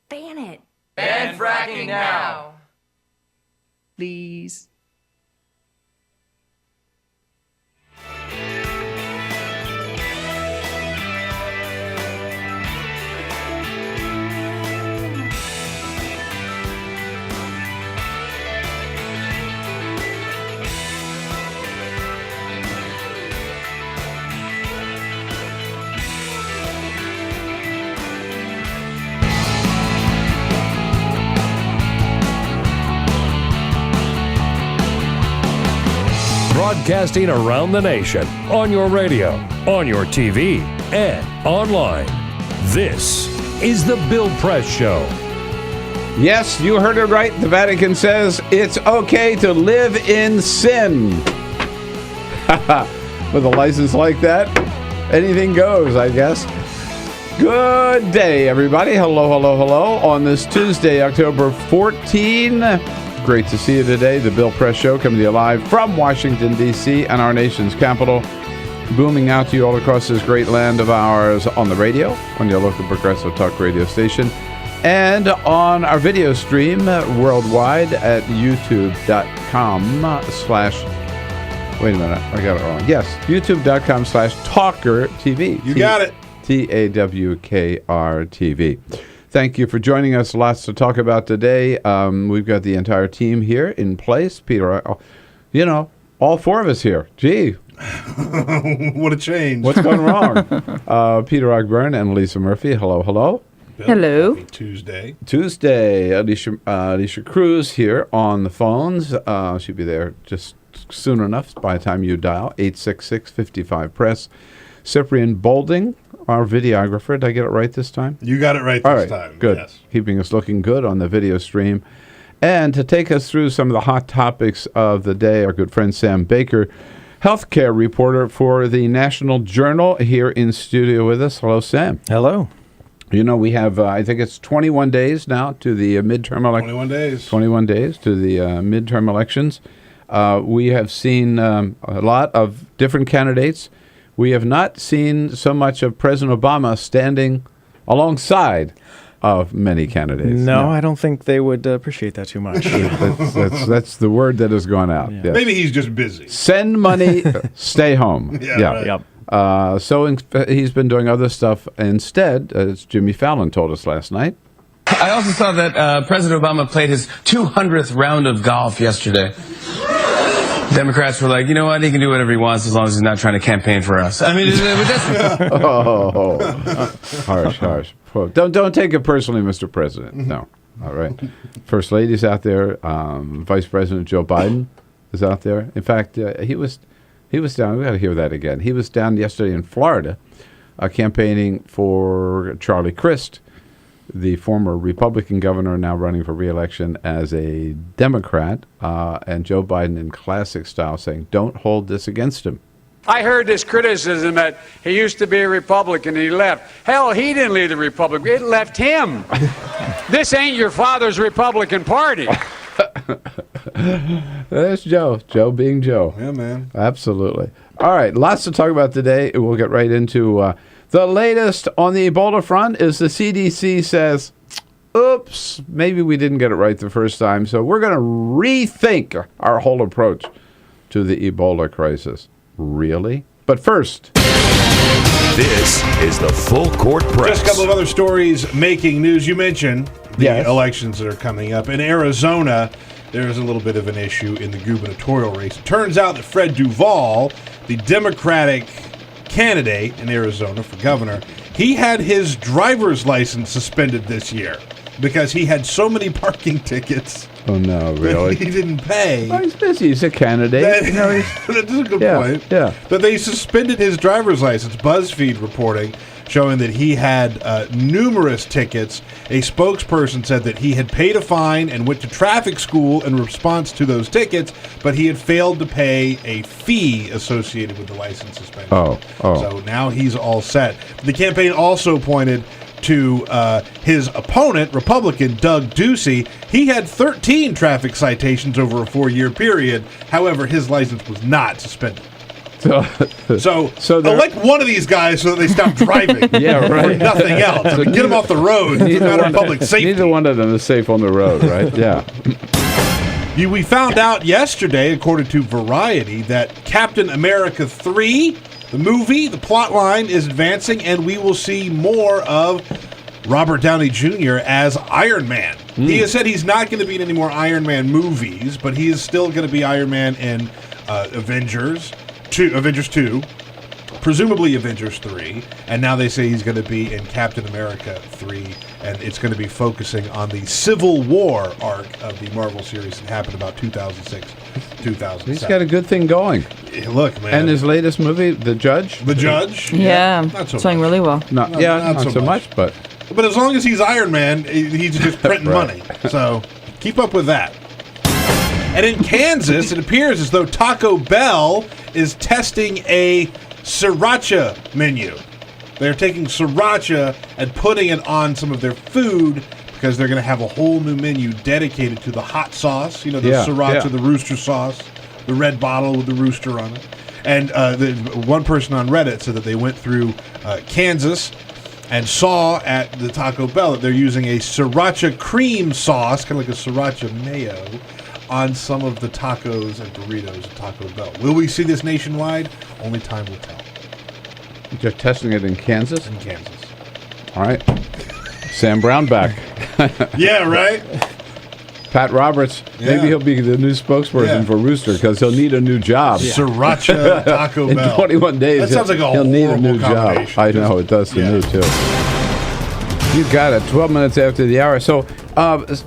Ban it. Ban fracking now. Please. Broadcasting around the nation, on your radio, on your TV, and online. This is The Bill Press Show. Yes, you heard it right. The Vatican says it's okay to live in sin. With a license like that, anything goes, I guess. Good day, everybody. Hello, hello, hello. On this Tuesday, October 14. Great to see you today. The Bill Press Show coming to you live from Washington, D.C. and our nation's capital. Booming out to you all across this great land of ours on the radio, on your local progressive talk radio station, and on our video stream worldwide at youtube.com/. Wait a minute, I got it wrong. Yes, youtube.com/TawkrTV. You got it. TAWKRTV. Thank you for joining us. Lots to talk about today. We've got the entire team here in place. Peter, all four of us here. Gee. What a change. What's going wrong? Peter Ogburn and Lisa Murphy. Hello, hello. Bill, hello. Tuesday. Alicia Cruz here on the phones. She'll be there just soon enough by the time you dial. 866-55-PRESS. Cyprian Bolding, our videographer. Did I get it right this time? You got it right this time. Good. Yes. Keeping us looking good on the video stream. And to take us through some of the hot topics of the day, our good friend Sam Baker, healthcare reporter for the National Journal, here in studio with us. Hello, Sam. Hello. We have, I think it's 21 days now to the midterm election. 21 days. 21 days to the midterm elections. We have seen a lot of different candidates. We have not seen so much of President Obama standing alongside of many candidates. No, I don't think they would appreciate that too much. That's the word that has gone out. Yeah. Yes. Maybe he's just busy. Send money, stay home. Yeah. Right. Yep. So he's been doing other stuff instead, as Jimmy Fallon told us last night. I also saw that President Obama played his 200th round of golf yesterday. Democrats were like, you know what, he can do whatever he wants as long as he's not trying to campaign for us. I mean, harsh. Don't take it personally, Mr. President. No. All right. First Lady's out there. Vice President Joe Biden is out there. In fact, he was down. We got to hear that again. He was down yesterday in Florida, campaigning for Charlie Crist, the former Republican governor, now running for re-election as a Democrat, and Joe Biden in classic style saying, don't hold this against him. I heard this criticism that he used to be a Republican and he left. Hell, he didn't leave the Republican. It left him. This ain't your father's Republican Party. There's Joe. Joe being Joe. Yeah, man. Absolutely. All right, lots to talk about today. We'll get right into the latest on the Ebola front is the CDC says, oops, maybe we didn't get it right the first time, so we're going to rethink our whole approach to the Ebola crisis. Really? But first, this is the Full Court Press. Just a couple of other stories making news. You mentioned the elections that are coming up. In Arizona, there is a little bit of an issue in the gubernatorial race. It turns out that Fred Duvall, the Democratic candidate in Arizona for governor, he had his driver's license suspended this year because he had so many parking tickets. Oh, no, really? He didn't pay. Well, he's busy. He's a candidate. That's a good point. Yeah. But they suspended his driver's license. BuzzFeed reporting showing that he had numerous tickets. A spokesperson said that he had paid a fine and went to traffic school in response to those tickets, but he had failed to pay a fee associated with the license suspension. Oh. So now he's all set. The campaign also pointed to his opponent, Republican Doug Ducey. He had 13 traffic citations over a 4-year period. However, his license was not suspended. So elect one of these guys so that they stop driving. Yeah, right. For nothing else. So Get them off the road. It's a matter of public safety. Neither one of them is safe on the road, right? Yeah. We found out yesterday, according to Variety, that Captain America 3, the movie, the plot line is advancing, and we will see more of Robert Downey Jr. as Iron Man. He has said he's not going to be in any more Iron Man movies, but he is still going to be Iron Man in Avengers 2, presumably Avengers 3, and now they say he's going to be in Captain America 3, and it's going to be focusing on the Civil War arc of the Marvel series that happened about 2006, 2007. He's got a good thing going. Look, man. And his latest movie, The Judge? The Judge? Yeah, not so doing much. really well. Not so much, but as long as he's Iron Man, he's just printing money. So keep up with that. And in Kansas, it appears as though Taco Bell is testing a sriracha menu. They're taking sriracha and putting it on some of their food because they're going to have a whole new menu dedicated to the hot sauce. You know, the sriracha, the rooster sauce, the red bottle with the rooster on it. And one person on Reddit said that they went through Kansas and saw at the Taco Bell that they're using a sriracha cream sauce, kind of like a sriracha mayo, on some of the tacos and burritos at Taco Bell. Will we see this nationwide? Only time will tell. They're testing it in Kansas? In Kansas. All right. Sam Brown back. Yeah, right? Pat Roberts, maybe he'll be the new spokesperson for Rooster because he'll need a new job. Sriracha Taco Bell. In 21 days, that sounds like a he'll need a new job. combination. I know, it does to me, too. You got it. 12 minutes after the hour. So,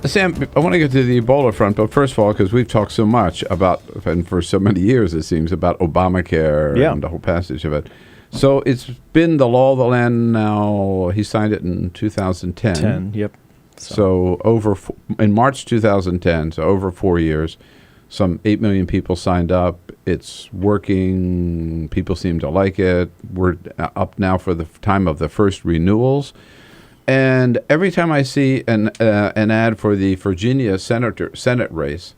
Sam, I want to get to the Ebola front, but first of all, because we've talked so much about, and for so many years, it seems, about Obamacare and the whole passage of it. So it's been the law of the land now. He signed it in 2010. Yep. So in March 2010, so over 4 years, some 8 million people signed up. It's working. People seem to like it. We're up now for the time of the first renewals. And every time I see an ad for the Virginia Senate race,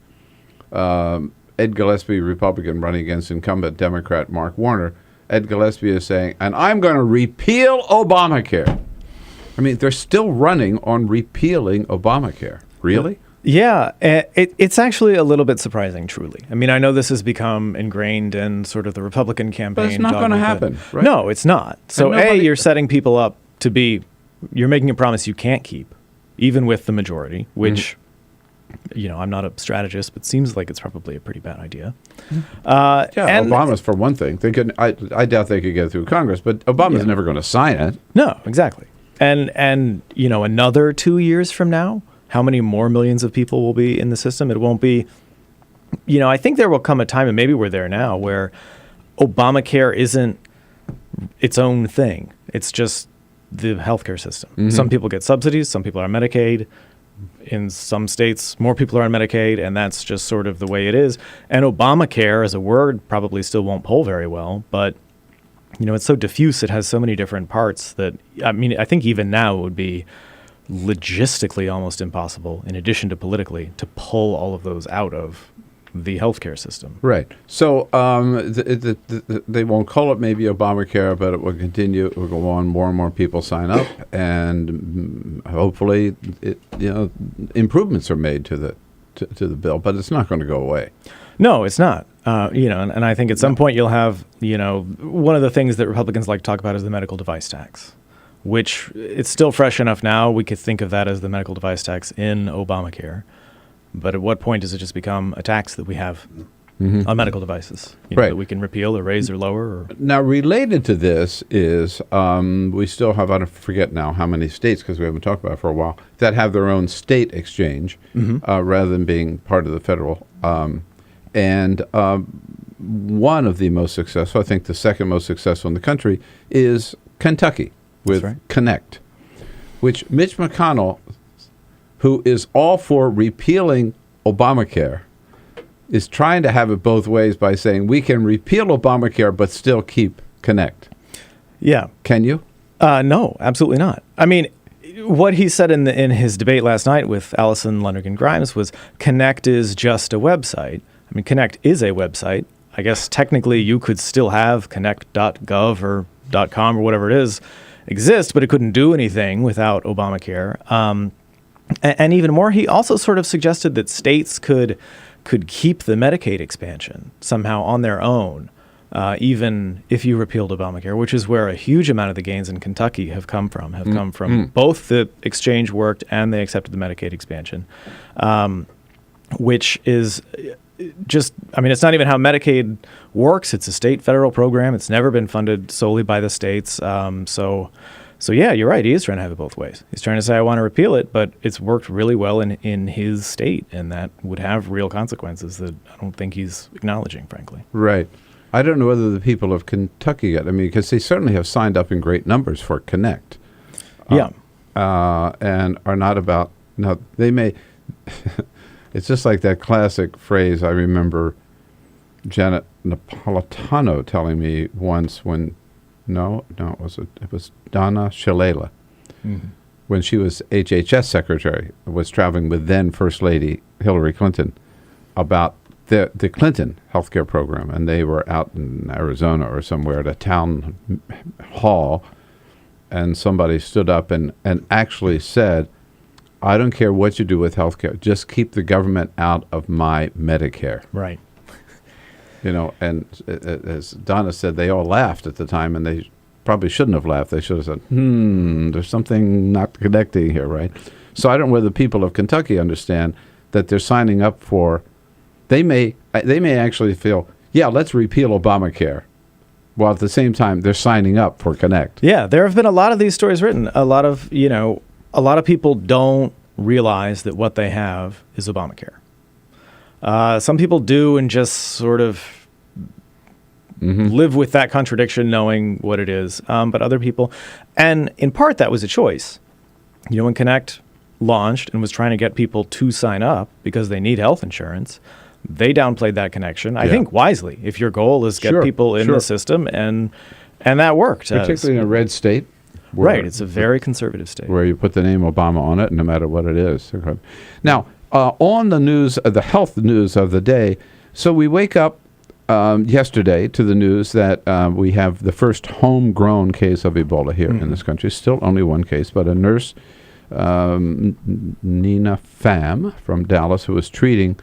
Ed Gillespie, Republican, running against incumbent Democrat Mark Warner, Ed Gillespie is saying, and I'm going to repeal Obamacare. I mean, they're still running on repealing Obamacare. Really? Yeah, it's actually a little bit surprising, truly. I mean, I know this has become ingrained in sort of the Republican campaign. But it's not going to happen, right? No, it's not. So, you're setting people up to be, you're making a promise you can't keep, even with the majority, which, I'm not a strategist, but seems like it's probably a pretty bad idea. And Obama's for one thing. They could, I doubt they could get through Congress, but Obama's never going to sign it. No, exactly. And another 2 years from now, how many more millions of people will be in the system? It won't be, I think there will come a time, and maybe we're there now, where Obamacare isn't its own thing. It's just the healthcare system. Mm-hmm. Some people get subsidies, some people are on Medicaid. In some states, more people are on Medicaid, and that's just sort of the way it is. And Obamacare as a word probably still won't poll very well, but it's so diffuse. It has so many different parts that, I think even now it would be logistically almost impossible, in addition to politically, to pull all of those out of the healthcare system. Right. So they won't call it maybe Obamacare, but it will continue. It will go on. More and more people sign up, and hopefully, improvements are made to the bill. But it's not going to go away. No, it's not. And I think at some point you'll have, one of the things that Republicans like to talk about is the medical device tax, which it's still fresh enough now. We could think of that as the medical device tax in Obamacare. But at what point does it just become a tax that we have on medical devices that we can repeal or raise or lower? Now, related to this is we still have, I forget now how many states, because we haven't talked about it for a while, that have their own state exchange rather than being part of the federal. And one of the most successful, I think the second most successful in the country, is Kentucky with Connect, which Mitch McConnell, who is all for repealing Obamacare, is trying to have it both ways by saying we can repeal Obamacare but still keep Connect. Yeah. Can you? No, absolutely not. I mean, what he said in his debate last night with Allison Lonergan Grimes was Connect is just a website. I mean, Connect is a website. I guess technically you could still have connect.gov or .com or whatever it is exist, but it couldn't do anything without Obamacare. And even more, he also sort of suggested that states could keep the Medicaid expansion somehow on their own, even if you repealed Obamacare, which is where a huge amount of the gains in Kentucky have come from. Both the exchange worked and they accepted the Medicaid expansion, which is just, I mean, it's not even how Medicaid works. It's a state federal program. It's never been funded solely by the states. So yeah, you're right. He is trying to have it both ways. He's trying to say, I want to repeal it, but it's worked really well in his state, and that would have real consequences that I don't think he's acknowledging, frankly. Right. I don't know whether the people of Kentucky get, I mean, because they certainly have signed up in great numbers for Connect. Yeah. And are not about, now they may, it's just like that classic phrase I remember Janet Napolitano telling me once when, it was Donna Shalala, when she was HHS secretary, was traveling with then First Lady Hillary Clinton about the Clinton healthcare program, and they were out in Arizona or somewhere at a town hall, and somebody stood up and actually said, I don't care what you do with healthcare, just keep the government out of my Medicare. Right. And as Donna said, they all laughed at the time, and they probably shouldn't have laughed. They should have said, there's something not connecting here, right? So I don't know whether the people of Kentucky understand that they're signing up for, they may actually feel, yeah, let's repeal Obamacare, while at the same time they're signing up for Connect. Yeah, there have been a lot of these stories written. A lot of people don't realize that what they have is Obamacare. Some people do and just sort of live with that contradiction, knowing what it is. But other people, and in part that was a choice. When Connect launched and was trying to get people to sign up because they need health insurance, they downplayed that connection. I think wisely. If your goal is get people in the system, and that worked. Particularly in a red state. Right, it's a very conservative state. Where you put the name Obama on it, no matter what it is. Okay. Now, on the news, the health news of the day, so we wake up yesterday to the news that we have the first homegrown case of Ebola here in this country. Still only one case, but a nurse, Nina Pham from Dallas, who was treating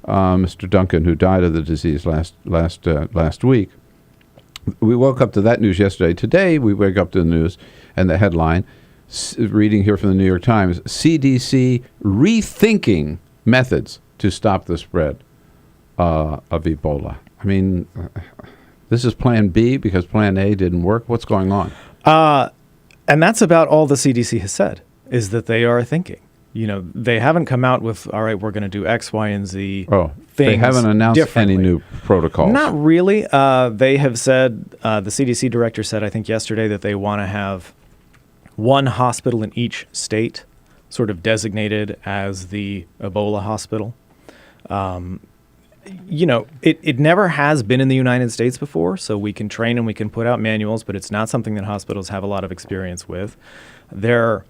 Mr. Duncan, who died of the disease last week. We woke up to that news yesterday. Today, we wake up to the news and the headline, reading here from the New York Times, CDC rethinking methods to stop the spread of Ebola. I mean, this is Plan B because Plan A didn't work. What's going on? And that's about all the CDC has said, is that they are thinking. They haven't come out with, all right, we're going to do X, Y, and Z things. They haven't announced any new protocols. Not really. They have said, the CDC director said, I think yesterday, that they want to have one hospital in each state sort of designated as the Ebola hospital. It never has been in the United States before, so we can train and we can put out manuals, but it's not something that hospitals have a lot of experience with. There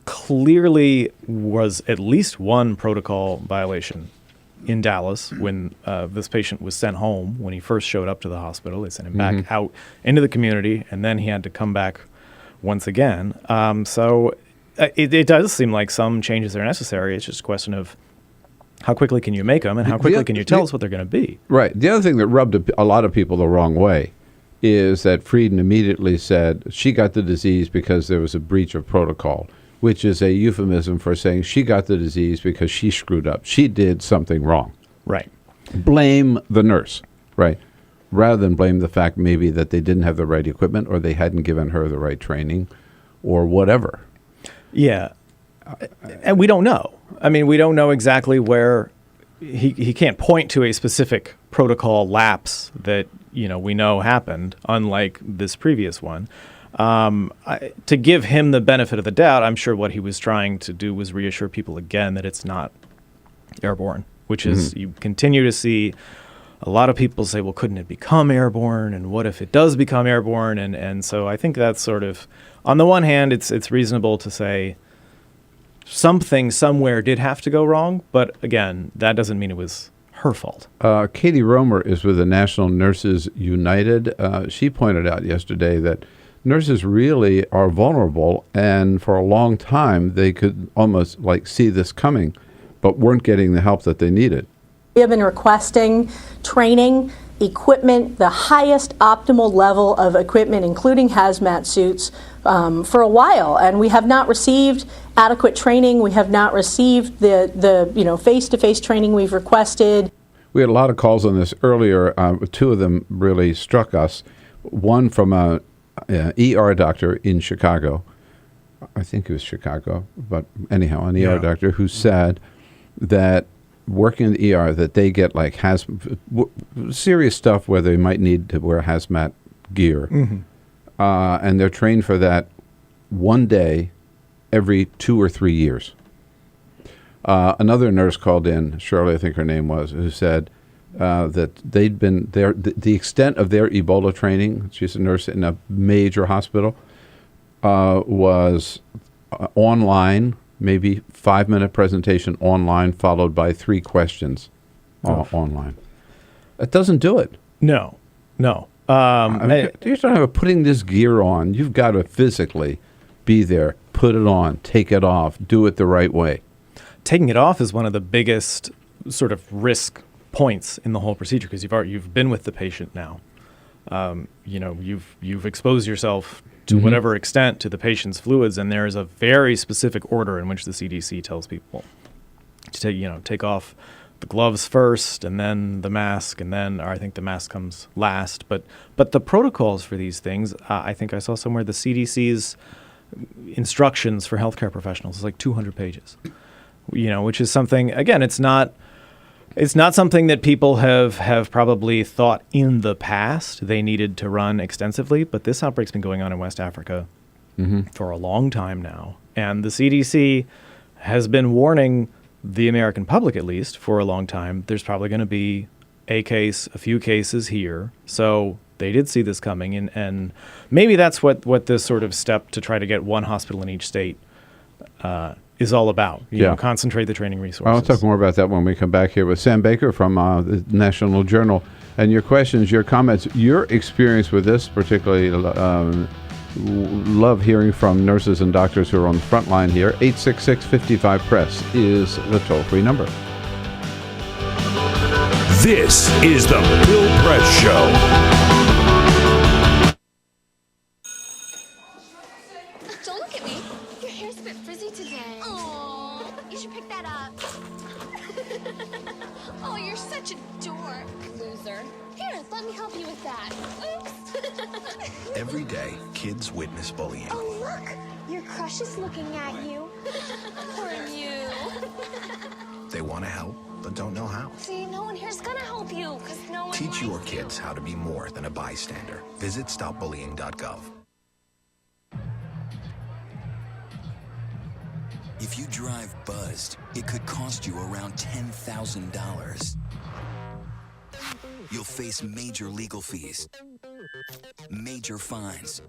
clearly was at least one protocol violation in Dallas when this patient was sent home. When he first showed up to the hospital, they sent him back out into the community, and then he had to come back once again. So it does seem like some changes are necessary. It's just a question of how quickly can you make them, and how quickly can you tell us what they're going to be? Right. The other thing that rubbed a lot of people the wrong way is that Frieden immediately said she got the disease because there was a breach of protocol, which is a euphemism for saying she got the disease because she screwed up. She did something wrong. Right. Blame the nurse, right, rather than blame the fact maybe that they didn't have the right equipment or they hadn't given her the right training or whatever. Yeah. And we don't know. I mean, we don't know exactly where he can't point to a specific protocol lapse that, we know happened, unlike this previous one. To give him the benefit of the doubt, I'm sure what he was trying to do was reassure people again that it's not airborne, which is you continue to see a lot of people say, well, couldn't it become airborne? And what if it does become airborne? And so I think that's sort of, on the one hand, it's reasonable to say something somewhere did have to go wrong. But again, that doesn't mean it was her fault. Katie Romer is with the National Nurses United. She pointed out yesterday that nurses really are vulnerable, and for a long time they could almost like see this coming, but weren't getting the help that they needed. We have been requesting training, equipment, the highest optimal level of equipment, including hazmat suits, for a while, and we have not received adequate training. We have not received the face-to-face training we've requested. We had a lot of calls on this earlier. Two of them really struck us. One from a ER doctor in Chicago. I think it was Chicago, but anyhow, an ER doctor who said that working in the ER, that they get like serious stuff where they might need to wear hazmat gear. Mm-hmm. And they're trained for that one day every 2 or 3 years. Another nurse called in, Shirley, I think her name was, who said that they'd been there. The extent of their Ebola training, she's a nurse in a major hospital, was online, maybe 5-minute presentation online, followed by 3 questions online. It doesn't do it. No. You're talking about putting this gear on. You've got to physically be there, put it on, take it off, do it the right way. Taking it off is one of the biggest sort of risk points in the whole procedure, because you've been with the patient now. You've exposed yourself to whatever extent to the patient's fluids, and there is a very specific order in which the CDC tells people to take off the gloves first, and then the mask, and then, or I think the mask comes last. But the protocols for these things, I think I saw somewhere the CDC's instructions for healthcare professionals is like 200 pages. Which is something, again, it's not something that people have probably thought in the past they needed to run extensively, but this outbreak's been going on in West Africa for a long time now. And the CDC has been warning the American public, at least, for a long time. There's probably going to be a few cases here. So they did see this coming, and maybe that's what this sort of step to try to get one hospital in each state is all about. Concentrate the training resources. I'll talk more about that when we come back here with Sam Baker from the National Journal. And your questions, your comments, your experience with this, particularly love hearing from nurses and doctors who are on the front line here. 866-55-PRESS is the toll-free number. This is the Bill Press Show. Don't look at me. Your hair's a bit frizzy today. Oh, you should pick that up. Oh, you're such a dork, loser. Here, let me help you with that. Oops. Every day, kids witness bullying. Oh, look. Your crush is looking at you. Poor you. They want to help, but don't know how. See, no one here's gonna help you, because no one Teach your likes kids how to be more than a bystander. Visit stopbullying.gov. If you drive buzzed, it could cost you around $10,000. You'll face major legal fees, major fines,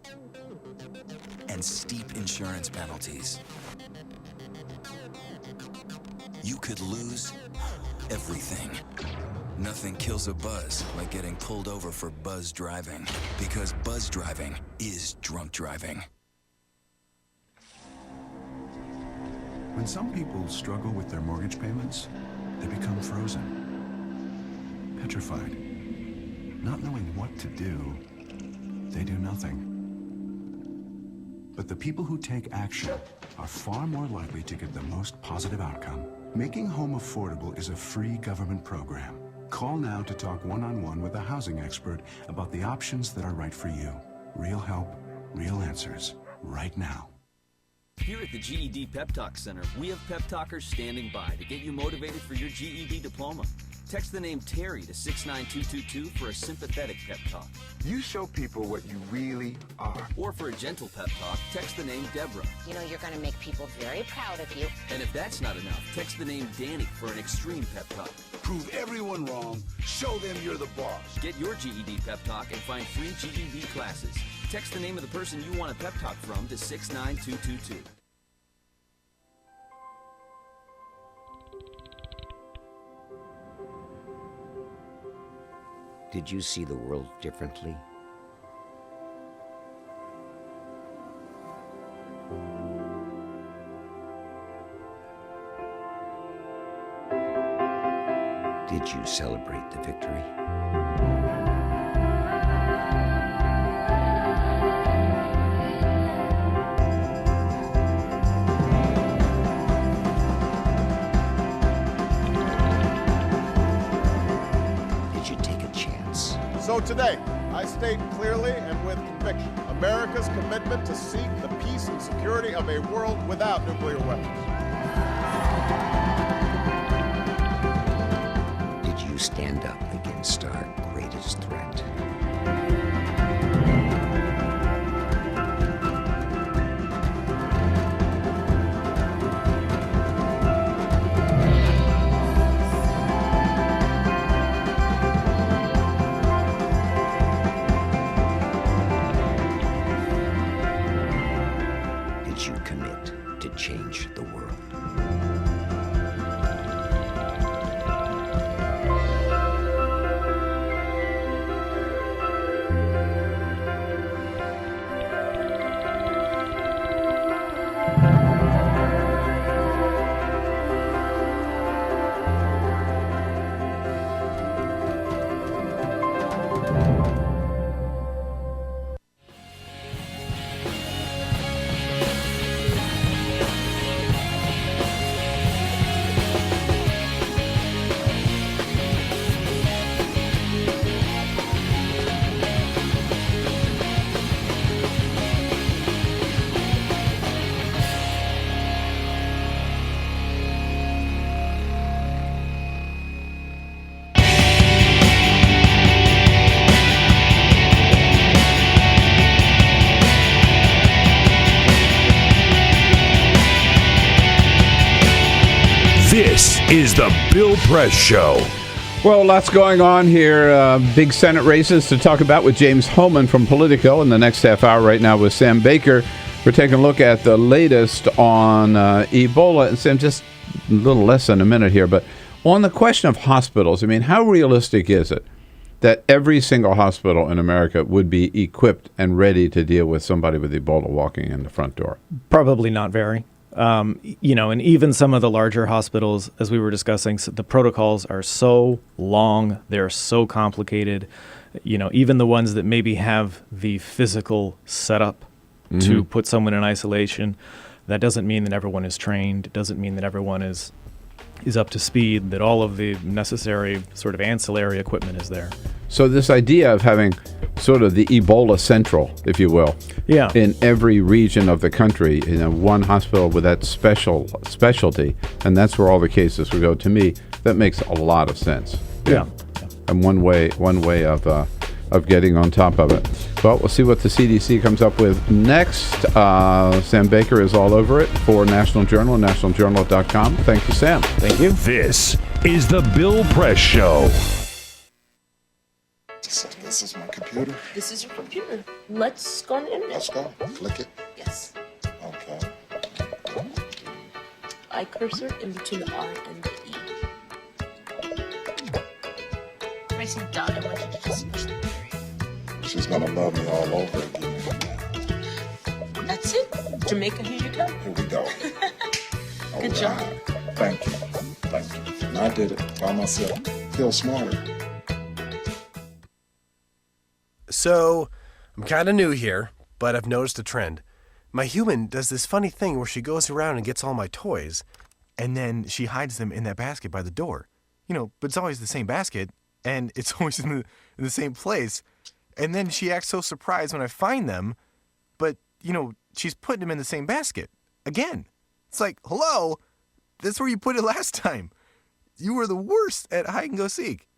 and steep insurance penalties. You could lose everything. Nothing kills a buzz like getting pulled over for buzz driving, because buzz driving is drunk driving. When some people struggle with their mortgage payments, they become frozen, petrified. Not knowing what to do, they do nothing. But the people who take action are far more likely to get the most positive outcome. Making home affordable is a free government program. Call now to talk one-on-one with a housing expert about the options that are right for you. Real help, real answers, right now. Here at the GED Pep Talk Center, we have pep talkers standing by to get you motivated for your GED diploma. Text the name Terry to 69222 for a sympathetic pep talk. You show people what you really are. Or for a gentle pep talk, text the name Deborah. You know you're going to make people very proud of you. And if that's not enough, text the name Danny for an extreme pep talk. Prove everyone wrong. Show them you're the boss. Get your GED pep talk and find free GED classes. Text the name of the person you want a pep talk from to 69222. Did you see the world differently? Did you celebrate the victory? Did you take a chance? So today, I state clearly and with conviction America's commitment to seek the peace and security of a world without nuclear weapons. Did you stand up against our greatest threat? Did you commit to change the world? This is the Bill Press Show. Well, lots going on here. Big Senate races to talk about with James Hohmann from Politico in the next half hour. Right now with Sam Baker. We're taking a look at the latest on Ebola. And Sam, just a little less than a minute here, but on the question of hospitals, I mean, how realistic is it that every single hospital in America would be equipped and ready to deal with somebody with Ebola walking in the front door? Probably not very. And even some of the larger hospitals, as we were discussing, the protocols are so long, they're so complicated. Even the ones that maybe have the physical setup to put someone in isolation, that doesn't mean that everyone is trained. It doesn't mean that everyone is up to speed, that all of the necessary sort of ancillary equipment is there. So this idea of having sort of the Ebola central, if you will, in every region of the country, one hospital with that specialty, and that's where all the cases would go. To me, that makes a lot of sense. Yeah. And one way of getting on top of it. Well, we'll see what the CDC comes up with next. Sam Baker is all over it for National Journal and nationaljournal.com. Thank you, Sam. Thank you. This is the Bill Press Show. So this is my computer. This is your computer. Let's go on the internet. Let's go. Click it. Yes. Okay. I cursor in between the R and the E. Pressing dot, I want you to just push the period. She's gonna love me all over again. That's it. Jamaica, here you go. Here we go. Good job. Thank you. Thank you. And I did it by myself. Feel smarter. So, I'm kind of new here, but I've noticed a trend. My human does this funny thing where she goes around and gets all my toys, and then she hides them in that basket by the door. But it's always the same basket, and it's always in the same place. And then she acts so surprised when I find them, but, she's putting them in the same basket. Again. It's like, hello? That's where you put it last time. You were the worst at hide and go seek.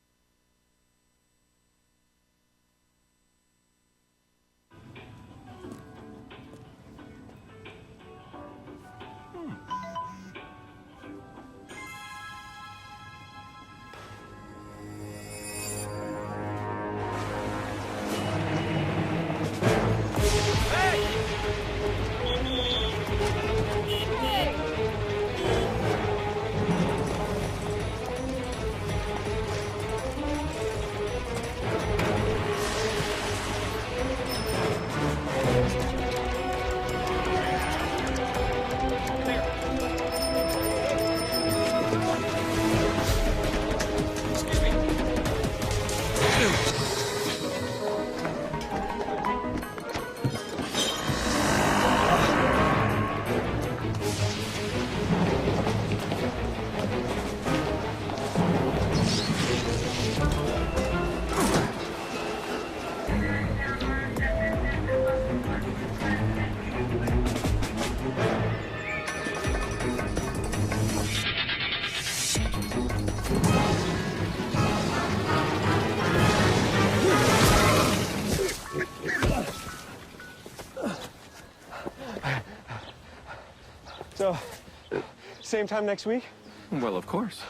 Same time next week? Well, of course.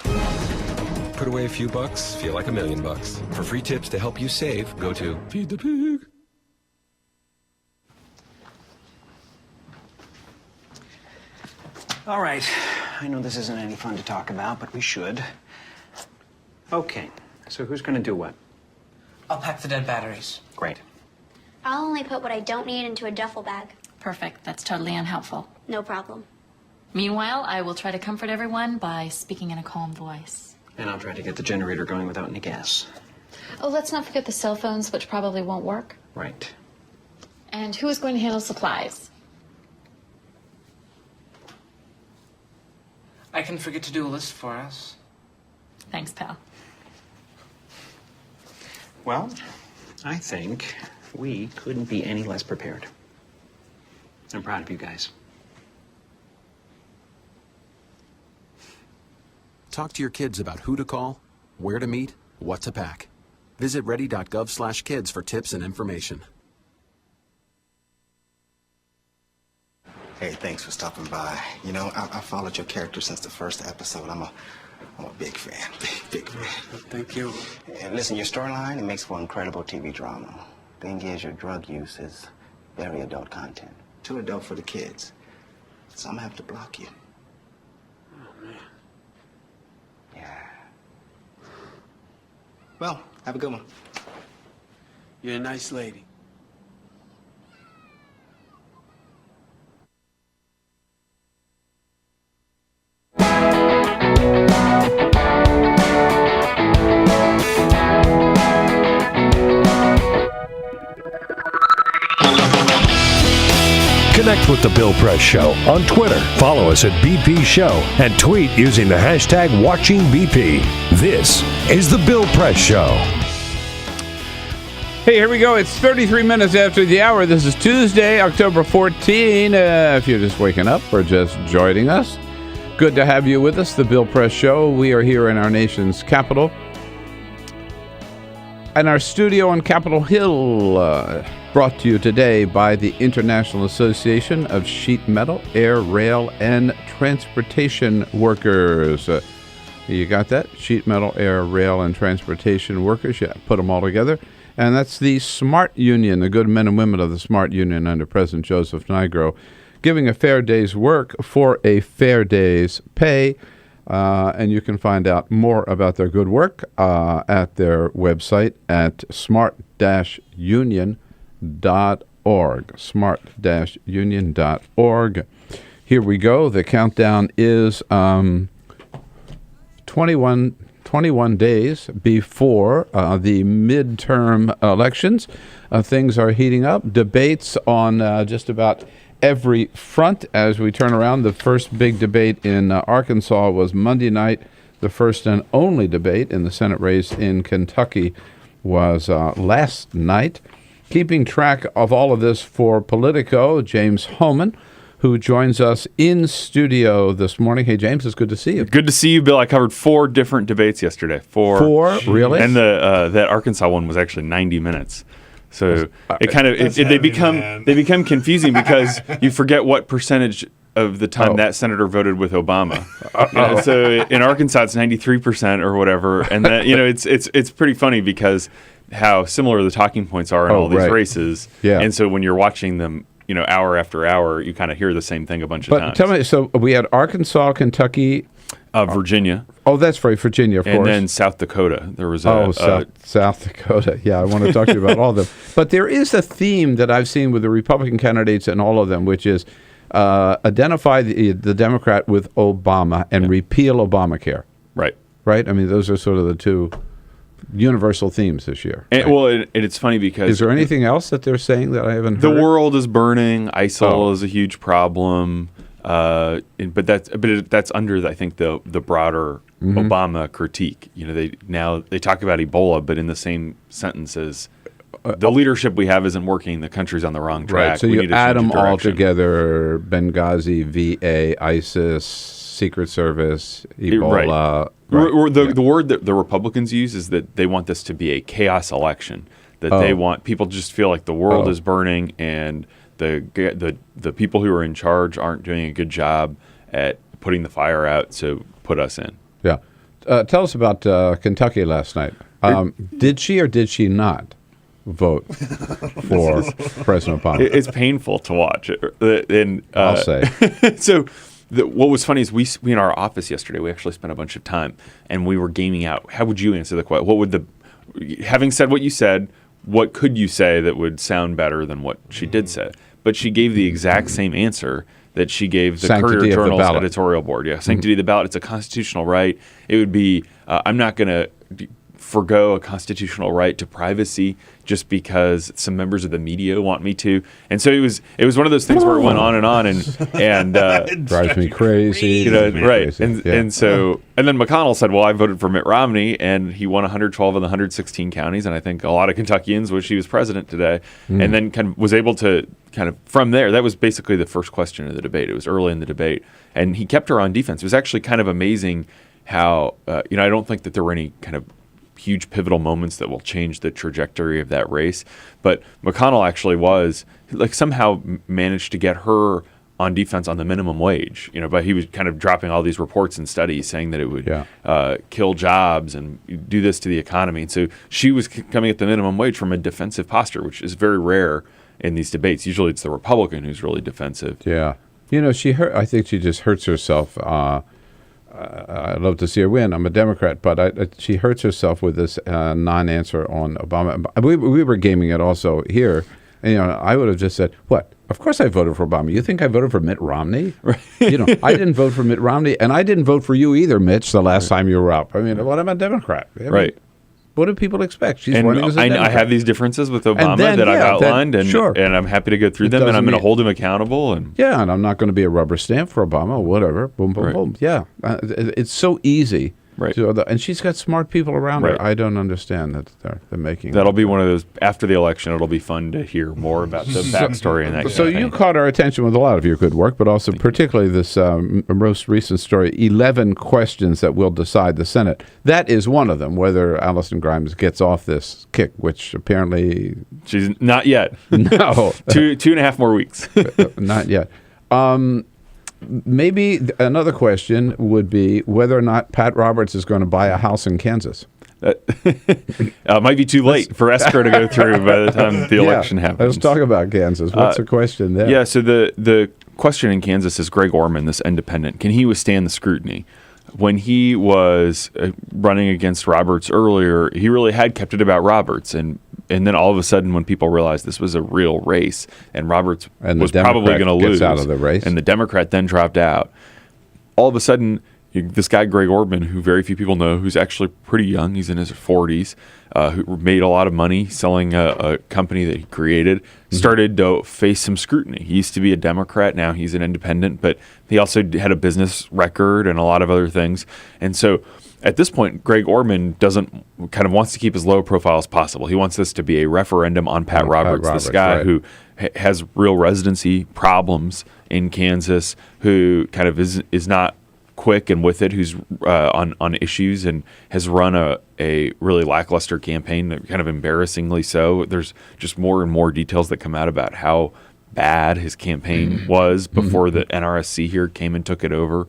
Put away a few bucks, feel like $1 million. For free tips to help you save, go to Feed the Pig. All right. I know this isn't any fun to talk about, but we should. Okay. So who's going to do what? I'll pack the dead batteries. Great. I'll only put what I don't need into a duffel bag. Perfect. That's totally unhelpful. No problem. Meanwhile, I will try to comfort everyone by speaking in a calm voice. And I'll try to get the generator going without any gas. Oh, let's not forget the cell phones, which probably won't work. Right. And who is going to handle supplies? I can forget to do a list for us. Thanks, pal. Well, I think we couldn't be any less prepared. I'm proud of you guys. Talk to your kids about who to call, where to meet, what to pack. Visit ready.gov/kids for tips and information. Hey, thanks for stopping by. You know, I followed your character since the first episode. I'm a big fan, big fan. Thank you. And listen, your storyline, it makes for incredible TV drama. Thing is, your drug use is very adult content. Too adult for the kids. So I'm gonna have to block you. Oh, man. Yeah. Well, have a good one. You're a nice lady. Connect with The Bill Press Show on Twitter. Follow us at BP Show and tweet using the hashtag WatchingBP. This is The Bill Press Show. Hey, here we go. It's 33 minutes after the hour. This is Tuesday, October 14. If you're just waking up or just joining us, good to have you with us. The Bill Press Show. We are here in our nation's capital. And our studio on Capitol Hill, brought to you today by the International Association of Sheet Metal, Air, Rail, and Transportation Workers. You got that? Sheet Metal, Air, Rail, and Transportation Workers. Yeah, put them all together. And that's the SMART Union, the good men and women of the SMART Union under President Joseph Nigro, giving a fair day's work for a fair day's pay. And you can find out more about their good work at their website at smart-union.org. Smart-union.org. Here we go. The countdown is 21 days before the midterm elections. Things are heating up. Debates on just about every front as we turn around. The first big debate in Arkansas was Monday night. The first and only debate in the Senate race in Kentucky was last night. Keeping track of all of this for Politico, James Hohmann, who joins us in studio this morning. Hey, James, it's good to see you. Good to see you, Bill. I covered 4 different debates yesterday. Four? Really? And that Arkansas one was actually 90 minutes. So they become confusing because you forget what percentage of the time that senator voted with Obama. So in Arkansas it's 93% or whatever, and that it's pretty funny because how similar the talking points are in all these races. Yeah. And so when you're watching them, hour after hour, you kind of hear the same thing a bunch of times. But tell me, so we had Arkansas, Kentucky, Virginia. Oh, that's right, Virginia, of course. And then South Dakota. There was South Dakota. Yeah, I want to talk to you about all of them. But there is a theme that I've seen with the Republican candidates and all of them, which is identify the Democrat with Obama and repeal Obamacare. Right. Right? I mean, those are sort of the two universal themes this year. And, right? It's funny because... Is there anything else that they're saying that I haven't heard? The world is burning. ISIL is a huge problem. But that's under, I think, the broader Obama critique. They talk about Ebola, but in the same sentence as the leadership we have isn't working. The country's on the wrong track. Right. So you add them all together: Benghazi, VA, ISIS, Secret Service, Ebola. Right. The word that the Republicans use is that they want this to be a chaos election. That they want people just feel like the world is burning and the people who are in charge aren't doing a good job at putting the fire out, so put us in. Yeah. Tell us about Kentucky last night. Did she or did she not vote for President Obama? It's painful to watch. And I'll say. So what was funny is we in our office yesterday, we actually spent a bunch of time, and we were gaming out. How would you answer the question? What would having said what you said, what could you say that would sound better than what she did say? But she gave the exact same answer that she gave the Courier Journal's editorial board. Yeah, sanctity of the ballot. It's a constitutional right. It would be, I'm not going to forgo a constitutional right to privacy just because some members of the media want me to. And so it was one of those things where it went on and drives me crazy. You know, right. Crazy. And Yeah. and so and then McConnell said, well, I voted for Mitt Romney and he won 112 of the 116 counties, and I think a lot of Kentuckians wish he was president today. And then kind of was able to from there, that was basically the first question of the debate. It was early in the debate, and he kept her on defense. It was actually kind of amazing how I don't think that there were any kind of huge pivotal moments that will change the trajectory of that race. But McConnell actually was somehow managed to get her on defense on the minimum wage, but he was kind of dropping all these reports and studies saying that it would kill jobs and do this to the economy. And so she was coming at the minimum wage from a defensive posture, which is very rare in these debates. Usually it's the Republican who's really defensive. Yeah. I think she just hurts herself. I'd love to see her win. I'm a Democrat, but she hurts herself with this non-answer on Obama. We were gaming it also here. And, I would have just said, what? Of course I voted for Obama. You think I voted for Mitt Romney? Right. I didn't vote for Mitt Romney, and I didn't vote for you either, Mitch, the last time you were up. I mean, what am I, a Democrat? Right. What do people expect? She's and running as a Democrat. I have these differences with Obama that I've outlined, and I'm happy to go through them, and I'm going to hold him accountable. And I'm not going to be a rubber stamp for Obama, whatever. Boom, boom, boom. Yeah, it's so easy. Right. And she's got smart people around her. I don't understand that they're making. That'll be one of those, after the election, it'll be fun to hear more about the backstory in that So campaign. you caught our attention with a lot of your good work, but also particularly this most recent story, 11 questions that will decide the Senate. That is one of them, whether Alison Grimes gets off this kick, which apparently... She's not yet. No. 2.5 more weeks. Not yet. Maybe another question would be whether or not Pat Roberts is going to buy a house in Kansas. Might be too late for escrow to go through by the time the election happens. Let's talk about Kansas. What's the question there? Yeah, so the question in Kansas is Greg Orman, this independent. Can he withstand the scrutiny? When he was running against Roberts earlier, he really had kept it about Roberts. And then all of a sudden, when people realized this was a real race and Roberts was probably going to lose, out of the race, and the Democrat then dropped out, all of a sudden, this guy, Greg Orman, who very few people know, who's actually pretty young, he's in his 40s, who made a lot of money selling a company that he created, started to face some scrutiny. He used to be a Democrat, now he's an independent, but he also had a business record and a lot of other things. And so at this point, Greg Orman wants to keep as low profile as possible. He wants this to be a referendum on Pat Roberts, this guy who has real residency problems in Kansas, who kind of is not quick and with it, who's on issues and has run a really lackluster campaign, kind of embarrassingly so. There's just more and more details that come out about how bad his campaign was before the NRSC here came and took it over.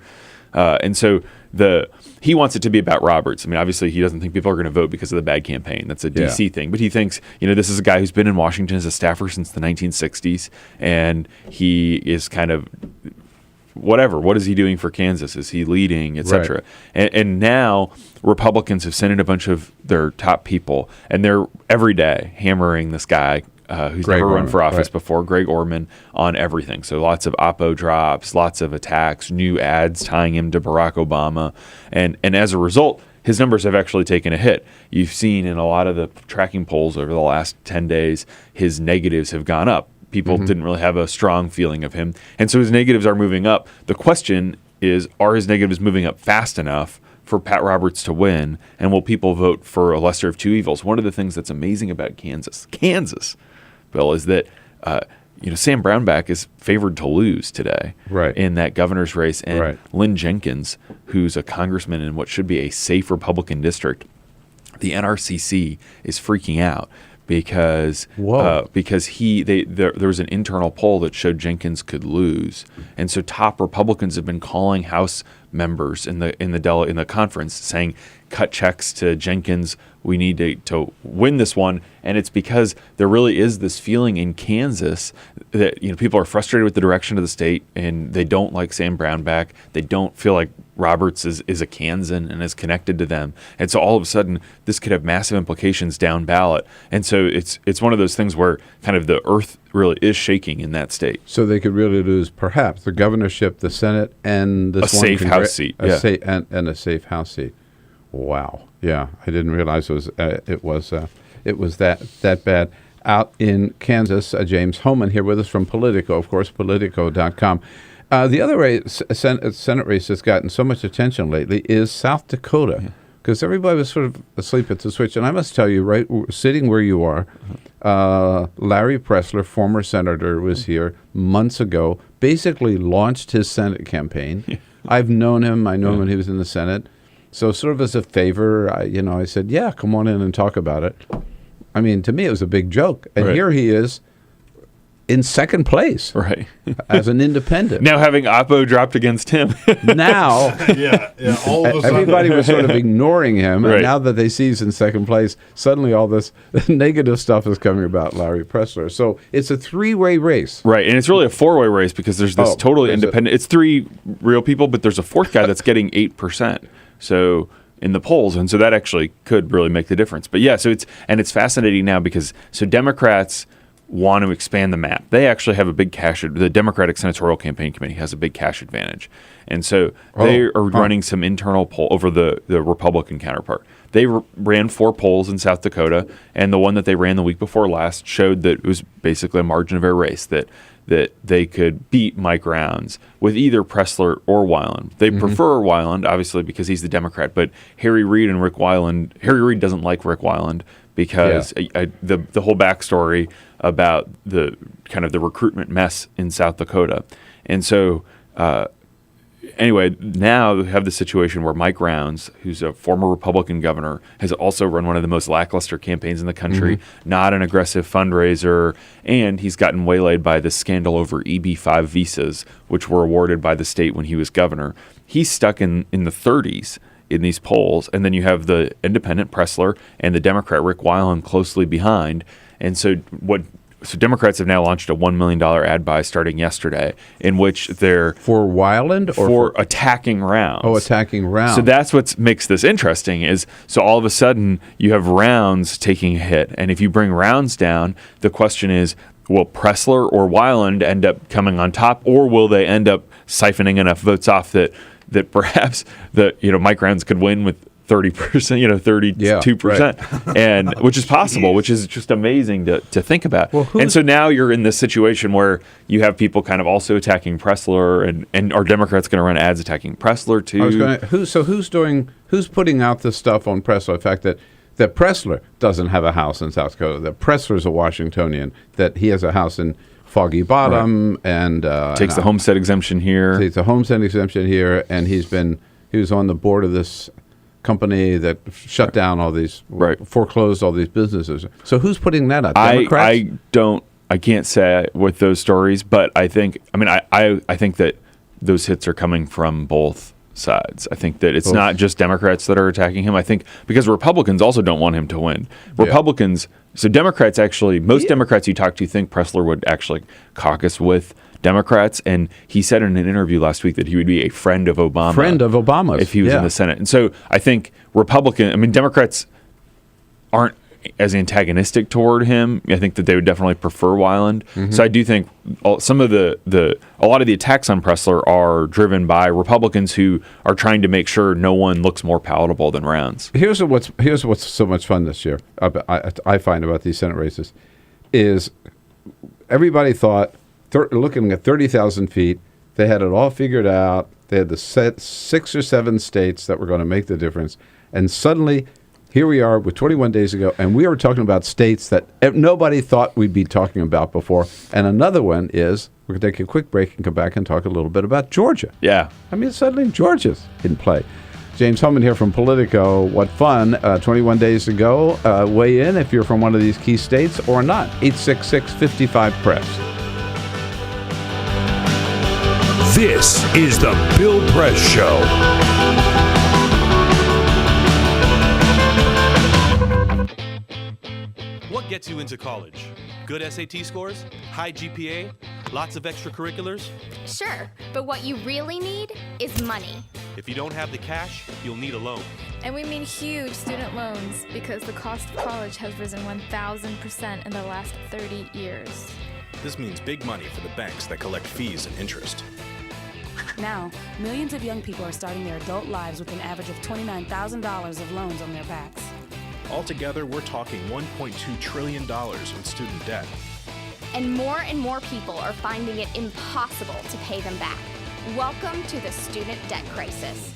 And so he wants it to be about Roberts. I mean, obviously, he doesn't think people are going to vote because of the bad campaign. That's a D.C. thing. But he thinks, this is a guy who's been in Washington as a staffer since the 1960s, and he is kind of whatever. What is he doing for Kansas? Is he leading, et cetera? And now Republicans have sent in a bunch of their top people, and they're every day hammering this guy who's never run for office before, Greg Orman, on everything. So lots of oppo drops, lots of attacks, new ads tying him to Barack Obama. And as a result, his numbers have actually taken a hit. You've seen in a lot of the tracking polls over the last 10 days, his negatives have gone up. People didn't really have a strong feeling of him. And so his negatives are moving up. The question is, are his negatives moving up fast enough for Pat Roberts to win? And will people vote for a lesser of two evils? One of the things that's amazing about Kansas, Bill, is that Sam Brownback is favored to lose today in that governor's race. And Lynn Jenkins, who's a congressman in what should be a safe Republican district, the NRCC is freaking out because there was an internal poll that showed Jenkins could lose, and so top Republicans have been calling House members in the conference saying, cut checks to Jenkins. We need to win this one. And it's because there really is this feeling in Kansas that people are frustrated with the direction of the state, and they don't like Sam Brownback. They don't feel like Roberts is a Kansan and is connected to them. And so all of a sudden, this could have massive implications down ballot. And so it's one of those things where kind of the earth really is shaking in that state. So they could really lose perhaps the governorship, the Senate, and this a safe House seat. And a safe House seat. Wow. Yeah, I didn't realize it was that bad. Out in Kansas, James Hohmann here with us from Politico, of course, Politico.com. The other Senate race that's gotten so much attention lately is South Dakota, because everybody was sort of asleep at the switch. And I must tell you, right, sitting where you are, Larry Pressler, former senator, was here months ago, basically launched his Senate campaign. Yeah. I've known him. I know him when he was in the Senate. So sort of as a favor, I said, yeah, come on in and talk about it. I mean, to me, it was a big joke. And here he is in second place as an independent. Now having Oppo dropped against him. Now, all of a sudden. Everybody was sort of ignoring him. And now that they see he's in second place, suddenly all this negative stuff is coming about Larry Pressler. So it's a three-way race. Right, and it's really a four-way race because there's this totally independent. It's three real people, but there's a fourth guy that's getting 8%. So in the polls, and so that actually could really make the difference. But yeah, so it's fascinating now because Democrats want to expand the map. They actually have a big the Democratic Senatorial Campaign Committee has a big cash advantage. And so they are running some internal poll over the Republican counterpart. They ran 4 polls in South Dakota, and the one that they ran the week before last showed that it was basically a margin of error race, that they could beat Mike Rounds with either Pressler or Weiland. They prefer Weiland, obviously, because he's the Democrat, but Harry Reid doesn't like Rick Weiland because the whole backstory about the kind of the recruitment mess in South Dakota. And so anyway, now we have the situation where Mike Rounds, who's a former Republican governor, has also run one of the most lackluster campaigns in the country, not an aggressive fundraiser, and he's gotten waylaid by the scandal over EB-5 visas, which were awarded by the state when he was governor. He's stuck in the 30s in these polls, and then you have the independent Pressler and the Democrat Rick Weiland closely behind. And so Democrats have now launched a $1 million ad buy starting yesterday, in which they're for Weiland or for attacking Rounds. Oh, attacking Rounds. So that's what makes this interesting. Is so all of a sudden you have Rounds taking a hit, and if you bring Rounds down, the question is, will Pressler or Weiland end up coming on top, or will they end up siphoning enough votes off that perhaps Mike Rounds could win with 30%, 32%, and which is possible, which is just amazing to think about. And so now you're in this situation where you have people kind of also attacking Pressler, and are Democrats going to run ads attacking Pressler too? Who's putting out this stuff on Pressler? The fact that Pressler doesn't have a house in South Dakota, that Pressler's a Washingtonian, that he has a house in Foggy Bottom, and takes the homestead exemption here. Takes the homestead exemption here, and he was on the board of this company that shut down all these, foreclosed all these businesses. So who's putting that out? Democrats? I can't say with those stories, but I think that those hits are coming from both sides. I think that it's not just Democrats that are attacking him. I think because Republicans also don't want him to win. So Democrats actually, most Democrats you talk to think Pressler would actually caucus with Democrats, and he said in an interview last week that he would be a friend of Obama. Friend of Obama's. If he was in the Senate. And so I think Democrats aren't as antagonistic toward him. I think that they would definitely prefer Weiland. So I do think a lot of the attacks on Pressler are driven by Republicans who are trying to make sure no one looks more palatable than Rounds. Here's what's so much fun this year, I find about these Senate races, is everybody thought, looking at 30,000 feet, they had it all figured out. They had the 6 or 7 states that were going to make the difference. And suddenly, here we are with 21 days ago, and we were talking about states that nobody thought we'd be talking about before. And another one is, we're going to take a quick break and come back and talk a little bit about Georgia. Yeah. Suddenly Georgia's in play. James Hohmann here from Politico. What fun, 21 days to go. Weigh in if you're from one of these key states or not. 866-55-PRESS. This is the Bill Press Show. What gets you into college? Good SAT scores? High GPA? Lots of extracurriculars? Sure, but what you really need is money. If you don't have the cash, you'll need a loan. And we mean huge student loans because the cost of college has risen 1,000% in the last 30 years. This means big money for the banks that collect fees and interest. Now, millions of young people are starting their adult lives with an average of $29,000 of loans on their backs. Altogether, we're talking $1.2 trillion in student debt. And more people are finding it impossible to pay them back. Welcome to the student debt crisis.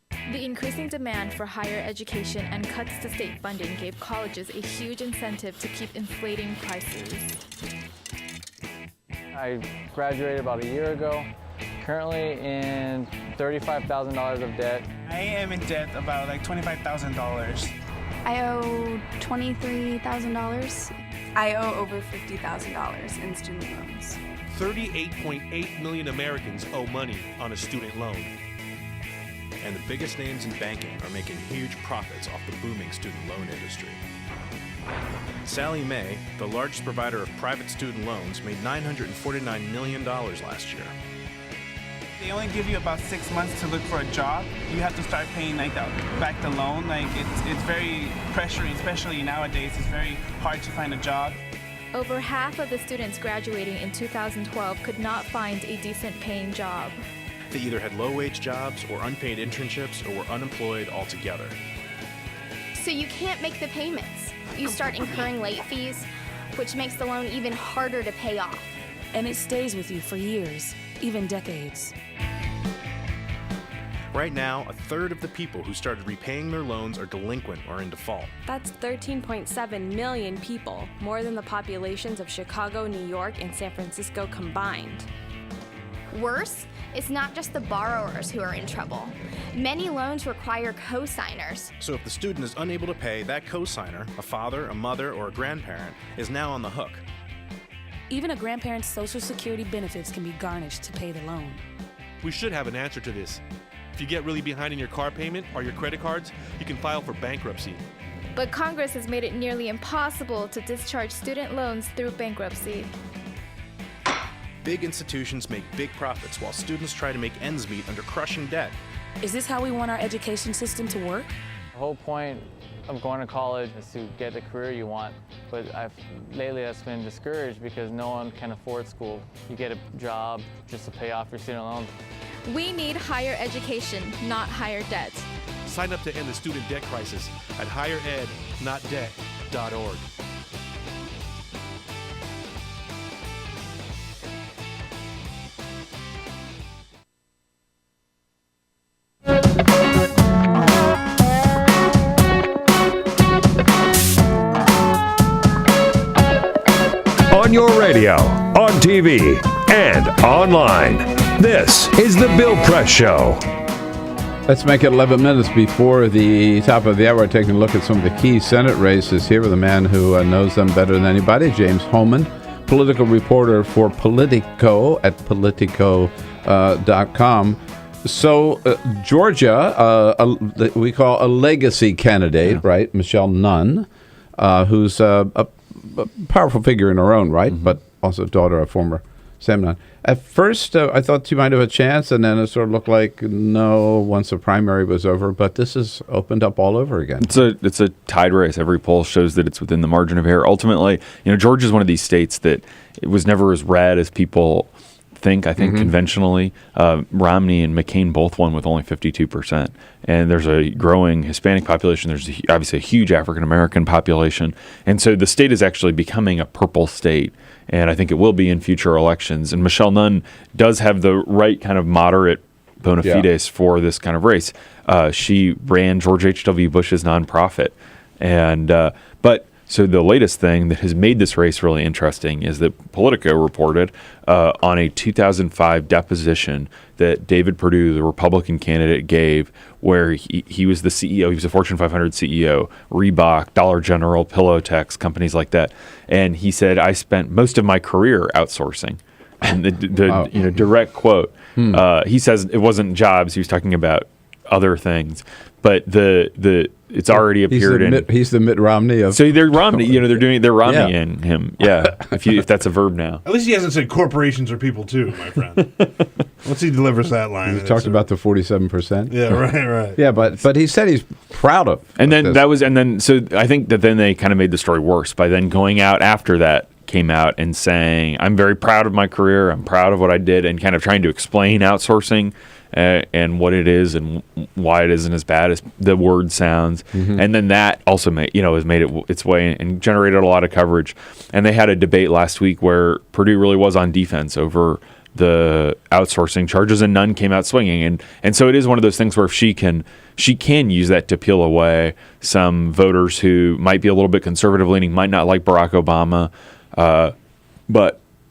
The increasing demand for higher education and cuts to state funding gave colleges a huge incentive to keep inflating prices. I graduated about a year ago, currently in $35,000 of debt. I am in debt about like $25,000. I owe $23,000. I owe over $50,000 in student loans. 38.8 million Americans owe money on a student loan. And the biggest names in banking are making huge profits off the booming student loan industry. Sallie Mae, the largest provider of private student loans, made $949 million last year. They only give you about 6 months to look for a job. You have to start paying back the loan. It's very pressuring, especially nowadays. It's very hard to find a job. Over half of the students graduating in 2012 could not find a decent paying job. They either had low-wage jobs or unpaid internships or were unemployed altogether. So you can't make the payments. You start incurring late fees, which makes the loan even harder to pay off. And it stays with you for years, even decades. Right now, a third of the people who started repaying their loans are delinquent or in default. That's 13.7 million people, more than the populations of Chicago, New York, and San Francisco combined. Worse, it's not just the borrowers who are in trouble. Many loans require co-signers. So if the student is unable to pay, that co-signer, a father, a mother, or a grandparent, is now on the hook. Even a grandparent's Social Security benefits can be garnished to pay the loan. We should have an answer to this. If you get really behind in your car payment or your credit cards, you can file for bankruptcy. But Congress has made it nearly impossible to discharge student loans through bankruptcy. Big institutions make big profits while students try to make ends meet under crushing debt. Is this how we want our education system to work? The whole point of going to college is to get the career you want, but lately I've been discouraged because no one can afford school. You get a job just to pay off your student loans. We need higher education, not higher debt. Sign up to end the student debt crisis at higherednotdebt.org. On your radio, on TV, and online. This is the Bill Press Show. Let's make it 11 minutes before the top of the hour. Taking a look at some of the key Senate races here with a man who knows them better than anybody, James Hohmann, political reporter for Politico at Politico.com. So Georgia, we call a legacy candidate, right? Michelle Nunn, who's a powerful figure in her own right, but also daughter of former Sam Nunn. At first, I thought she might have a chance, and then it sort of looked like no once the primary was over. But this has opened up all over again. It's a tied race. Every poll shows that it's within the margin of error. Ultimately, Georgia is one of these states that it was never as red as people think. I think conventionally, Romney and McCain both won with only 52%. And there's a growing Hispanic population. There's obviously a huge African-American population. And so the state is actually becoming a purple state. And I think it will be in future elections. And Michelle Nunn does have the right kind of moderate bona fides for this kind of race. She ran George H.W. Bush's nonprofit. And but So the latest thing that has made this race really interesting is that Politico reported on a 2005 deposition that David Perdue, the Republican candidate, gave, where he was the CEO. He was a Fortune 500 CEO, Reebok, Dollar General, Pillowtex, companies like that. And he said, "I spent most of my career outsourcing." And the direct quote, he says it wasn't jobs. He was talking about other things, but it's already appeared he's the Mitt Romney of. So they're Romney. They're Romneying him. Yeah, if that's a verb now. At least he hasn't said corporations are people too, my friend. Once he delivers that line, he talked about the 47%. Yeah, right. Yeah, but he said he's proud of. And then so I think that then they kind of made the story worse by then going out after that. Came out and saying, "I'm very proud of my career. I'm proud of what I did," and kind of trying to explain outsourcing and what it is and why it isn't as bad as the word sounds. Mm-hmm. And then that also has made its way and generated a lot of coverage. And they had a debate last week where Perdue really was on defense over the outsourcing charges, and none came out swinging. And so it is one of those things where if she can use that to peel away some voters who might be a little bit conservative leaning, might not like Barack Obama.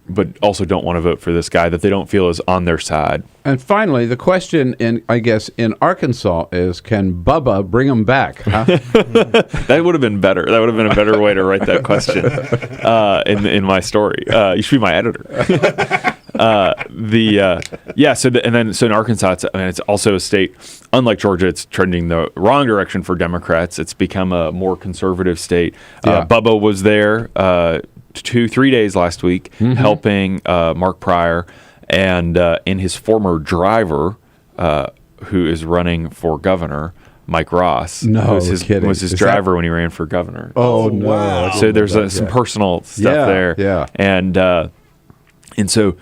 But also don't want to vote for this guy that they don't feel is on their side. And finally, the question in Arkansas is, can Bubba bring him back? Huh? That would have been better. That would have been a better way to write that question in my story. You should be my editor. So in Arkansas, it's also a state, unlike Georgia, it's trending the wrong direction for Democrats. It's become a more conservative state. Bubba was there 2-3 days last week, helping Mark Pryor and his former driver, who is running for governor, Mike Ross. Was his driver when he ran for governor. Oh no! Wow. So there's some personal stuff there. Yeah, and so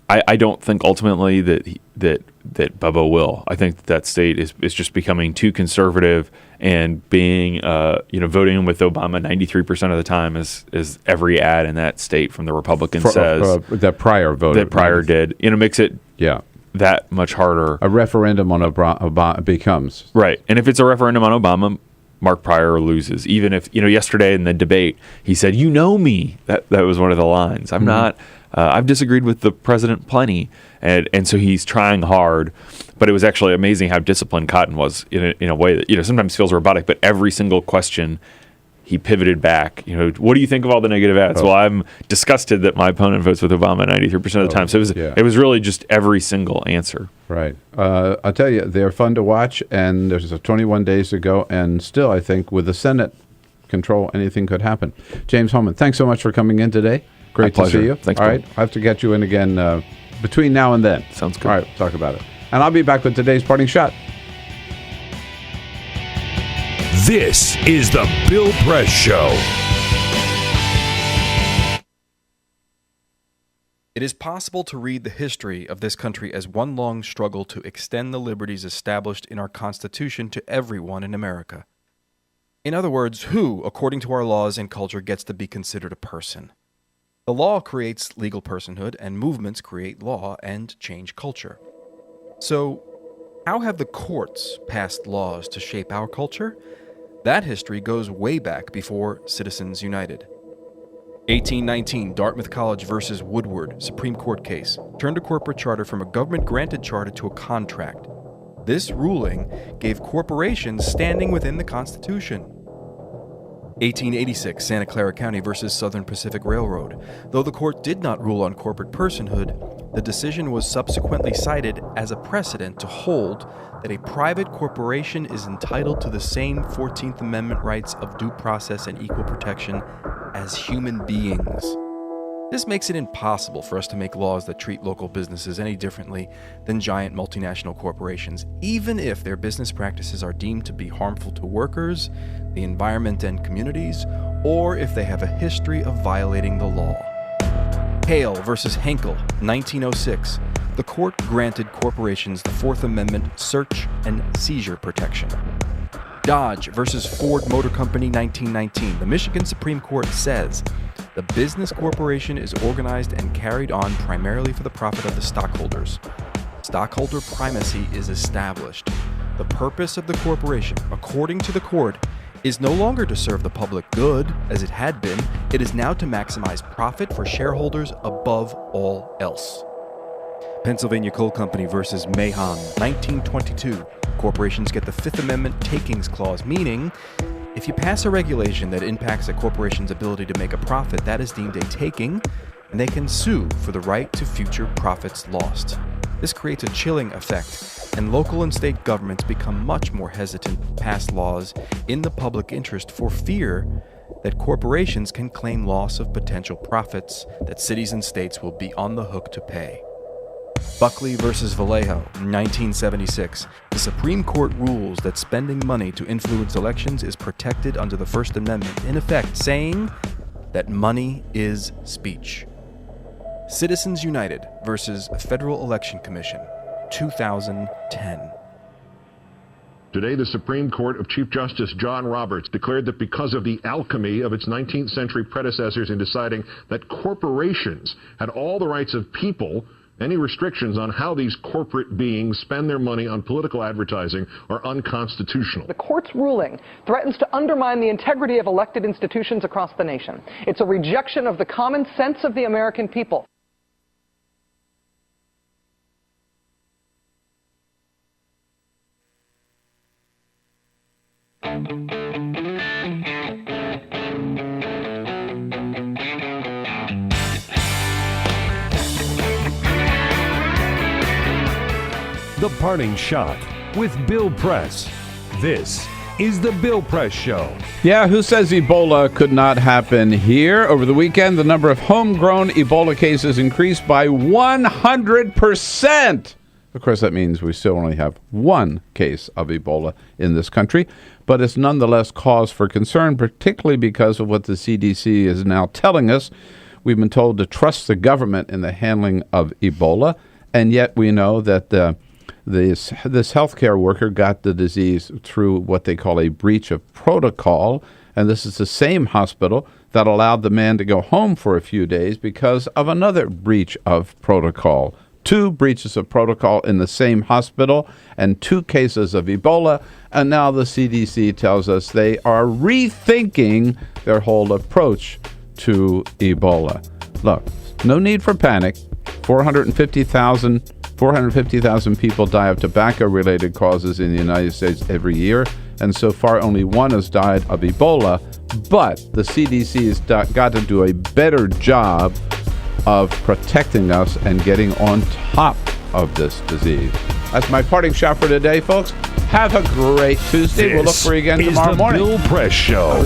I don't think ultimately that Bubba will. I think that state is just becoming too conservative, and being voting with Obama 93% of the time is every ad in that state from the Republican says that Pryor voted. That Pryor did. Makes it that much harder. A referendum on Obama becomes right, and if it's a referendum on Obama, Mark Pryor loses. Even if yesterday in the debate he said, "You know me." That was one of the lines. I'm not. I've disagreed with the president plenty, and so he's trying hard. But it was actually amazing how disciplined Cotton was in a way that sometimes feels robotic. But every single question, he pivoted back. What do you think of all the negative ads? Well, I'm disgusted that my opponent votes with Obama 93% of the time. So it was really just every single answer. Right. I'll tell you, they're fun to watch, and there's 21 days to go, and still, I think, with the Senate control, anything could happen. James Hohmann, thanks so much for coming in today. Great to see you. Thanks. All right. I have to get you in again between now and then. Sounds good. All right. Talk about it. And I'll be back with today's parting shot. This is the Bill Press Show. It is possible to read the history of this country as one long struggle to extend the liberties established in our Constitution to everyone in America. In other words, who, according to our laws and culture, gets to be considered a person? The law creates legal personhood, and movements create law and change culture. So, how have the courts passed laws to shape our culture? That history goes way back before Citizens United. 1819, Dartmouth College versus Woodward, Supreme Court case, turned a corporate charter from a government-granted charter to a contract. This ruling gave corporations standing within the Constitution. 1886, Santa Clara County versus Southern Pacific Railroad. Though the court did not rule on corporate personhood, the decision was subsequently cited as a precedent to hold that a private corporation is entitled to the same 14th Amendment rights of due process and equal protection as human beings. This makes it impossible for us to make laws that treat local businesses any differently than giant multinational corporations, even if their business practices are deemed to be harmful to workers, the environment and communities, or if they have a history of violating the law. Hale versus Henkel, 1906. The court granted corporations the Fourth Amendment search and seizure protection. Dodge versus Ford Motor Company, 1919. The Michigan Supreme Court says the business corporation is organized and carried on primarily for the profit of the stockholders. Stockholder primacy is established. The purpose of the corporation, according to the court, is no longer to serve the public good, as it had been. It is now to maximize profit for shareholders above all else. Pennsylvania Coal Company versus Mahon, 1922. Corporations get the Fifth Amendment takings clause, meaning if you pass a regulation that impacts a corporation's ability to make a profit, that is deemed a taking, and they can sue for the right to future profits lost. This creates a chilling effect, and local and state governments become much more hesitant to pass laws in the public interest for fear that corporations can claim loss of potential profits that cities and states will be on the hook to pay. Buckley versus Vallejo, 1976. The Supreme Court rules that spending money to influence elections is protected under the First Amendment, in effect saying that money is speech. Citizens United versus Federal Election Commission, 2010. Today, the Supreme Court of Chief Justice John Roberts declared that because of the alchemy of its 19th century predecessors in deciding that corporations had all the rights of people, any restrictions on how these corporate beings spend their money on political advertising are unconstitutional. The court's ruling threatens to undermine the integrity of elected institutions across the nation. It's a rejection of the common sense of the American people. The Parting Shot with Bill Press. This is the Bill Press Show. Yeah, who says Ebola could not happen here? Over the weekend, the number of homegrown Ebola cases increased by 100%. Of course, that means we still only have one case of Ebola in this country, but it's nonetheless cause for concern, particularly because of what the CDC is now telling us. We've been told to trust the government in the handling of Ebola, and yet we know that this healthcare worker got the disease through what they call a breach of protocol, and this is the same hospital that allowed the man to go home for a few days because of another breach of protocol. 2 breaches of protocol in the same hospital and 2 cases of Ebola, and now the CDC tells us they are rethinking their whole approach to Ebola. Look, no need for panic. 450,000 people die of tobacco-related causes in the United States every year, and so far only 1 has died of Ebola, but the CDC has got to do a better job of protecting us and getting on top of this disease. That's my parting shot for today, folks. Have a great Tuesday. We'll look for you again tomorrow morning. Bill Press Show.